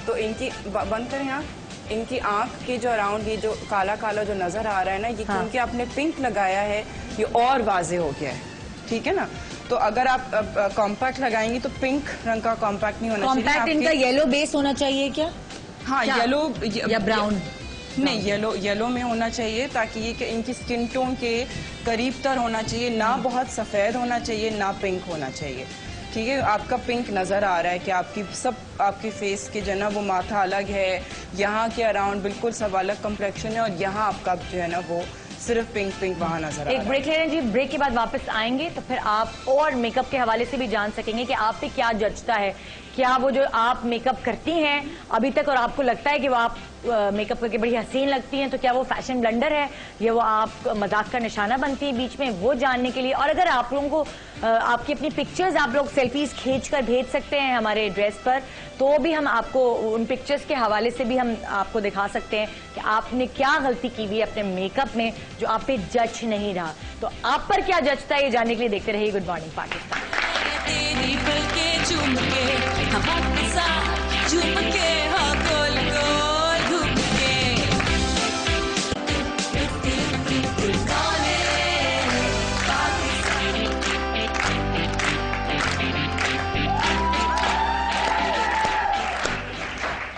तो इनकी बंद करें आंख, इनकी आंख के जो अराउंड ये जो काला काला जो नजर आ रहा है ना, ये क्योंकि आपने पिंक लगाया है ये और वाजे हो गया है, ठीक है ना। तो अगर आप कॉम्पैक्ट लगाएंगी तो पिंक रंग का कॉम्पैक्ट नहीं होना चाहिए। कॉम्पैक्ट इनका येलो बेस होना चाहिए क्या? हाँ, येलो या ब्राउन? नहीं, येलो में होना चाहिए, ताकि ये कि इनकी स्किन टोन के करीब तर होना चाहिए, ना बहुत सफेद होना चाहिए, ना पिंक होना चाहिए, ठीक है। आपका पिंक नजर आ रहा है कि आपकी फेस के जो है ना वो माथा अलग है, यहाँ के अराउंड बिल्कुल सब अलग कम्प्लेक्शन है, और यहाँ आपका जो है ना वो सिर्फ पिंक वहाँ नजर आ रहा है। एक ब्रेक ले रहे हैं जी, ब्रेक के बाद वापस आएंगे तो फिर आप और मेकअप के हवाले से भी जान सकेंगे कि आप पे क्या जचता है। क्या वो जो आप मेकअप करती हैं अभी तक और आपको लगता है कि वो आप मेकअप करके बड़ी हसीन लगती हैं, तो क्या वो फैशन ब्लंडर है या वो आप मजाक का निशाना बनती है बीच में, वो जानने के लिए। और अगर आप लोगों को आपकी अपनी पिक्चर्स आप लोग सेल्फीज खींच कर भेज सकते हैं हमारे एड्रेस पर, तो भी हम आपको उन पिक्चर्स के हवाले से भी हम आपको दिखा सकते हैं कि आपने क्या गलती की हुई है अपने मेकअप में जो आप पे जच नहीं रहा। तो आप पर क्या जचता है ये जानने के लिए देखते रहिए गुड मॉर्निंग पाकिस्तान। तेरी पलकें चूम के हवा के साथ झूम के, हाँ गोल गोल घूम के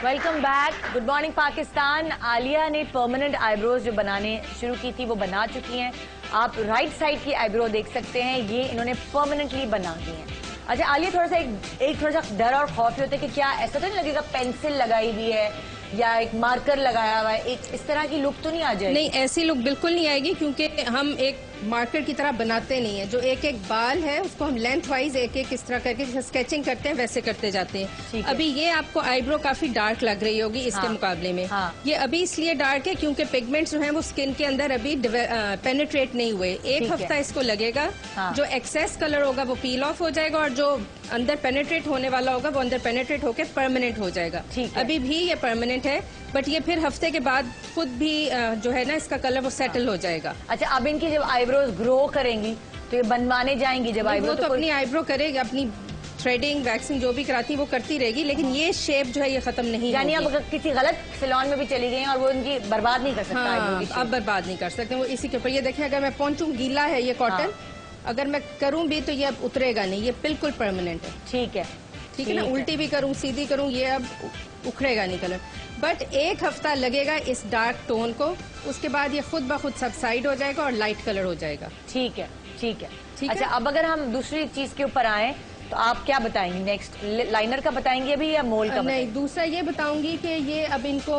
welcome back, good morning Pakistan. Alia ने परमानेंट आईब्रोज जो बनाने शुरू की थी वो बना चुकी हैं। आप राइट साइड की आईब्रो देख सकते हैं, ये इन्होंने परमानेंटली बना दी है। अच्छा आलिया, थोड़ा सा एक थोड़ा सा डर और खौफ होता है कि क्या ऐसा तो नहीं लगेगा पेंसिल लगाई हुई है या एक मार्कर लगाया हुआ है, एक इस तरह की लुक तो नहीं आ जाएगी? नहीं, ऐसी लुक बिल्कुल नहीं आएगी, क्योंकि हम एक मार्कर की तरह बनाते नहीं है। जो एक एक बाल है उसको हम लेंथ वाइज एक एक इस तरह करके जैसे स्केचिंग करते हैं वैसे करते जाते हैं। अभी ये आपको आईब्रो काफी डार्क लग रही होगी इसके मुकाबले में। ये अभी इसलिए डार्क है क्योंकि पिगमेंट्स जो हैं वो स्किन के अंदर अभी पेनिट्रेट नहीं हुए। एक हफ्ता इसको लगेगा, जो एक्सेस कलर होगा वो पील ऑफ हो जाएगा, और जो अंदर पेनिट्रेट होने वाला होगा वो अंदर पेनिट्रेट होकर परमानेंट हो जाएगा। अभी भी ये परमानेंट है, बट ये फिर हफ्ते के बाद खुद भी जो है ना इसका कलर वो सेटल हो जाएगा। अच्छा, अब इनकी जब आईब्रोज ग्रो करेंगी तो ये बनवाने जाएंगी जब आईब्रो, तो अपनी आईब्रो करेगी, अपनी थ्रेडिंग वैक्सिंग जो भी कराती है वो करती रहेगी, लेकिन ये शेप जो है ये खत्म नहीं यानी अब अगर किसी गलत सैलून में भी चली गई और वो इनकी बर्बाद नहीं कर सकता। हाँ, अब बर्बाद नहीं कर सकते वो इसी के ऊपर। ये देखिए, अगर मैं पहुंचूं, गीला है ये कॉटन, अगर मैं करूं भी तो ये अब उतरेगा नहीं, ये बिल्कुल परमानेंट है। ठीक है, ठीक है ना। उल्टी भी करूं सीधी करूं ये अब उखड़ेगा नहीं कलर। बट एक हफ्ता लगेगा इस डार्क टोन को, उसके बाद ये खुद ब खुद सबसाइड हो जाएगा और लाइट कलर हो जाएगा। ठीक है, ठीक है। ठीक अच्छा, अब अगर हम दूसरी चीज के ऊपर आए तो आप क्या बताएंगी? नेक्स्ट लाइनर का बताएंगे अभी या मोल का? नहीं, दूसरा ये बताऊंगी कि ये अब इनको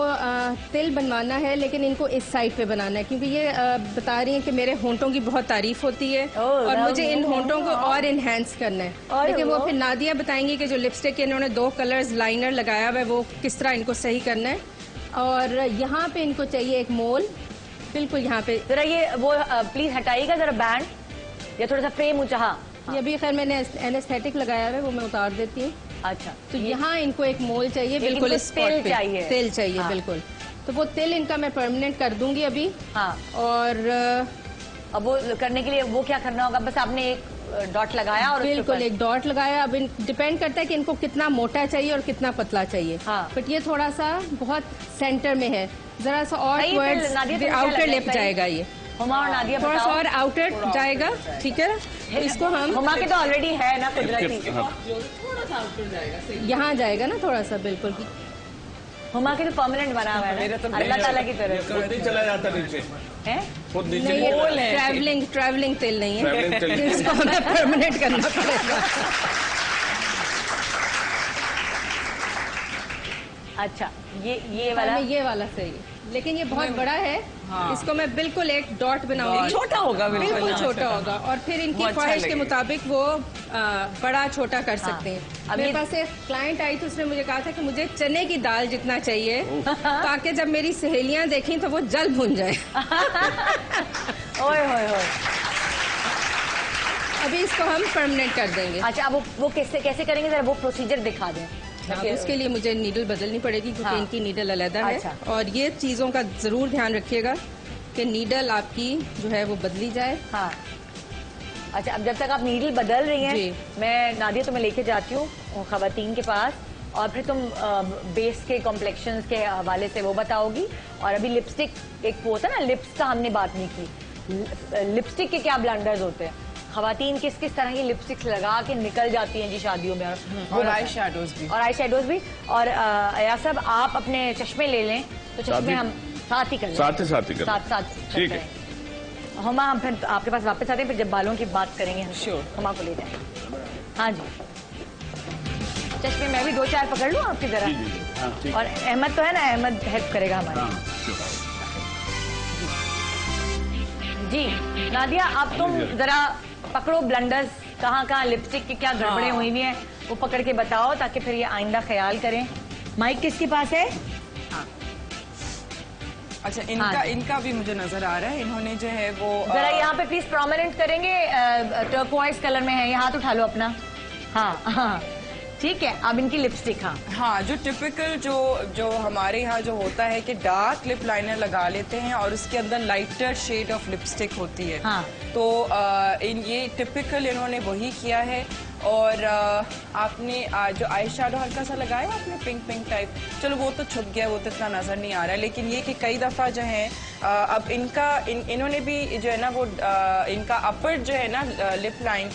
तिल बनवाना है, लेकिन इनको इस साइड पे बनाना है, क्योंकि ये बता रही हैं कि मेरे होंठों की बहुत तारीफ होती है और मुझे इन होंठों को और इनहेंस करना है। लेकिन वो फिर नादिया बताएंगी कि जो लिपस्टिक इन्होंने 2 कलर्स लाइनर लगाया हुआ है वो किस तरह इनको सही करना है। और यहाँ पे इनको चाहिए एक मोल, बिल्कुल यहाँ पे। जरा ये वो प्लीज हटाइएगा जरा बैंड, या थोड़ा सा फ्रेम ऊंचा। हाँ, ये भी खैर मैंने एनेस्थेटिक लगाया है, वो मैं उतार देती हूँ। अच्छा, तो यहाँ इनको एक मोल चाहिए, बिल्कुल इस स्पॉट पे तिल चाहिए। हाँ। बिल्कुल, तो वो तिल इनका मैं परमानेंट कर दूंगी अभी। हाँ, और अब वो करने के लिए वो क्या करना होगा? बस आपने एक डॉट लगाया और बिल्कुल एक डॉट लगाया। अब डिपेंड करता है कि इनको कितना मोटा चाहिए और कितना पतला चाहिए। हाँ। बट ये थोड़ा सा बहुत सेंटर में है, जरा सा और आउटर लिप जाएगा ये। हुमा और नादिया थोड़ा सा और आउटर जाएगा, ठीक है। तो इसको हम हुमा के तो ऑलरेडी है ना कुदरती, यहाँ जाएगा ना थोड़ा सा, बिल्कुल। हुमा के तो परमानेंट बना हुआ है अल्लाह ताला की तरफ से। नहीं चला जाता नीचे है, खुद नीचे नहीं, ये ट्रैवलिंग तिल नहीं है, इसको हमें परमानेंट करना पड़ेगा। अच्छा, ये वाला, ये वाला सही है, लेकिन ये बहुत बड़ा है। हाँ। इसको मैं बिल्कुल एक डॉट बनाऊंगी, छोटा होगा, बिल्कुल छोटा होगा, और फिर इनकी ख्वाहिश के मुताबिक वो बड़ा छोटा कर सकते हैं। मेरे पास एक क्लाइंट आई तो उसने मुझे कहा था कि मुझे चने की दाल जितना चाहिए ताकि जब मेरी सहेलियां देखें तो वो जल भुन जाए। ओए होए होए। अभी इसको हम परमानेंट कर देंगे। अच्छा, अब वो कैसे करेंगे, जरा वो प्रोसीजर दिखा दें। उसके लिए मुझे नीडल बदलनी पड़ेगी, क्योंकि इनकी नीडल अलग है। अच्छा। और ये चीजों का जरूर ध्यान रखिएगा कि नीडल आपकी जो है वो बदली जाए। हाँ। अच्छा, अब जब तक आप नीडल बदल रही हैं, मैं नादिया तुम्हें लेके जाती हूँ खवातीन के पास, और फिर तुम बेस के कॉम्प्लेक्शंस के हवाले से वो बताओगी। और अभी लिपस्टिक एक वो होता है ना, लिप्स का हमने बात नहीं की। लिपस्टिक के क्या ब्लंडर्स होते हैं, खवातीन किस किस तरह की लिपस्टिक्स लगा के निकल जाती हैं जी शादियों में। और आई शेडोज भी, और आई शेडोज भी। और या सब आप अपने चश्मे ले लें तो चश्मे हम साथ ही कर लें, साथ ही कर साथ ठीक है। हुमा हम फिर आपके पास वापस आते हैं, फिर जब बालों की बात करेंगे हम। Sure. हुमा को ले जाएं। हाँ जी, चश्मे मैं भी 2-4 पकड़ लूँ आपकी जरा। हाँ, ठीक। और अहमद तो है ना, अहमद हेल्प करेगा हमारी। हाँ, sure. जी नादिया, अब तुम जरा पकड़ो ब्लंडर्स, कहाँ लिपस्टिक की क्या गड़बड़े हुई हुई हैं वो पकड़ के बताओ, ताकि फिर ये आइंदा ख्याल करें। माइक किसके पास है? अच्छा, इनका इनका भी मुझे नजर आ रहा है, इन्होंने जो है वो जरा यहाँ पे प्लीज प्रोमिनेंट करेंगे, टर्कोइज कलर में है, ये हाथ उठा लो अपना। हाँ हाँ ठीक है, अब इनकी लिपस्टिक। हाँ, जो टिपिकल जो हमारे यहाँ जो होता है कि डार्क लिप लाइनर लगा लेते हैं और उसके अंदर लाइटर शेड ऑफ लिपस्टिक होती है। हाँ। तो ये टिपिकल इन्होंने वही किया है। और आपने जो आई शेडो हल्का सा लगाया आपने पिंक टाइप, चलो वो तो छुप गया, वो तो इतना नजर नहीं आ रहा है। लेकिन ये कि कई दफा जो है अब इन्होंने भी जो है ना वो इनका अपर जो है ना लिप लाइन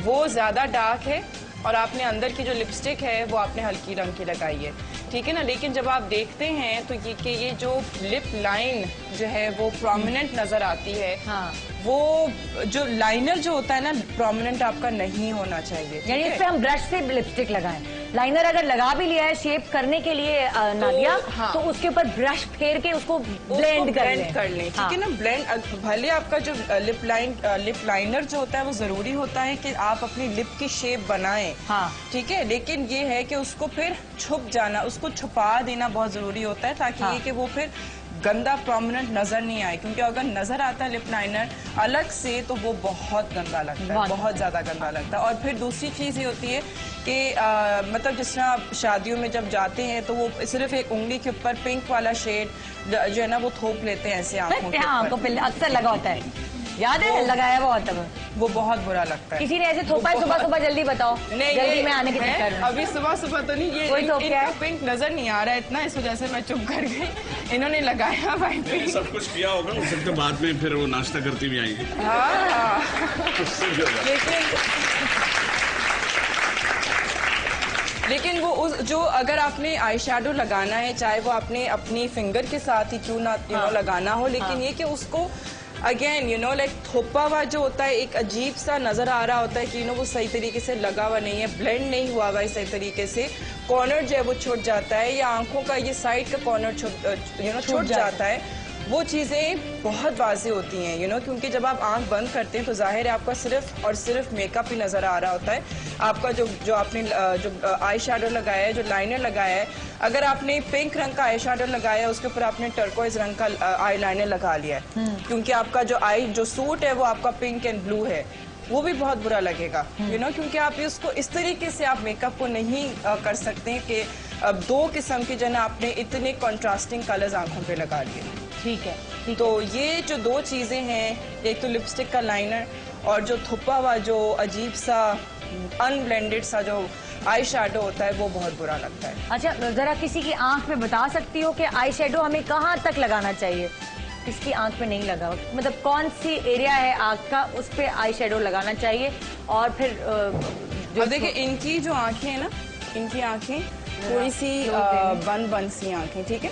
वो ज्यादा डार्क है और आपने अंदर की जो लिपस्टिक है वो आपने हल्की रंग की लगाई है, ठीक है ना। लेकिन जब आप देखते हैं तो ये जो लिप लाइन जो है वो प्रोमिनेंट नजर आती है। हाँ। वो जो लाइनर जो होता है ना प्रोमिनेंट आपका नहीं होना चाहिए, यानी इस पे हम ब्रश से लिपस्टिक लगाएं। लाइनर अगर लगा भी लिया है शेप करने के लिए नादिया, हाँ। तो उसके ऊपर ब्रश फेर के उसको ब्लेंड कर लें, ठीक है ना। ब्लेंड भले आपका जो लिप लाइनर जो होता है वो जरूरी होता है कि आप अपनी लिप की शेप बनाएं, हाँ। ठीक है। लेकिन ये है कि उसको फिर छुप जाना, उसको छुपा देना बहुत जरूरी होता है, ताकि हाँ। ये कि वो फिर गंदा प्रोमिनेंट नजर नहीं आए। क्योंकि अगर नजर आता है लिप लाइनर अलग से तो वो बहुत गंदा लगता है, बहुत ज्यादा गंदा लगता है। और फिर दूसरी चीज ये होती है कि मतलब जिस तरह आप शादियों में जब जाते हैं तो वो सिर्फ एक उंगली के ऊपर पिंक वाला शेड जो है ना वो थोप लेते हैं ऐसे आंखों पे अक्सर लगा होता है, याद है लगाया हुआ होता है, वो बहुत बुरा लगता है। किसी ने ऐसे थोपा है सुबह जल्दी बताओ, नहीं, जल्दी में आने के चक्कर में। अभी सुबह तो नहीं, ये कोई थोप इनका है? पिंक नजर नहीं आ रहा है इतना, इस वजह से मैं चुप कर गई। इन्होंने लगाया भाई पिंक। सब कुछ किया होगा, हो सकता है बाद में फिर वो नाश्ता करती भी आएंगी। हाँ। लेकिन वो जो अगर आपने आई शेडो लगाना है, चाहे वो आपने अपनी फिंगर के साथ ही क्यों ना लगाना हो, लेकिन ये कि उसको अगेन लाइक थोपा हुआ जो होता है एक अजीब सा नजर आ रहा होता है कि वो सही तरीके से लगा हुआ नहीं है, ब्लेंड नहीं हुआ हुआ है सही तरीके से, कॉर्नर जो है वो छूट जाता है, या आंखों का ये साइड का कॉर्नर छूट जाता है। वो चीज़ें बहुत वाज़ी होती हैं क्योंकि जब आप आंख बंद करते हैं तो जाहिर है आपका सिर्फ और सिर्फ मेकअप ही नज़र आ रहा होता है। आपका जो आपने जो आई शेडो लगाया है, जो लाइनर लगाया है, अगर आपने पिंक रंग का आई शेडो लगाया है उसके ऊपर आपने टर्कोइज रंग का आई लाइनर लगा लिया है, क्योंकि आपका जो सूट है वो आपका पिंक एंड ब्लू है, वो भी बहुत बुरा लगेगा क्योंकि आप इसको इस तरीके से आप मेकअप को नहीं कर सकते कि अब दो किस्म के जन आपने इतने कॉन्ट्रास्टिंग कलर्स आंखों पे लगा लिए। ठीक है, तो ये जो दो चीजें हैं, एक तो लिपस्टिक का लाइनर और जो थुपा हुआ जो अजीब सा अनब्लेंडेड सा जो आई शेडो होता है वो बहुत बुरा लगता है। अच्छा, जरा किसी की आंख पे बता सकती हो कि आई शेडो हमें कहाँ तक लगाना चाहिए? किसकी आंख पे नहीं लगा, मतलब कौन सी एरिया है आंख का उस पे आई शेडो लगाना चाहिए? और फिर जो देखिए इनकी जो आंखें हैं ना, इनकी आंखें थोड़ी सी बंद सी आंखें, ठीक है।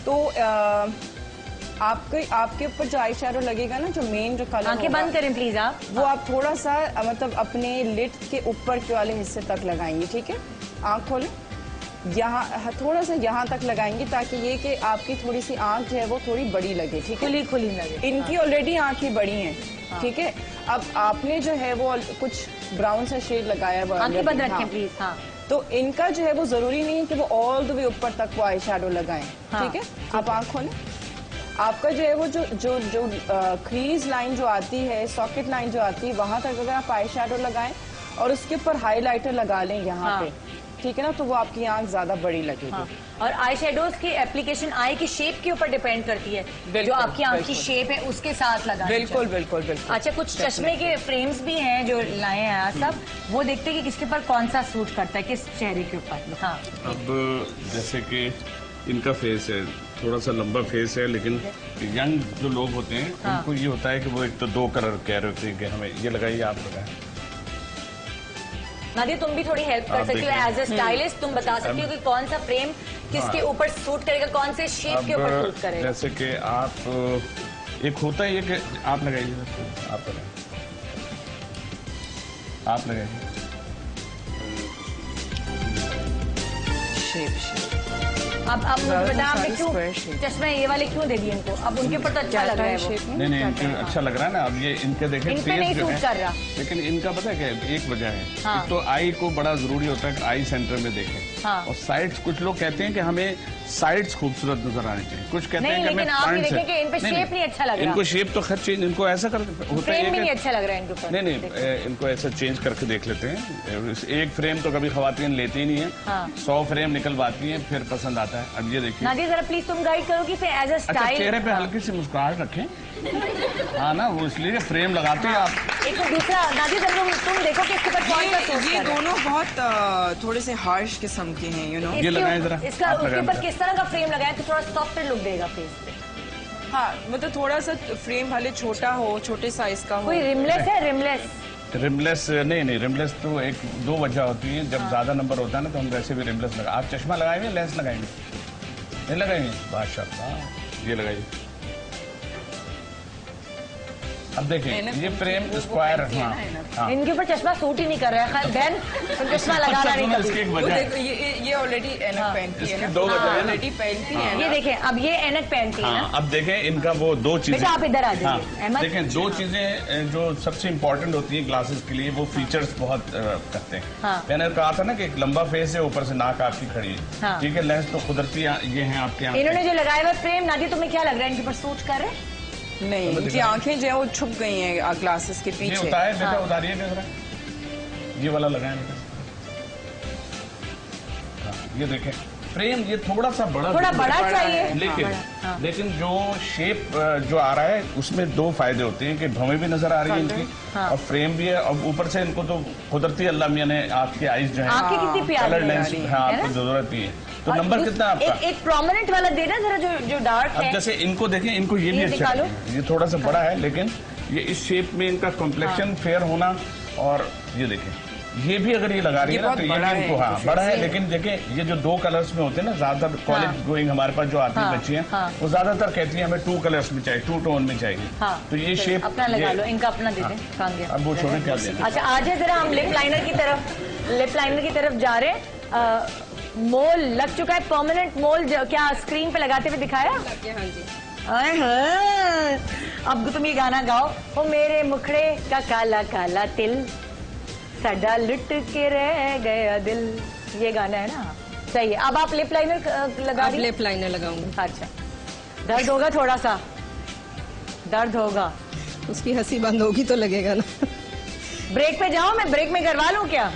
तो आपके ऊपर जो आई शेडो लगेगा ना, जो मेन जो कलर, आंखें बंद करें प्लीज आप, वो आप थोड़ा सा मतलब अपने लिड के ऊपर के वाले हिस्से तक लगाएंगे, ठीक है। आंख खोलें, यहाँ थोड़ा सा यहाँ तक लगाएंगे ताकि ये कि आपकी थोड़ी सी आंख जो है वो थोड़ी बड़ी लगे, ठीक है, खुली लगे। इनकी ऑलरेडी आंखें बड़ी हैं, ठीक है। अब आपने जो है वो कुछ ब्राउन सा शेड लगाया हुआ, आंखें बंद रखें प्लीज। हाँ, तो इनका जो है वो जरूरी नहीं है कि वो ऑल द वे ऊपर तक वो आई शेडो लगाएं, ठीक है। आप आंख खोलें, आपका जो है वो जो क्रीज लाइन जो आती है, सॉकेट लाइन जो आती है, वहां तक अगर आप आई शेडो लगाएं और उसके ऊपर हाईलाइटर लगा लें यहाँ पे, ठीक है ना, तो वो आपकी आंख ज्यादा बड़ी लगेगी। हाँ। और आई शेडोज की एप्लीकेशन आई की शेप के ऊपर डिपेंड करती है, जो आपकी आंख की शेप है उसके साथ लगा। बिल्कुल बिल्कुल बिल्कुल। अच्छा, कुछ चश्मे के फ्रेम्स भी हैं जो लाए हैं आज सब, वो देखते हैं कि किसके ऊपर कौन सा सूट करता है, किस चेहरे के ऊपर। हाँ, अब जैसे कि इनका फेस है, थोड़ा सा लंबा फेस है, लेकिन यंग जो लोग होते हैं उनको ये होता है कि वो एक तो 2 कलर कह रहे होते हैं कि हमें ये लगाइए, आप लगाएं। नादिया तुम भी थोड़ी हेल्प कर सकती हो एज ए स्टाइलिस्ट, तुम बता सकती हो कि कौन सा फ्रेम किसके ऊपर सूट करेगा, कौन से शेप के ऊपर सूट करेगा। जैसे कि आप एक होता है ये कि आप लगाइए, आप लगाइए, आप लगाइए। शेप अब बता आपने क्यों चश्मे ये वाले क्यों दे दिए इनको? अब उनके ऊपर तो अच्छा लग रहा है वो। नहीं इनके अच्छा लग रहा है ना। अब ये इनके देखें इन पे नहीं सूट कर रहा, लेकिन इनका पता है क्या एक वजह है। हाँ। एक तो आई को बड़ा जरूरी होता है कि आई सेंटर में देखें। हाँ। और साइड्स, कुछ लोग कहते हैं कि हमें साइड्स खूबसूरत नजर आनी चाहिए, कुछ कहते हैं कि लेकिन हमें आप ये फ्रंट देखें कि इन पे शेप नहीं अच्छा लग रहा। इनको शेप तो खैर चेंज, इनको ऐसा कर होता फ्रेम है भी कि नहीं अच्छा लग रहा है इनके ऊपर। नहीं इनको ऐसा चेंज करके देख लेते हैं। एक फ्रेम तो कभी खवातीन लेती ही नहीं है। हाँ। 100 फ्रेम निकलवाती हैं, फिर पसंद आता है। अब ये देखिए नादिया जरा प्लीज तुम गाइड करो कि फिर एज अ अच्छा, स्टाइल चेहरे पे हल्की सी मुस्कुराहट रखें। हाँ ना, वो इसलिए फ्रेम लगाते हैं आप। एक दूसरा नादिया जरा तुम देखो कि इसके ऊपर कौन सा सूट ये कर रहा है। दोनों बहुत थोड़े से हार्श किस्म के हैं, यू नो। ये लगाएं जरा, इसका आप उसके लगाएं ऊपर जरा। किस तरह का फ्रेम लगाया तो थोड़ा सॉफ्ट लुक देगा फेस पे। हाँ, मतलब थोड़ा सा फ्रेम भले छोटा हो, छोटे साइज का हो। कोई रिमलेस है? रिमलेस रिमलेस नहीं, रिमलेस तो 1-2 वजह होती है। जब ज्यादा नंबर होता है ना तो हम वैसे भी रिमलेस लगा। आप चश्मा लगाएंगे, लेंस लगाएंगे? नहीं लगाएंगे, माशाल्लाह। ये लगाइए। अब देखिए ये फ्रेम स्क्वायर। हाँ, इनके ऊपर चश्मा सूट ही नहीं कर रहा है। खैर बहन, तुम चश्मा लगाना नहीं इसकी कभी। एक वो वजह है। देखो ये ऑलरेडी एनक पहनती है इसकी ना। 2 वजह है ना। ऑलरेडी पहनती है ये ना। देखें, अब ये ऐनक पहनती है हाँ, ना। अब देखें इनका वो 2 चीजें। बेटा आप इधर आ जाइए। हाँ, अहमद, देखें 2 चीजें जो सबसे इम्पोर्टेंट होती है ग्लासेस के लिए, वो फीचर्स बहुत करते हैं। हाँ। मैंने कहा था ना कि एक लंबा फेस है, ऊपर से नाक आपकी खड़ी है। हाँ। ठीक है, लेंस तो कुदरती ये हैं आपके यहाँ। इन्होंने जो लगाया हुआ फ्रेम, नादिया तुम्हें क्या लग रहा है इनके ऊपर सूट कर रहा है? नहीं, इनकी आंखें जो है वो छुप गई हैं ग्लासेस के ये पीछे। होता है बेटा, उतारिए जरा, ये वाला लगाएं बेटा। हाँ, ये देखें फ्रेम ये थोड़ा सा बड़ा चाहिए। लेकिन जो शेप जो आ रहा है उसमें 2 फायदे होते हैं कि भवें भी नजर आ रही है इनकी। हाँ। और फ्रेम भी है, और ऊपर से इनको तो कुदरती अल्लाह मियां ने आपकी आईज जो है आंखें कितनी प्यारी कलर है। लेंस, हाँ है ना? आपको जरूरत भी है। तो और नंबर कितना है आपका? एक प्रोमिनेंट वाला देना जरा, जो डार्क अब है। जैसे इनको देखें, इनको ये भी ये अच्छा निकालो। है। ये थोड़ा सा बड़ा है, लेकिन ये इस शेप में इनका कॉम्प्लेक्शन फेयर होना। और ये देखें, ये भी अगर ये लगा रही है ना तो ये भी इनको, हाँ बड़ा है। लेकिन देखें ये जो 2 कलर्स में होते हैं ना, ज्यादातर कॉलेज गोइंग हमारे पास जो आती है बच्ची हैं, वो ज्यादातर कहती है हमें 2 कलर्स में चाहिए, 2 टोन में चाहिए। तो ये शेप अपना लगा लो, इनका अपना दे दें। कहाँ गया? अब वो छोड़े, क्या देना। अच्छा, आज है जरा हम लिप लाइनर की तरफ जा रहे हैं। मोल लग चुका है, परमानेंट मोल क्या स्क्रीन पे लगाते हुए दिखाया? हाँ जी। आए हाय, अब तुम ये गाना गाओ, ओ मेरे मुखड़े का काला काला तिल, सदा लुट के रह गया दिल। ये गाना है ना? सही है। अब आप लिप लाइनर लगा अब रही हैं? लिप लाइनर लगाऊंगी। अच्छा, दर्द होगा, थोड़ा सा दर्द होगा। उसकी हंसी बंद होगी तो लगेगा ना। ब्रेक पे जाओ, मैं ब्रेक में करवा लूं क्या?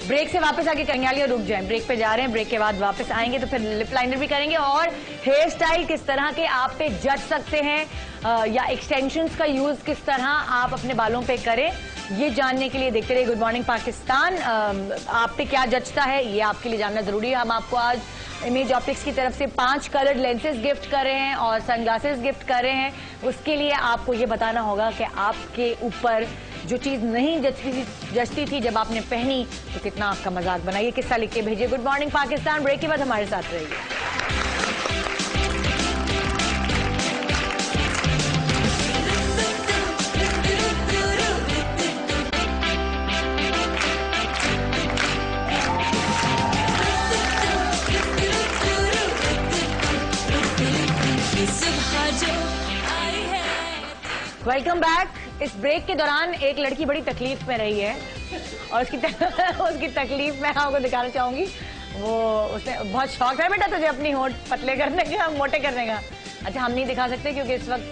ब्रेक से वापस आके करेंगे, रुक जाएं। ब्रेक पे जा रहे हैं, ब्रेक के बाद वापस आएंगे तो फिर लिप लाइनर भी करेंगे और हेयर स्टाइल किस तरह के आप पे जज सकते हैं या एक्सटेंशंस का यूज किस तरह आप अपने बालों पे करें, ये जानने के लिए देखते रहिए गुड मॉर्निंग पाकिस्तान। आप पे क्या जचता है ये आपके लिए जानना जरूरी है। हम आपको आज इमेज ऑप्टिक्स की तरफ से 5 कलर्ड लेंसेज गिफ्ट कर रहे हैं और सनग्लासेस गिफ्ट कर रहे हैं। उसके लिए आपको ये बताना होगा कि आपके ऊपर जो चीज नहीं जचती थी जब आपने पहनी तो कितना आपका मजाक बनाइए, किस्सा लिख के भेजिए गुड मॉर्निंग पाकिस्तान। ब्रेक के बाद हमारे साथ रहिए। Welcome back. इस ब्रेक के दौरान एक लड़की बड़ी तकलीफ में रही है और उसकी तकलीफ मैं आपको दिखाना चाहूंगी। वो उसने बहुत शौक है बेटा तुझे अपनी होठ पतले करने का, मोटे करने का। अच्छा, हम नहीं दिखा सकते क्योंकि इस वक्त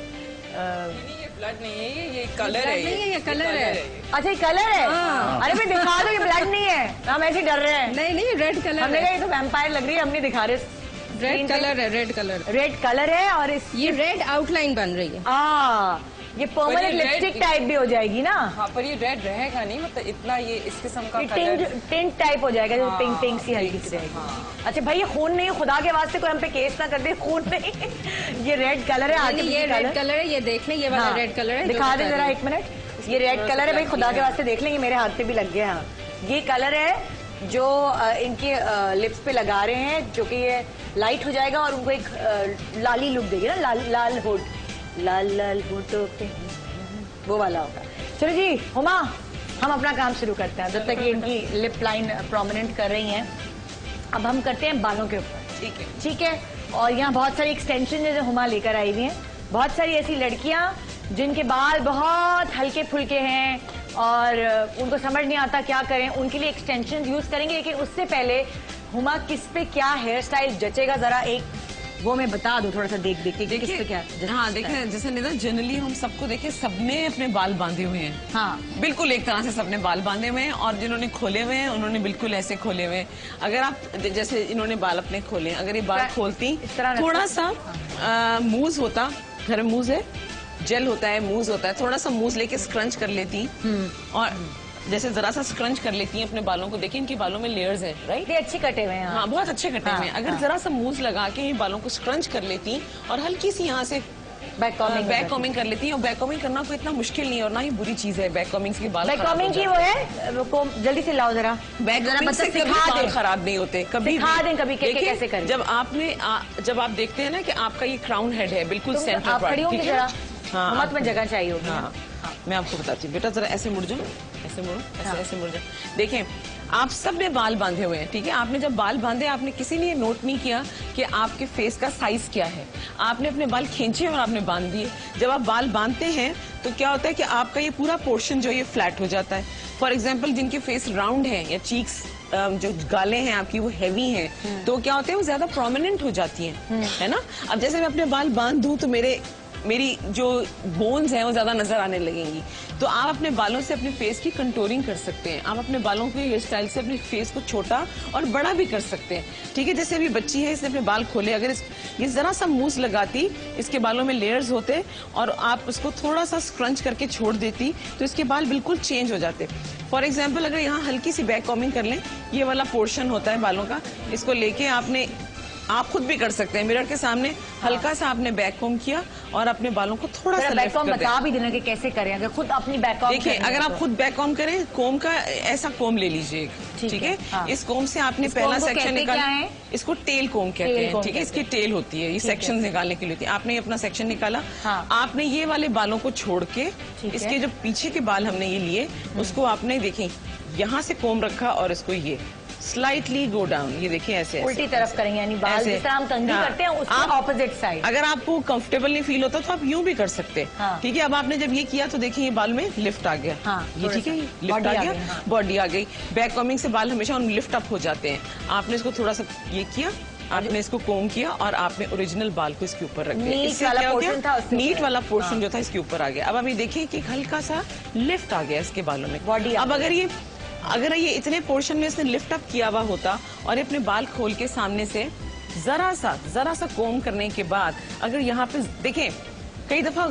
ब्लड नहीं है, ये कलर है। नहीं है, ये कलर है। अच्छा ये कलर है। अरे भाई दिखा दो, ये ब्लड नहीं है, हम ऐसे डर रहे हैं। नहीं नहीं, रेड कलर हमने है। कहा ये तो वैम्पायर लग रही है, हम नहीं दिखा रहे। रेड कलर है, रेड कलर। रेड कलर है और इस ये रेड आउटलाइन बन रही है। ये परमानेंट लिपस्टिक टाइप भी हो जाएगी ना। हाँ, पर ये रेड रहेगा नहीं, मतलब इतना ये इस किस्म का कलर टिंट टाइप हो जाएगा, जो पिंक पिंक सी हल्की सी रहेगी। अच्छा भाई ये खून नहीं है, खुदा के वास्ते कोई हम पे केस ना कर दे, खून नहीं। ये रेड कलर है, ये रेड कलर है, ये देख लें, ये वाला रेड कलर है। दिखा दे जरा 1 मिनट। ये रेड कलर है भाई, खुदा के वास्ते देख लेंगे, मेरे हाथ पे भी लग गया। ये कलर है जो इनके लिप्स पे लगा रहे हैं, जो कि ये लाइट हो जाएगा और उनको एक लाली लुक देगी ना, लाल होठ, लाल होठों पे वो वाला होगा। चलो जी हुमा, हम अपना काम शुरू करते हैं, जब तक ये इनकी लिप लाइन प्रोमिनेंट कर रही हैं। अब हम करते हैं बालों के ऊपर। ठीक है, ठीक है। और यहाँ बहुत सारी एक्सटेंशन जो हुमा लेकर आई हुई हैं, बहुत सारी ऐसी लड़कियां जिनके बाल बहुत हल्के फुल्के हैं और उनको समझ नहीं आता क्या करें, उनके लिए एक्सटेंशन यूज करेंगे। लेकिन उससे पहले हुमा किस पे क्या हेयर स्टाइल जचेगा, जरा एक वो मैं बता दूं, थोड़ा सा देख देख के किस पे क्या। हाँ देखें, जैसे निदा जनरली हम सबको देखें, सबने अपने बाल बांधे हुए हैं। हाँ बिल्कुल एक तरह से सबने बाल बांधे हुए हैं, और जिन्होंने खोले हुए हैं उन्होंने बिल्कुल ऐसे खोले हुए हैं। अगर आप जैसे इन्होंने बाल अपने खोले, अगर ये बाल खोलती थोड़ा सा मूज होता, घर में मूज है, जेल होता है, मूज होता है, थोड़ा सा मूज लेके स्क्रंच कर लेती और जैसे जरा सा स्क्रंच कर लेती हैं अपने बालों को। देखिए इनके बालों में लेयर्स हैं, राइट? ये अच्छे कटे हुए हैं। हाँ बहुत अच्छे कटे हुए हैं। अगर जरा सा मूज लगा के ये बालों को स्क्रंच कर लेती और हल्की सी यहाँ से बैक कॉमिंग कर लेती है। और बैक कॉमिंग करना कोई इतना मुश्किल नहीं है और ना ही बुरी चीज है बैक कॉमिंग के बाल। बैक कॉमिंग की वो है, वो जल्दी से लाओ जरा। बैक कॉमिंग से कभी बाल खराब नहीं होते, कभी सिखा दें कभी कैसे करें। जब आप देखते हैं ना कि आपका ये क्राउन हेड है बिल्कुल सेंटर आप खड़ी होंगी जरा, मत में जगह चाहिए होगी। हाँ मैं आपको बताती हूँ बेटा, जरा ऐसे मुड़ जाओ, ऐसे मुड़ो, ऐसे मुड़ जाओ। देखें आप सब ने बाल बांधे हुए हैं, ठीक है? आपने जब बाल बांधे, आपने किसी ने नोट नहीं किया कि आपके फेस का साइज क्या है। आपने अपने बाल खींचे और आपने बांध दिए। जब आप बाल बांधते हैं तो क्या होता है कि आपका ये पूरा पोर्शन जो ये फ्लैट हो जाता है। फॉर एग्जाम्पल जिनके फेस राउंड है या चीक्स जो गालें हैं आपकी वो हैवी हैं, तो क्या होते हैं वो ज्यादा प्रोमिनेंट हो जाती हैं, है ना? अब जैसे मैं अपने बाल बांध दूं तो मेरी जो बोन्स हैं वो ज्यादा नजर आने लगेंगी। तो आप अपने बालों से अपने फेस की कंटूरिंग कर सकते हैं। आप अपने बालों के हेयर स्टाइल से अपने फेस को छोटा और बड़ा भी कर सकते हैं, ठीक है? जैसे अभी बच्ची है, इसने अपने बाल खोले, अगर ये जरा सा मूस लगाती, इसके बालों में लेयर्स होते और आप उसको थोड़ा सा स्क्रंच करके छोड़ देती तो इसके बाल बिल्कुल चेंज हो जाते। फॉर एग्जाम्पल अगर यहाँ हल्की सी बैक कॉमिंग कर लें, ये वाला पोर्शन होता है बालों का, इसको लेके आप खुद भी कर सकते हैं मिरर के सामने, हल्का सा आपने बैक कॉम किया और अपने बालों को थोड़ा सा बैक कॉम बता भी देना कि कैसे करें। अगर खुद अपनी बैक कॉम देखिए, अगर आप खुद बैक कॉम करें, कोम का ऐसा कोम ले लीजिए, ठीक है? हाँ। इस कोम से आपने पहला सेक्शन निकाला, इसको टेल कोम कहते हैं, ठीक है? इसकी टेल होती है, ये सेक्शन निकालने के लिए होती है। आपने अपना सेक्शन निकाला, आपने ये वाले बालों को छोड़ के इसके जो पीछे के बाल हमने ये लिए उसको आपने देखें यहाँ से कोम रखा और इसको ये स्लाइटली गो डाउन, ये देखिए ऐसे उल्टी तरफ करेंगे, यानी बाल जिस तरह हम कंघी करते हैं उसके ऑपोजिट साइड। अगर आपको कंफर्टेबल नहीं फील होता तो आप यूं भी कर सकते हैं, ठीक है? अब आपने जब ये किया तो देखिए ये बाल में लिफ्ट आ गया, ये ठीक है, लिफ्ट आ गया, बॉडी आ गई। बैक कॉमिंग से बाल हमेशा लिफ्ट अप हो जाते हैं। आपने इसको थोड़ा सा ये किया, आपने इसको कोम किया और आपने ओरिजिनल बाल को इसके ऊपर रख दिया। नीट वाला पोर्शन जो था इसके ऊपर आ गया। अब अभी देखिए कि हल्का सा लिफ्ट आ गया इसके बालों में बॉडी। अब अगर ये इतने पोर्शन में इसने लिफ्ट अप किया हुआ होता और ये अपने बाल खोल के सामने से जरा सा कोम करने के बाद अगर यहाँ पे देखें, कई दफा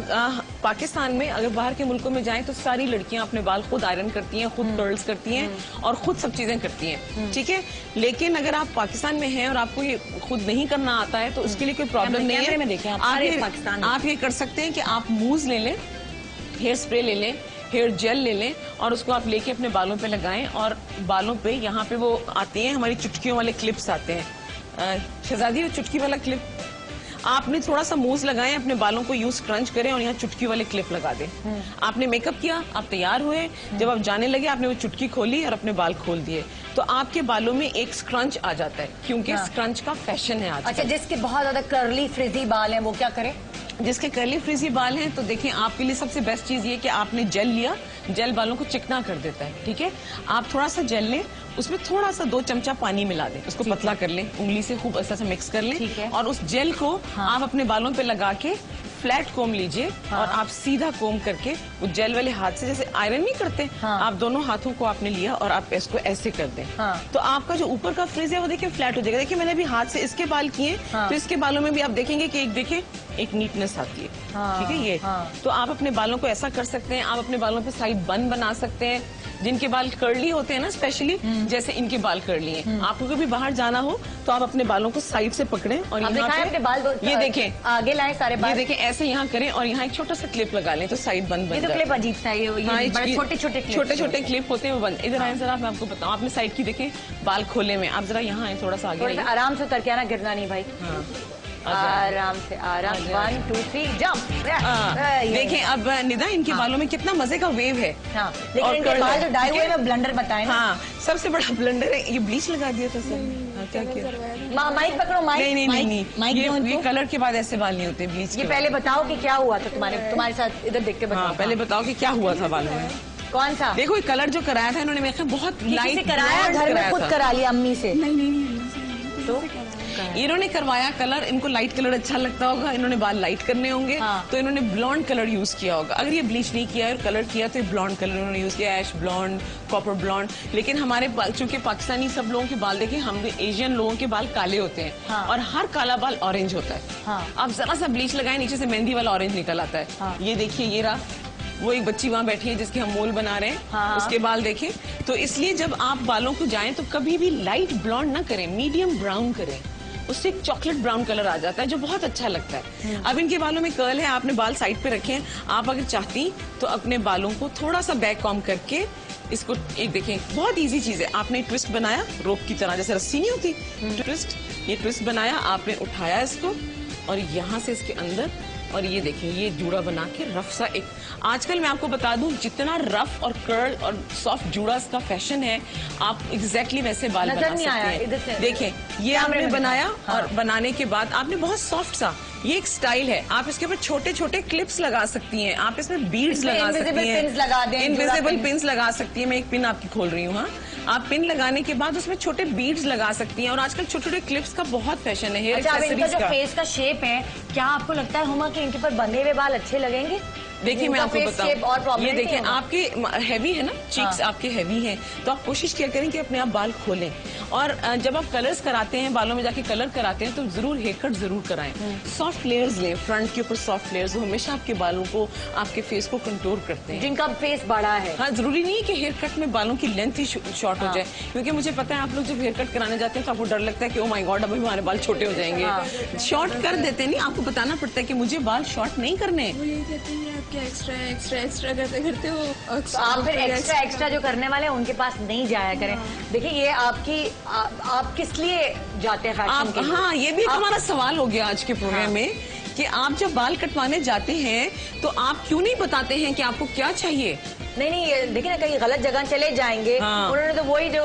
पाकिस्तान में अगर बाहर के मुल्कों में जाएं तो सारी लड़कियां अपने बाल खुद आयरन करती हैं, खुद कर्ल्स करती हैं और खुद सब चीजें करती हैं, ठीक है? लेकिन अगर आप पाकिस्तान में हैं और आपको ये खुद नहीं करना आता है तो उसके लिए कोई प्रॉब्लम नहीं है। आप ये कर सकते हैं कि आप मूज ले लें, हेयर स्प्रे ले लें, हेयर जेल ले लें और उसको आप लेके अपने बालों पे लगाएं और बालों पे यहाँ पे वो आती हैं हमारी चुटकियों वाले क्लिप्स आते हैं। शहजादी वो चुटकी वाला क्लिप आपने थोड़ा सा मूज लगाएं, अपने बालों को यूज क्रंच करें और यहाँ चुटकी वाले क्लिप लगा दें। आपने मेकअप किया, आप तैयार हुए, जब आप जाने लगे आपने वो चुटकी खोली और अपने बाल खोल दिए तो आपके बालों में एक स्क्रंच आ जाता है, क्योंकि स्क्रंच का फैशन है आज। अच्छा, जिसके बहुत ज्यादा कर्ली फ्रिजी बाल हैं वो क्या करे? जिसके कर्ली फ्रीजी बाल हैं तो देखिए आपके लिए सबसे बेस्ट चीज ये कि आपने जेल लिया, जेल बालों को चिकना कर देता है, ठीक है? आप थोड़ा सा जेल लें, उसमें थोड़ा सा 2 चमचा पानी मिला दें, उसको पतला कर लें, उंगली से खूब ऐसा सा मिक्स कर लें और उस जेल को आप अपने बालों पे लगा के फ्लैट कोम लीजिए और आप सीधा कोम करके वो जेल वाले हाथ से, जैसे आयरन नहीं करते, आप दोनों हाथों को आपने लिया और आप इसको ऐसे कर दें, तो आपका जो ऊपर का फ्रिज है वो देखिए फ्लैट हो जाएगा। देखिए मैंने अभी हाथ से इसके बाल किए, तो इसके बालों में भी आप देखेंगे कि एक नीटनेस आती है, ठीक है ये। तो आप अपने बालों को ऐसा कर सकते हैं, आप अपने बालों पे साइड बन बना सकते हैं। जिनके बाल कर्ली होते हैं ना, स्पेशली जैसे इनके बाल कर्ली हैं, आपको कभी बाहर जाना हो तो आप अपने बालों को साइड से पकड़ें और यहाँ पे बाल ये देखें आगे लाएं सारे बाल, ये देखें ऐसे यहाँ करें और यहाँ एक छोटा सा क्लिप लगा लें तो साइड बंद बन जाए। ये तो क्लिप अजीब सा है, ये छोटे क्लिप होते हैं, वो बंद। इधर आए जरा, मैं आपको बताऊँ, आपने साइड की देखें बाल खोले में, आप जरा यहाँ आए, थोड़ा सा आगे आराम से उतर के आना, गिरना नहीं भाई, आराम से, आराम। 1 2 3 जंप। देखें अब निदा इनके बालों में कितना मजे का वेव है। लेकिन इनके बाल जो डाई हुए में ब्लंडर बताएं ना। हाँ, सबसे बड़ा ब्लंडर है ये ब्लीच लगा दिया था सर। क्या किया? माइक पकड़ो, माइक। नहीं, ये कलर के बाद ऐसे बाल नहीं होते ब्लीच। ये पहले बताओ कि क्या हुआ था तुम्हारे साथ, इधर देख के बताओ। पहले बताओ कि क्या हुआ था बालों में। कौन सा? देखो ये कलर जो कराया था इन्होंने, मेरे ख्याल बहुत लाइट कराया, घर में खुद करा लिया अम्मी से? नहीं, तो इन्होंने करवाया कलर, इनको लाइट कलर अच्छा लगता होगा, इन्होंने बाल लाइट करने होंगे, तो इन्होंने ब्लॉन्ड कलर यूज किया होगा। अगर ये ब्लीच नहीं किया है और कलर किया तो ये ब्लॉन्ड कलर इन्होंने यूज किया, ऐश ब्लॉन्ड, कॉपर ब्लॉन्ड। लेकिन हमारे बाल, चूंकि पाकिस्तानी सब लोगों के बाल देखें, हम एशियन लोगों के बाल काले होते हैं और हर काला बाल ऑरेंज होता है। आप जरा सा ब्लीच लगाए, नीचे से मेहंदी वाला ऑरेंज निकल आता है। ये देखिए, ये रहा, वो एक बच्ची वहाँ बैठी है जिसके हम मोल बना रहे हैं, उसके बाल देखें। तो इसलिए जब आप बालों को जाएं तो कभी भी लाइट ब्लॉन्ड ना करें, मीडियम ब्राउन करें, उससे एक चॉकलेट ब्राउन कलर आ जाता है जो बहुत अच्छा लगता है। अब इनके बालों में कर्ल है, आपने बाल साइड पे रखे हैं, आप अगर चाहती तो अपने बालों को थोड़ा सा बैक कॉम करके इसको, एक देखें बहुत इजी चीज है, आपने ट्विस्ट बनाया रोप की तरह, जैसे रस्सी नहीं होती ट्विस्ट, ये ट्विस्ट बनाया, आपने उठाया इसको और यहाँ से इसके अंदर, और ये देखिए ये जूड़ा बना के रफ सा एक, आजकल मैं आपको बता दूं जितना रफ और कर्ल और सॉफ्ट जूड़ा का फैशन है, आप एग्जैक्टली वैसे बाल बना सकते हैं। देखें ये आपने बनाया और बनाने के बाद आपने बहुत सॉफ्ट सा, ये एक स्टाइल है, आप इसके ऊपर छोटे छोटे क्लिप्स लगा सकती हैं, आप इसमें बीड्स लगा सकती हैं, इनविजिबल पिन्स लगा सकती हैं। मैं एक पिन आपकी खोल रही हूँ। हाँ, आप पिन लगाने के बाद उसमें छोटे बीड्स लगा सकती हैं और आजकल छोटे छोटे क्लिप्स का बहुत फैशन है। अच्छा, इनका जो फेस का शेप है, क्या आपको लगता है हुमा कि इनके ऊपर बंधे हुए बाल अच्छे लगेंगे? देखिए मैं आपको बताऊं, ये देखिए आपके हैवी है ना, चीक्स आपके हैवी हैं, तो आप कोशिश किया करें कि अपने आप बाल खोलें। और जब आप कलर्स कराते हैं, बालों में जाके कलर कराते हैं, तो जरूर हेयर कट जरूर कराएं। सॉफ्ट लेयर्स लें, फ्रंट के ऊपर सॉफ्ट लेयर्स, वो हमेशा आपके बालों को, आपके फेस को कंट्रोल करते हैं। जिनका फेस बड़ा है, हाँ, जरूरी नहीं है कि हेयर कट में बालों की लेंथ ही शॉर्ट हो जाए, क्योंकि मुझे पता है आप लोग जब हेयर कट कराने जाते हैं तो आपको डर लगता है कि ओ माय गॉड अभी हमारे बाल छोटे हो जाएंगे। शॉर्ट कर देते नहीं, आपको बताना पड़ता है कि मुझे बाल शॉर्ट नहीं करने। वो ये कहते हैं आप क्या एक्स्ट्रा करते हो, तो आप फिर एक्स्ट्रा जो करने वाले हैं उनके पास नहीं जाया करें। देखिए ये आप किस लिए जाते हैं फैशन के लिए? हाँ, ये भी हमारा सवाल हो गया आज के प्रोग्राम में कि आप जब बाल कटवाने जाते हैं तो आप क्यों नहीं बताते हैं कि आपको क्या चाहिए? नहीं, देखिए ना, कहीं गलत जगह चले जाएंगे, उन्होंने तो वही जो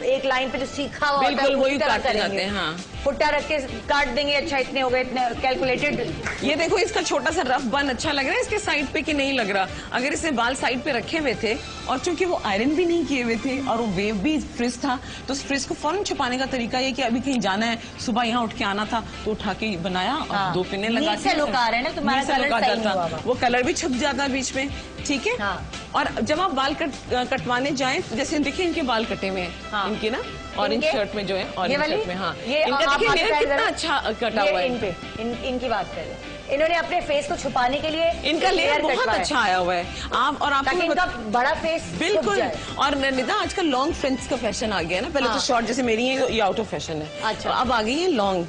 एक लाइन पे जो सीखा हुआ होता है वही काटते जाते हैं। हाँ, फुट्टा रख के काट देंगे, अच्छा इतने हो गए, इतने कैलकुलेटेड। ये देखो इसका छोटा सा रफ बन अच्छा लग रहा है इसके साइड पे कि नहीं लग रहा? अगर इसने बाल साइड पे रखे हुए थे और चूंकि वो आयरन भी नहीं किए हुए थे और वो वेव भी फ्रिज था, तो उस फ्रिज को फौरन छुपाने का तरीका ये कि अभी कहीं जाना है, सुबह यहाँ उठ के आना था, तो उठा के बनाया और 2 पिने लगा के लोग आ रहे हैं ना, तुम्हारा कलर सही नहीं हुआ, वो कलर भी छुप जाता बीच में, ठीक है। और जब आप बाल कटवाने जाएं, जैसे देखिए इनके बाल कटे हुए हैं, इनके ना ऑरेंज शर्ट में जो है, ऑरेंज शर्ट में, हाँ, इनका देखिए मेरा कितना अच्छा कटा हुआ है। इनकी बात करें, इन्होंने अपने फेस को छुपाने के लिए इनका लेयर बहुत अच्छा आया हुआ है। आपको इनका बड़ा फेस बिल्कुल। और निदा आजकल लॉन्ग फ्रेंड्स का फैशन आ गया है ना, पहले तो शॉर्ट, जैसे मेरी है ये आउट ऑफ फैशन है। अच्छा, अब आ गई है लॉन्ग,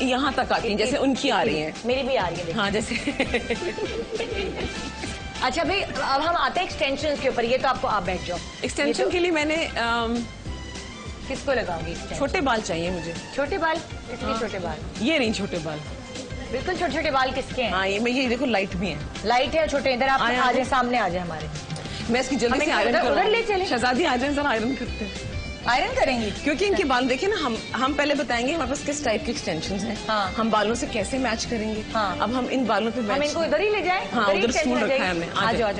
यहाँ तक आती है, जैसे उनकी आ रही है, मेरी भी आ रही है। हाँ, जैसे अच्छा भाई, अब हम आते हैं एक्सटेंशन के ऊपर। ये तो आपको, आप बैठ जाओ। एक्सटेंशन के लिए मैंने किसको लगाऊंगी? छोटे बाल चाहिए मुझे। छोटे बाल? इसलिए छोटे बाल? ये नहीं छोटे बाल, बिल्कुल छोटे छोटे बाल किसके हैं? हाँ, ये देखो लाइट भी है, लाइट है, छोटे। इधर आप आ जाए, सामने आ जाए हमारे। मैं इसकी जल्दी से आयरन उधर ले चले। शहजादी आ जाए, जरा आयरन करते हैं। आयरन करेंगी? क्योंकि इनके बाल देखिए ना, हम पहले बताएंगे हमारे पास किस टाइप के एक्सटेंशंस हैं, हम बालों से कैसे मैच करेंगे। अब हम इन बालों पे हम इनको इधर ही ले जाएं? हाँ, उधर स्टूल रखा है हमने। आ जाओ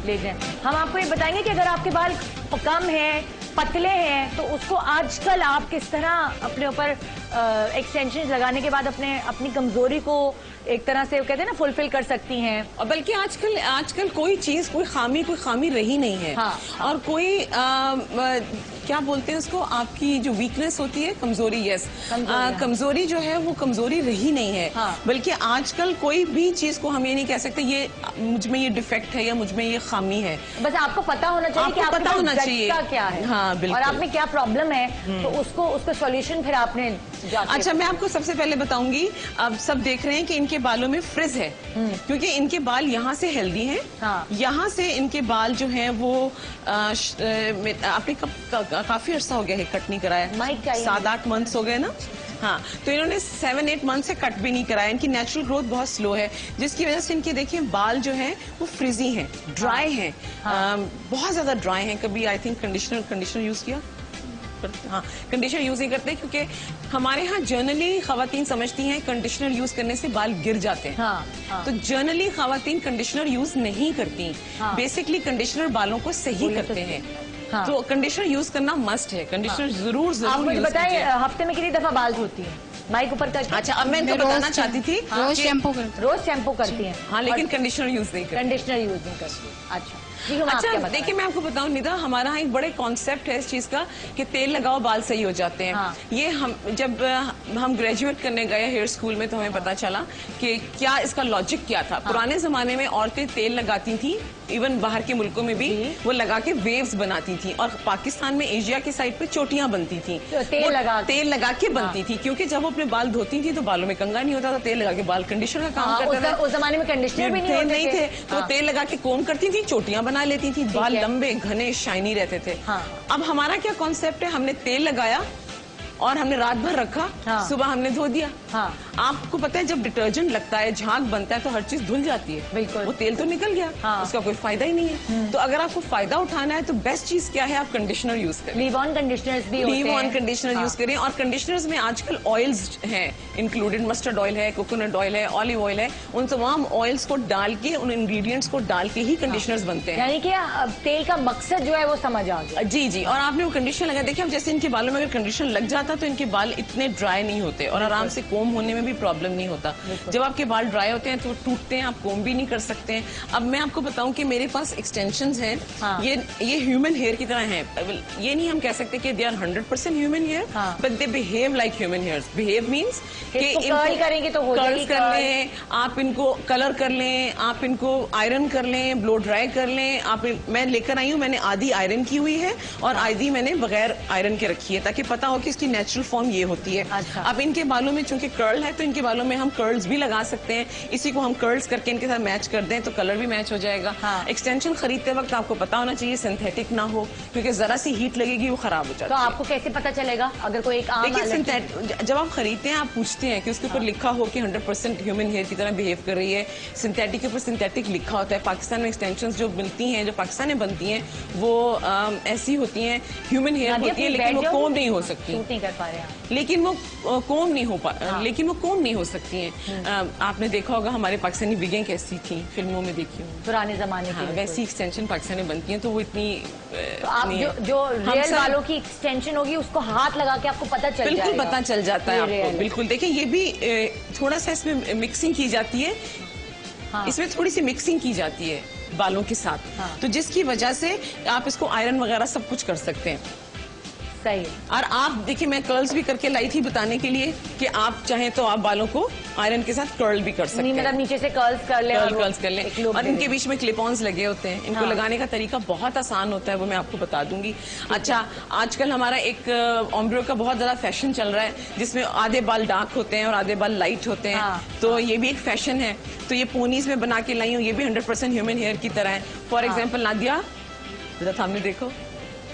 ले जाएं। हम आपको ये बताएंगे कि अगर आपके बाल कम हैं, पतले हैं, तो उसको आजकल आप किस तरह अपने ऊपर एक्सटेंशन लगाने के बाद अपनी कमजोरी को एक तरह से कहते हैं ना फुलफिल कर सकती हैं। और बल्कि आजकल कोई चीज, कोई खामी रही नहीं है। हाँ, और कोई क्या बोलते हैं उसको, आपकी जो वीकनेस होती है, कमजोरी, यस, कमजोरी जो है वो कमजोरी रही नहीं है। हाँ। बल्कि आजकल कोई भी चीज को हम ये नहीं कह सकते ये मुझ में ये डिफेक्ट है या मुझ में ये खामी है। बस आपको पता होना चाहिए कि आपको आपके पता होना पास चाहिए। जटका क्या है। हाँ, बिल्कुल। और आप में क्या प्रॉब्लम है, तो उसको सॉल्यूशन फिर आपने जाके। अच्छा, मैं आपको सबसे पहले बताऊंगी, अब सब देख रहे हैं कि इनके बालों में फ्रिज है, क्योंकि इनके बाल यहाँ से हेल्दी हैं। हाँ। यहाँ से इनके बाल जो हैं वो आपने काफी अर्सा हो गया है कट नहीं कराया, 7-8 मंथ्स हो गए ना। हाँ, तो इन्होंने 7-8 मंथ से कट भी नहीं कराया। इनकी नेचुरल ग्रोथ बहुत स्लो है, जिसकी वजह से इनके देखिए बाल जो हैं वो फ्रिजी हैं, ड्राई हैं, बहुत ज्यादा ड्राई हैं। कभी आई थिंक कंडीशनर यूज किया? हाँ, कंडीशनर यूज नहीं करते, क्योंकि हमारे यहाँ जनरली खवातीन समझती हैं कंडीशनर यूज करने से बाल गिर जाते हैं। हाँ। तो जनरली खवातीन कंडीशनर यूज नहीं करती। बेसिकली कंडीशनर बालों को सही करते हैं। हाँ। तो कंडीशनर यूज करना मस्ट है। कंडीशनर जरूर आप मुझे यूज बताएं, कीजिए। हफ्ते में कितनी दफा बाल धोती हैं? माइक ऊपर करके। अच्छा, अब मैं इनको बताना चाहती थी, रोज शैम्पू करती रोज शैम्पू करती हैं? हाँ, लेकिन कंडीशनर यूज नहीं करती। कंडीशनर यूज नहीं करती। अच्छा, अच्छा, देखिए मैं आपको बताऊं निदा, हमारा यहाँ एक बड़े कॉन्सेप्ट है इस चीज का कि तेल लगाओ बाल सही हो जाते हैं। हाँ। ये जब हम ग्रेजुएट करने गए हेयर स्कूल में, तो हमें पता चला कि क्या इसका लॉजिक क्या था। पुराने जमाने में औरतें तेल लगाती थी, इवन बाहर के मुल्कों में भी वो लगा के वेव्स बनाती थी, और पाकिस्तान में एशिया की साइड पे चोटियां बनती थी, तो तेल लगा के बनती थी, क्योंकि जब वो अपने बाल धोती थी तो बालों में कंघा नहीं होता था, तेल लगा के बाल कंडीशनर का काम करता था। उस जमाने में कंडीशनर भी नहीं थे, तो तेल लगा के कोम करती थी, चोटियां बना लेती थी, बाल लंबे घने शाइनी रहते थे। हाँ। अब हमारा क्या कॉन्सेप्ट है, हमने तेल लगाया और हमने रात भर रखा, हाँ। सुबह हमने धो दिया। हाँ। आपको पता है जब डिटर्जेंट लगता है, झाग बनता है, तो हर चीज धुल जाती है, बिल्कुल। वो तेल तो निकल गया। हाँ। उसका कोई फायदा ही नहीं है। तो अगर आपको फायदा उठाना है तो बेस्ट चीज क्या है, आप कंडीशनर यूज करें। लीव ऑन कंडीशनर्स भी होते हैं। लीव ऑन कंडीशनर यूज करें, और कंडीशनर्स में आजकल ऑयल्स हैं इंक्लूडेड, मस्टर्ड ऑयल है, कोकोनट ऑयल है, ऑलिव ऑयल है, उन तमाम ऑयल्स को डाल के, उन इंग्रेडिएंट्स को डाल के ही कंडीशनर्स बनते हैं। यानी कि तेल का मकसद जो है वो समझ आ गया। जी जी, और आपने वो कंडीशनर लगाया, देखिए अब जैसे इनके बालों में अगर कंडीशनर लग जाता तो इनके बाल इतने ड्राई नहीं होते, और आराम से कोम होने में भी प्रॉब्लम नहीं होता। जब आपके बाल ड्राई होते हैं तो टूटते हैं, आप कोम भी नहीं कर सकते हैं। अब मैं आपको बताऊं कि मेरे पास एक्सटेंशंस हैं। हाँ। ये ह्यूमन हेयर की तरह हैं। ये नहीं हम कह सकते कि they are 100% human hair, but they behave like human hairs. Behave means curl करेंगे तो हो जाएगी, कर लें, आप इनको कलर कर लें, आप इनको आयरन कर लें, ब्लो ड्राई कर लें। मैं लेकर आई हूँ, मैंने आधी आयरन की हुई है और आधी मैंने बगैर आयरन के रखी है, ताकि पता हो कि इसकी नेचुरल फॉर्म ये होती है। अच्छा। अब इनके बालों में चूंकि कर्ल है, तो इनके बालों में हम कर्ल्स भी लगा सकते हैं। इसी को हम कर्ल्स करके इनके साथ मैच कर दें तो कलर भी मैच हो जाएगा। हाँ। एक्सटेंशन खरीदते वक्त आपको पता होना चाहिए सिंथेटिक ना हो, क्योंकि जरा सी हीट लगेगी वो खराब हो जाती है। तो आपको कैसे पता चलेगा अगर कोई एक आम देखिए, सिंथेटिक जब आप खरीदते हैं, आप पूछते हैं कि उसके ऊपर लिखा हो कि 100% ह्यूमन हेयर की तरह बिहेव कर रही है। सिंथेटिक के ऊपर सिंथेटिक लिखा होता है। पाकिस्तान में एक्सटेंशंस जो मिलती हैं, जो पाकिस्तान में बनती हैं, वो ऐसी होती हैं, ह्यूमन हेयर होती है, लेकिन वो कोम नहीं हो सकती। नहीं कर पा रहे हैं, लेकिन वो कोम नहीं हो सकती हैं। आपने देखा होगा हमारे पाकिस्तानी विगें कैसी थी, फिल्मों में देखी होंगी पुराने जमाने की। हाँ, वैसी एक्सटेंशन पाकिस्तान में बनती हैं, तो वो इतनी तो आप जो रियल बालों की एक्सटेंशन होगी उसको हाथ लगा के आपको पता चल जाएगा। बिल्कुल पता चल जाता है आपको। बिल्कुल, देखिए ये भी थोड़ा सा इसमें मिक्सिंग की जाती है। हाँ। इसमें थोड़ी सी मिक्सिंग की जाती है बालों के साथ। हाँ। तो जिसकी वजह से आप इसको आयरन वगैरह सब कुछ कर सकते हैं। सही। और आप देखिए, मैं कर्ल्स भी करके लाई थी बताने के लिए कि आप चाहें तो आप बालों को आयरन के साथ कर्ल भी कर सकते हैं। मतलब नीचे से कर्ल्स कर लें, कर्ल्स कर लें, और इनके बीच में क्लिप ऑन्स लगे होते हैं। इनको लगाने का तरीका बहुत आसान होता है, वो मैं आपको बता दूंगी। अच्छा, आजकल हमारा एक ऑम्ब्रो का बहुत ज्यादा फैशन चल रहा है, जिसमें आधे बाल डार्क होते हैं और आधे बाल लाइट होते हैं। तो ये भी एक फैशन है। तो ये पोनीज में बना के लाई हूँ, ये भी 100% ह्यूमन हेयर की तरह है। फॉर एग्जाम्पल नादिया, जरा सामने देखो।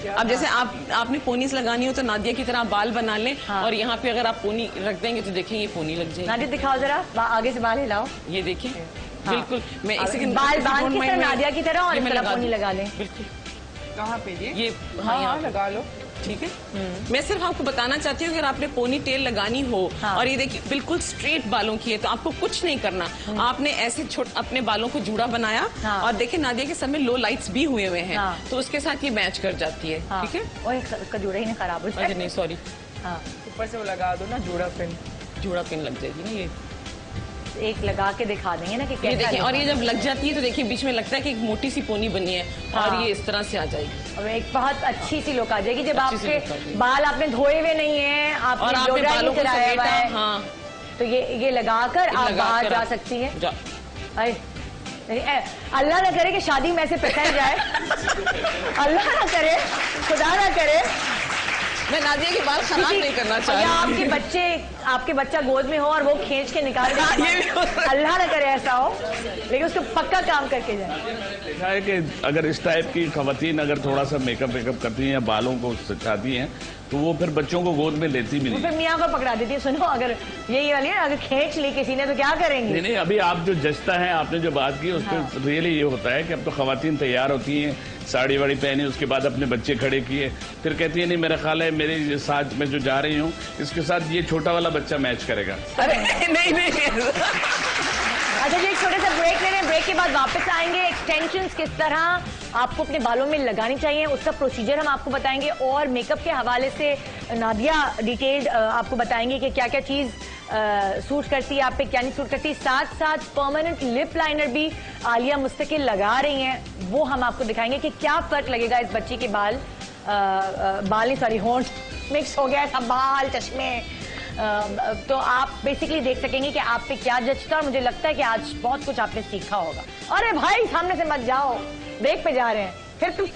अब जैसे आपने पोनीस लगानी हो तो नादिया की तरह बाल बना लें। हाँ। और यहाँ पे अगर आप पोनी रख देंगे तो देखें ये पोनी लग जाएगी। नादिया दिखाओ जरा, आगे से बाल हिलाओ, ये देखिए। हाँ। बिल्कुल, मैं इसी बाल बांध की तरह नादिया की तरह और इस तरह पोनी लगा लें। बिल्कुल। कहाँ पे ये? हाँ, लगा लो। ठीक है। मैं सिर्फ आपको बताना चाहती हूँ, अगर आपने पोनी टेल लगानी हो, हाँ। और ये देखिए बिल्कुल स्ट्रेट बालों की है, तो आपको कुछ नहीं करना। आपने ऐसे अपने बालों को जूड़ा बनाया। हाँ। और देखिए नादिया के सर में लो लाइट्स भी हुए हैं। हाँ। तो उसके साथ ये मैच कर जाती है। हाँ। ठीक है, और उसका जूड़ा ही ना खराब हो जाए। नहीं सॉरी, ऊपर से वो लगा दो ना, जूड़ा पिन लग जाएगी ना। ये एक लगा के दिखा देंगे ना कि ये कैसा देखिए, और लगा। ये जब लग जाती है तो देखिए बीच में लगता है कि एक मोटी सी पोनी बनी है और हाँ। ये इस तरह से आ जाएगी और एक बहुत अच्छी सी लुक आ जाएगी जब अच्छी सी आपके look आ जाएगी। बाल आपने धोए हुए नहीं है, और आपने आपने ब्लो ड्राई बालों नहीं को कराया हुआ समेटा, है, हाँ, तो ये लगाकर आप लगा बाहर कर जा आप सकती है। जा- अरे अल्लाह ना करे कि शादी में से फिसल जाए, अल्लाह ना करे, खुदा ना करे। मैं नादिया के बाल खराब नहीं करना चाह या रही। आपके बच्चा गोद में हो और वो खींच के निकाल दे, ये भी हो सकता है। अल्लाह ना करे ऐसा हो, लेकिन उसको पक्का काम करके जाए। देखा है कि अगर इस टाइप की खवातीन अगर थोड़ा सा मेकअप वेकअप करती हैं या बालों को सजाती हैं तो वो फिर बच्चों को गोद में लेती भी वो नहीं। फिर मियाँ को पकड़ा देती है। सुनो, अगर यही वाली है ना, अगर खींच ली किसी ने तो क्या करेंगे? नहीं, अभी आप जो जजता है, आपने जो बात की उस पर रियली ये होता है कि अब तो खवातीन तैयार होती हैं, साड़ी वाड़ी पहनी, उसके बाद अपने बच्चे खड़े किए, फिर कहती है नहीं मेरा ख्याल है मेरे साथ मैं जो जा रही हूँ इसके साथ ये छोटा वाला बच्चा मैच करेगा। अरे नहीं अच्छा जी, एक छोटे से ब्रेक ले रहे हैं, ब्रेक के बाद वापस आएंगे। एक्सटेंशंस किस तरह आपको अपने बालों में लगानी चाहिए उसका प्रोसीजर हम आपको बताएंगे, और मेकअप के हवाले से नादिया डिटेल्ड आपको बताएंगे कि क्या क्या चीज सूट करती है आप पे, क्या नहीं सूट करती। साथ साथ परमानेंट लिप लाइनर भी आलिया मुस्तकिल लगा रही हैं, वो हम आपको दिखाएंगे कि क्या फर्क लगेगा इस बच्ची के बाल नहीं सॉरी होंठ मिक्स हो गया सब बाल चश्मे, तो आप बेसिकली देख सकेंगे कि आप पे क्या जचता है। और मुझे लगता है कि आज बहुत कुछ आपने सीखा होगा। अरे भाई सामने से मत जाओ, ब्रेक पे जा रहे हैं फिर तुम।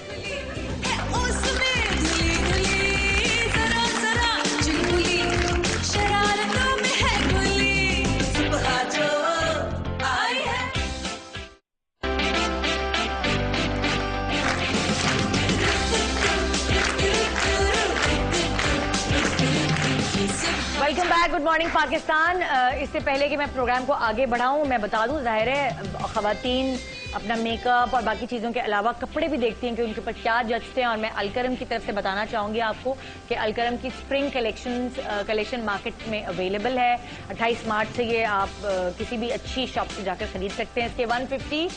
Welcome back, good morning Pakistan. इससे पहले कि मैं प्रोग्राम को आगे बढ़ाऊं, मैं बता दूं, जाहिर है खवातीन अपना मेकअप और बाकी चीज़ों के अलावा कपड़े भी देखती हैं कि उनके ऊपर क्या जचते हैं। और मैं अलकरम की तरफ से बताना चाहूँगी आपको कि अलकरम की स्प्रिंग कलेक्शन मार्केट में अवेलेबल है। 28 मार्च से ये आप किसी भी अच्छी शॉप से जाकर खरीद सकते हैं। इसके 150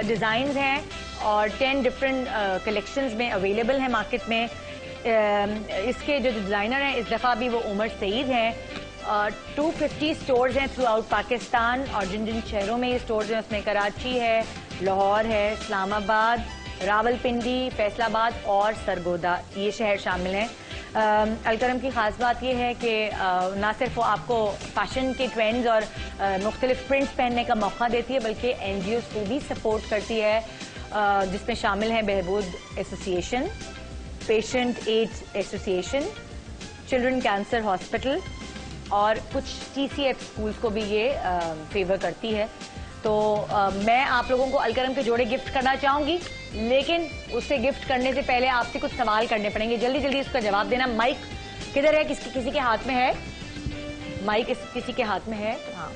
डिज़ाइन हैं और 10 डिफरेंट कलेक्शंस में अवेलेबल हैं मार्केट में। इसके जो डिज़ाइनर हैं इस दफ़ा भी वो उमर सईद हैं। 250 स्टोर्स हैं थ्रू आउट पाकिस्तान, और जिन जिन शहरों में ये स्टोर्स हैं उसमें कराची है, लाहौर है, इस्लामाबाद, रावलपिंडी, फैसलाबाद और सरगोदा, ये शहर शामिल हैं। अलकरम की ख़ास बात यह है कि ना सिर्फ वो आपको फैशन के ट्रेंड्स और मुख्तलिफ प्रिंट्स पहनने का मौका देती है, बल्कि NGOs को भी सपोर्ट करती है, जिसमें शामिल है Behbud association, patient aids association, children cancer hospital और कुछ TCF स्कूल्स को भी ये फेवर करती है। तो मैं आप लोगों को अलकरम के जोड़े गिफ्ट करना चाहूंगी, लेकिन उससे गिफ्ट करने से पहले आपसे कुछ सवाल करने पड़ेंगे। जल्दी जल्दी उसका जवाब देना। माइक किधर है? किसी के हाथ में है माइक? किसी के हाथ में है? हाँ,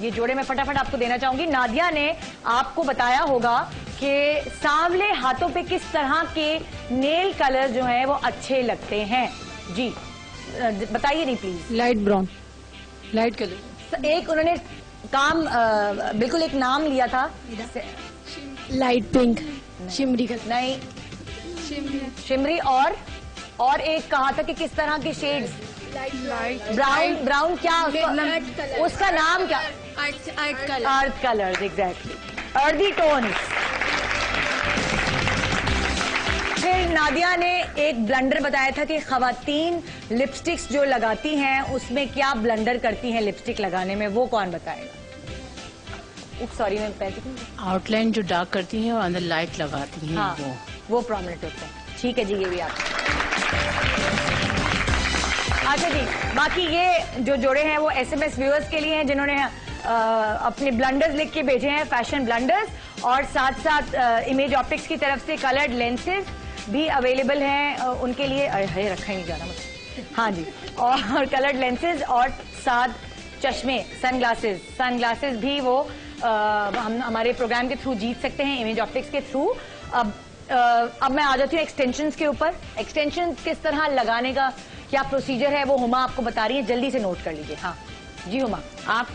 ये जोड़े मैं फटाफट आपको देना चाहूंगी। नादिया ने आपको बताया होगा कि सांवले हाथों पे किस तरह के नेल कलर जो है वो अच्छे लगते हैं। जी बताइए नहीं please. Light brown, light colour. एक उन्होंने काम बिल्कुल एक नाम लिया था, लाइट पिंक, शिमरी कलर। नहीं, शिमरी और एक कहा था कि किस तरह के शेड्स? ब्राउन। ब्राउन क्या उसका नाम क्या? अर्थ कलर, एग्जैक्टली, अर्दी टोन्स। फिर नादिया ने एक ब्लंडर बताया था कि खवातीन लिपस्टिक्स जो लगाती हैं उसमें क्या ब्लंडर करती हैं लिपस्टिक लगाने में, वो कौन बताएगा? सॉरी मैं पैसे आउटलाइन जो डार्क करती हैं और अंदर लाइट लगाती हैं। हाँ, वो प्रोमिनेंट होता है। ठीक है जी, ये भी आप। अच्छा जी, बाकी ये जो जोड़े हैं वो SMS व्यूअर्स के लिए हैं जिन्होंने अपने ब्लंडर्स लिख के भेजे हैं, फैशन ब्लंडर्स, और साथ साथ इमेज ऑप्टिक्स की तरफ से कलर्ड लेंसेज भी अवेलेबल हैं उनके लिए। अरे रखा ही नहीं जाना मुझे। हाँ जी, और कलर्ड लेंसेज और साथ चश्मे, सनग्लासेस भी वो हम हमारे प्रोग्राम के थ्रू जीत सकते हैं, इमेज ऑप्टिक्स के थ्रू। अब मैं आ जाती हूँ एक्सटेंशंस के ऊपर। एक्सटेंशन किस तरह लगाने का क्या प्रोसीजर है वो हुमा आपको बता रही है, जल्दी से नोट कर लीजिए। हाँ जी हुमा। आप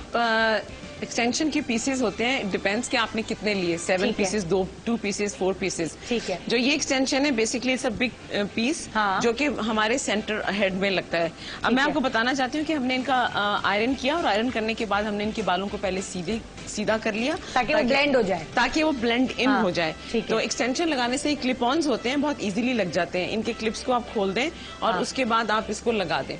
एक्सटेंशन के पीसेस होते हैं, डिपेंड्स कि आपने कितने लिए, 7 पीसेस, 2 पीसेस, 4 पीसेस। ठीक है। जो ये एक्सटेंशन है basically it's a big piece जो कि हमारे सेंटर हेड में लगता है। अब मैं आपको बताना चाहती हूँ कि हमने इनका आयरन किया और आयरन करने के बाद हमने इनके बालों को पहले सीधा कर लिया ताकि वो ब्लेंड हो जाए, ताकि वो ब्लेंड इन हो जाए। तो एक्सटेंशन लगाने से क्लिप ऑन्स होते हैं, बहुत इजीली लग जाते हैं। इनके क्लिप्स को आप खोल दें और उसके बाद आप इसको लगा दें।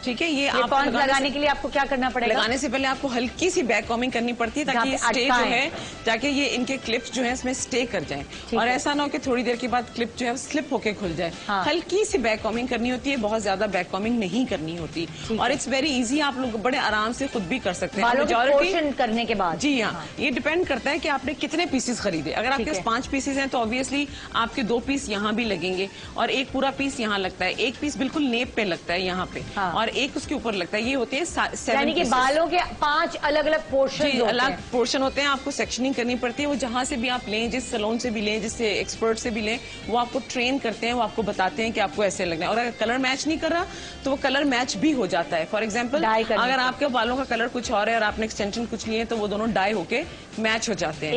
ठीक है, ये आप लगाने के लिए आपको क्या करना पड़ेगा? लगाने से पहले आपको हल्की सी बैक कॉमिंग करनी पड़ती है ताकि स्टे जो है, ताकि ये इनके क्लिप्स जो है इसमें स्टे कर जाएं और ऐसा ना हो कि थोड़ी देर के बाद क्लिप जो है स्लिप होके खुल जाए। हल्की सी बैक कॉमिंग करनी होती है, बहुत ज्यादा बैक कॉमिंग नहीं करनी होती और इट्स वेरी इजी, आप लोग बड़े आराम से खुद भी कर सकते हैं। मेजॉरिटी करने के बाद जी हाँ, ये डिपेंड करता है कि आपने कितने पीसेस खरीदे। अगर आपके पास 5 पीसेस हैं तो ऑब्वियसली आपके 2 पीस यहाँ भी लगेंगे और एक पूरा पीस यहाँ लगता है, एक पीस बिल्कुल नेप पे लगता है यहाँ पे और एक उसके ऊपर लगता है। ये होते हैं 7 यानी कि बालों के 5 अलग अलग पोर्शन, अलग पोर्शन होते हैं। आपको सेक्शनिंग करनी पड़ती है। वो जहां से भी आप लें, जिस सैलून से भी लें, जिससे एक्सपर्ट से भी लें, वो आपको ट्रेन करते हैं, वो आपको बताते हैं कि आपको ऐसे लगना है। और अगर कलर मैच नहीं कर रहा तो वो कलर मैच भी हो जाता है। फॉर एग्जाम्पल अगर आपके बालों का कलर कुछ और है और आपने एक्सटेंशन कुछ लिए तो वो दोनों डाई होके मैच हो जाते हैं,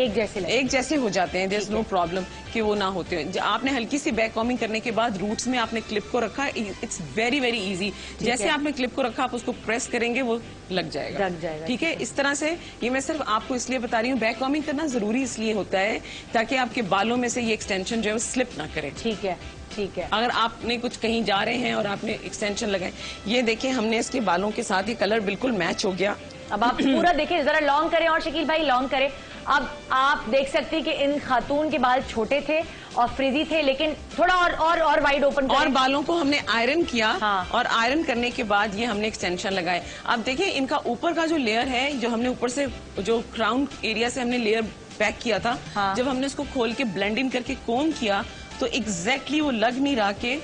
एक जैसे हो जाते हैं। देयर इज नो प्रॉब्लम कि वो ना होते हैं। आपने हल्की सी बैक कॉमिंग करने के बाद रूट्स में आपने क्लिप को रखा, इट्स वेरी वेरी इजी। जैसे आपने क्लिप को रखा आप उसको प्रेस करेंगे वो लग जाएगा। ठीक है, इस तरह से। ये मैं सिर्फ आपको इसलिए बता रही हूँ, बैक कॉमिंग करना जरूरी इसलिए होता है ताकि आपके बालों में से ये एक्सटेंशन जो है वो स्लिप ना करे। ठीक है, ठीक है। अगर आपने कुछ कहीं जा रहे हैं और आपने एक्सटेंशन लगाए, ये देखिए हमने इसके बालों के साथ ये कलर बिल्कुल मैच हो गया। अब आप पूरा देखिए, जरा लॉन्ग करें और शकील भाई लॉन्ग करें। अब आप देख सकते हैं कि इन खातून के बाल छोटे थे और फ्रिजी थे, लेकिन थोड़ा और वाइड ओपन और बालों को हमने आयरन किया और आयरन करने के बाद ये हमने एक्सटेंशन लगाए। अब देखिए इनका ऊपर का जो लेयर है, जो हमने ऊपर से जो क्राउन एरिया से हमने लेयर पैक किया था, जब हमने उसको खोल के ब्लेंड इन करके कोम किया तो एग्जैक्टली वो लग नहीं रहा कि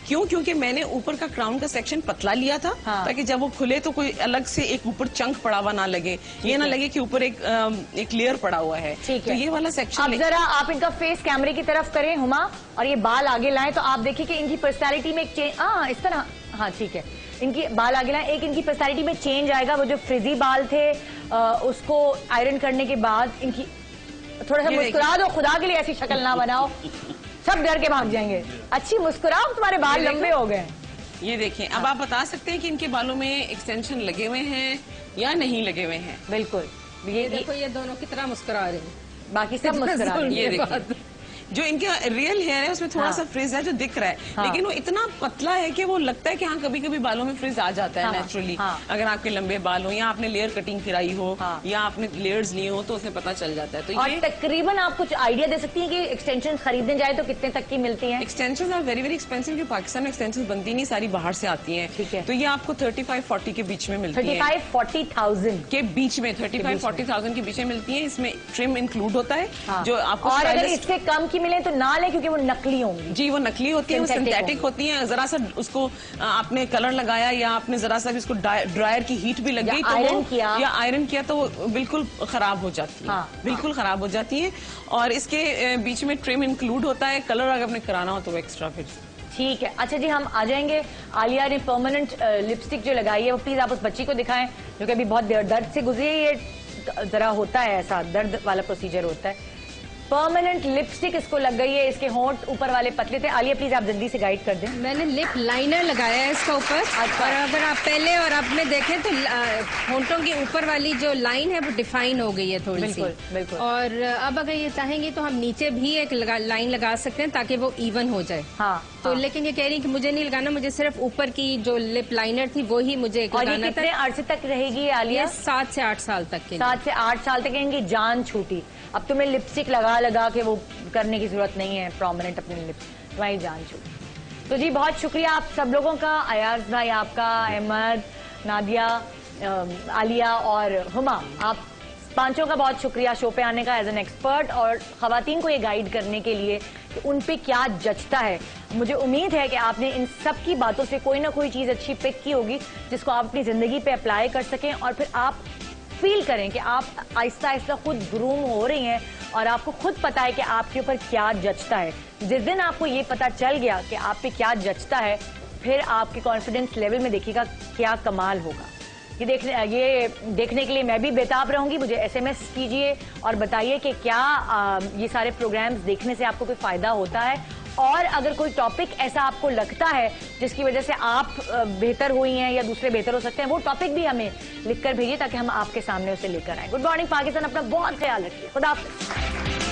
क्यों, क्योंकि मैंने ऊपर का क्राउन का सेक्शन पतला लिया था ताकि जब वो खुले तो कोई अलग से एक ऊपर चंक पड़ा हुआ ना लगे, ये ना लगे कि ऊपर एक लेयर पड़ा हुआ है। तो ये वाला सेक्शन। अब जरा आप इनका फेस कैमरे की तरफ करें हुमा और ये बाल आगे लाएं तो आप देखिए कि इनकी पर्सनैलिटी में एक चेंज, इस तरह, हाँ ठीक है, इनकी बाल आगे लाएं, एक इनकी पर्सनैलिटी में चेंज आएगा। वो जो फ्रिजी बाल थे उसको आयरन करने के बाद इनकी थोड़ा सा मुस्कुरा दो, खुदा के लिए ऐसी शक्ल ना बनाओ, सब डर के भाग जाएंगे। अच्छी मुस्कुराओ, तुम्हारे बाल लंबे हो गए। ये देखिए, अब आप बता सकते हैं कि इनके बालों में एक्सटेंशन लगे हुए हैं या नहीं लगे हुए हैं। बिल्कुल, ये देखो ये दोनों कितना मुस्कुरा रहे हैं, बाकी सब मुस्कुरा रहे हैं। ये देखिए जो इनका रियल हेयर है उसमें थोड़ा सा फ्रिज है जो दिख रहा है, लेकिन वो इतना पतला है कि वो लगता है कि हाँ कभी कभी बालों में फ्रिज आ जाता है नेचुरली। अगर आपके लंबे बाल हो या आपने लेयर कटिंग कराई हो या आपने लेयर्स लिए हो तो उसमें पता चल जाता है। तो और तकरीबन आप कुछ आइडिया दे सकती हैं कि एक्सटेंशन खरीदने जाए तो कितने तक की मिलती हैं? Extension are very very expensive, क्योंकि पाकिस्तान में एक्सटेंशन बनती नहीं, सारी बाहर से आती है। ठीक है, तो ये आपको 35-40 के बीच में मिलती है। 35-40,000 के बीच में, 35-40,000 के बीच में मिलती है। इसमें ट्रिम इंक्लूड होता है जो आपको, और अगर इससे कम की मिले तो ना लें क्योंकि वो नकली होंगी। जी वो नकली होती है, वो सिंथेटिक होती है। जरा सा उसको आपने कलर लगाया या आपने जरा सा उसको ड्रायर की हीट भी लग गई तो आयरन किया तो वो बिल्कुल खराब हो जाती है। बिल्कुल खराब हो जाती है। और इसके बीच में ट्रिम इंक्लूड होता है। कलर अगर आपने कराना हो तो वो एक्स्ट्रा फिर। ठीक है, अच्छा जी हम आ जाएंगे। आलिया ने परमानेंट लिपस्टिक जो लगाई है वो प्लीज आप उस बच्ची को दिखाएं जो कि अभी बहुत दर्द से गुजरी है। ये जरा होता है, ऐसा दर्द वाला प्रोसीजर होता है। परमानेंट लिपस्टिक इसको लग गई है, इसके होंठ ऊपर वाले पतले थे। आलिया प्लीज आप जल्दी से गाइड कर दें। मैंने लिप लाइनर लगाया है इसका ऊपर। और अगर आप पहले और अब में देखें तो होंठों की ऊपर वाली जो लाइन है वो डिफाइन हो गई है थोड़ी सी। बिल्कुल। और अब अगर ये चाहेंगे तो हम नीचे भी एक लाइन लगा सकते हैं ताकि वो इवन हो जाए। तो लेकिन ये कह रही है कि मुझे नहीं लगाना, मुझे सिर्फ ऊपर की जो लिप लाइनर थी वो ही मुझे लगाना। और ये कितने अरसे तक रहेगी आलिया? 7 से 8 साल तक के। 7 से 8 साल तक इनकी जान छूटी। अब तुम्हें लिपस्टिक लगा के वो करने की जरूरत नहीं है परमानेंट अपनी लिप्स, तुम्हारी जान छूटी। तो जी बहुत शुक्रिया आप सब लोगों का, अयाज भाई आपका, अहमद, नादिया, आलिया और हुमा, आप पांचों का बहुत शुक्रिया शो पे आने का एज एन एक्सपर्ट और खवातीन को ये गाइड करने के लिए कि उन पे क्या जचता है। मुझे उम्मीद है कि आपने इन सब की बातों से कोई ना कोई चीज अच्छी पिक की होगी जिसको आप अपनी जिंदगी पे अप्लाई कर सकें और फिर आप फील करें कि आप आहिस्ता आहिस्ता खुद ग्रूम हो रही हैं और आपको खुद पता है कि आपके ऊपर क्या जचता है। जिस दिन आपको ये पता चल गया कि आप पे क्या जचता है, फिर आपके कॉन्फिडेंस लेवल में देखिएगा क्या कमाल होगा। ये देखने के लिए मैं भी बेताब रहूंगी। मुझे SMS कीजिए और बताइए कि क्या ये सारे प्रोग्राम्स देखने से आपको कोई फायदा होता है, और अगर कोई टॉपिक ऐसा आपको लगता है जिसकी वजह से आप बेहतर हुई हैं या दूसरे बेहतर हो सकते हैं, वो टॉपिक भी हमें लिखकर भेजिए ताकि हम आपके सामने उसे लेकर आए। गुड मॉर्निंग पाकिस्तान, अपना बहुत ख्याल रखिए। खुदा हाफिज़।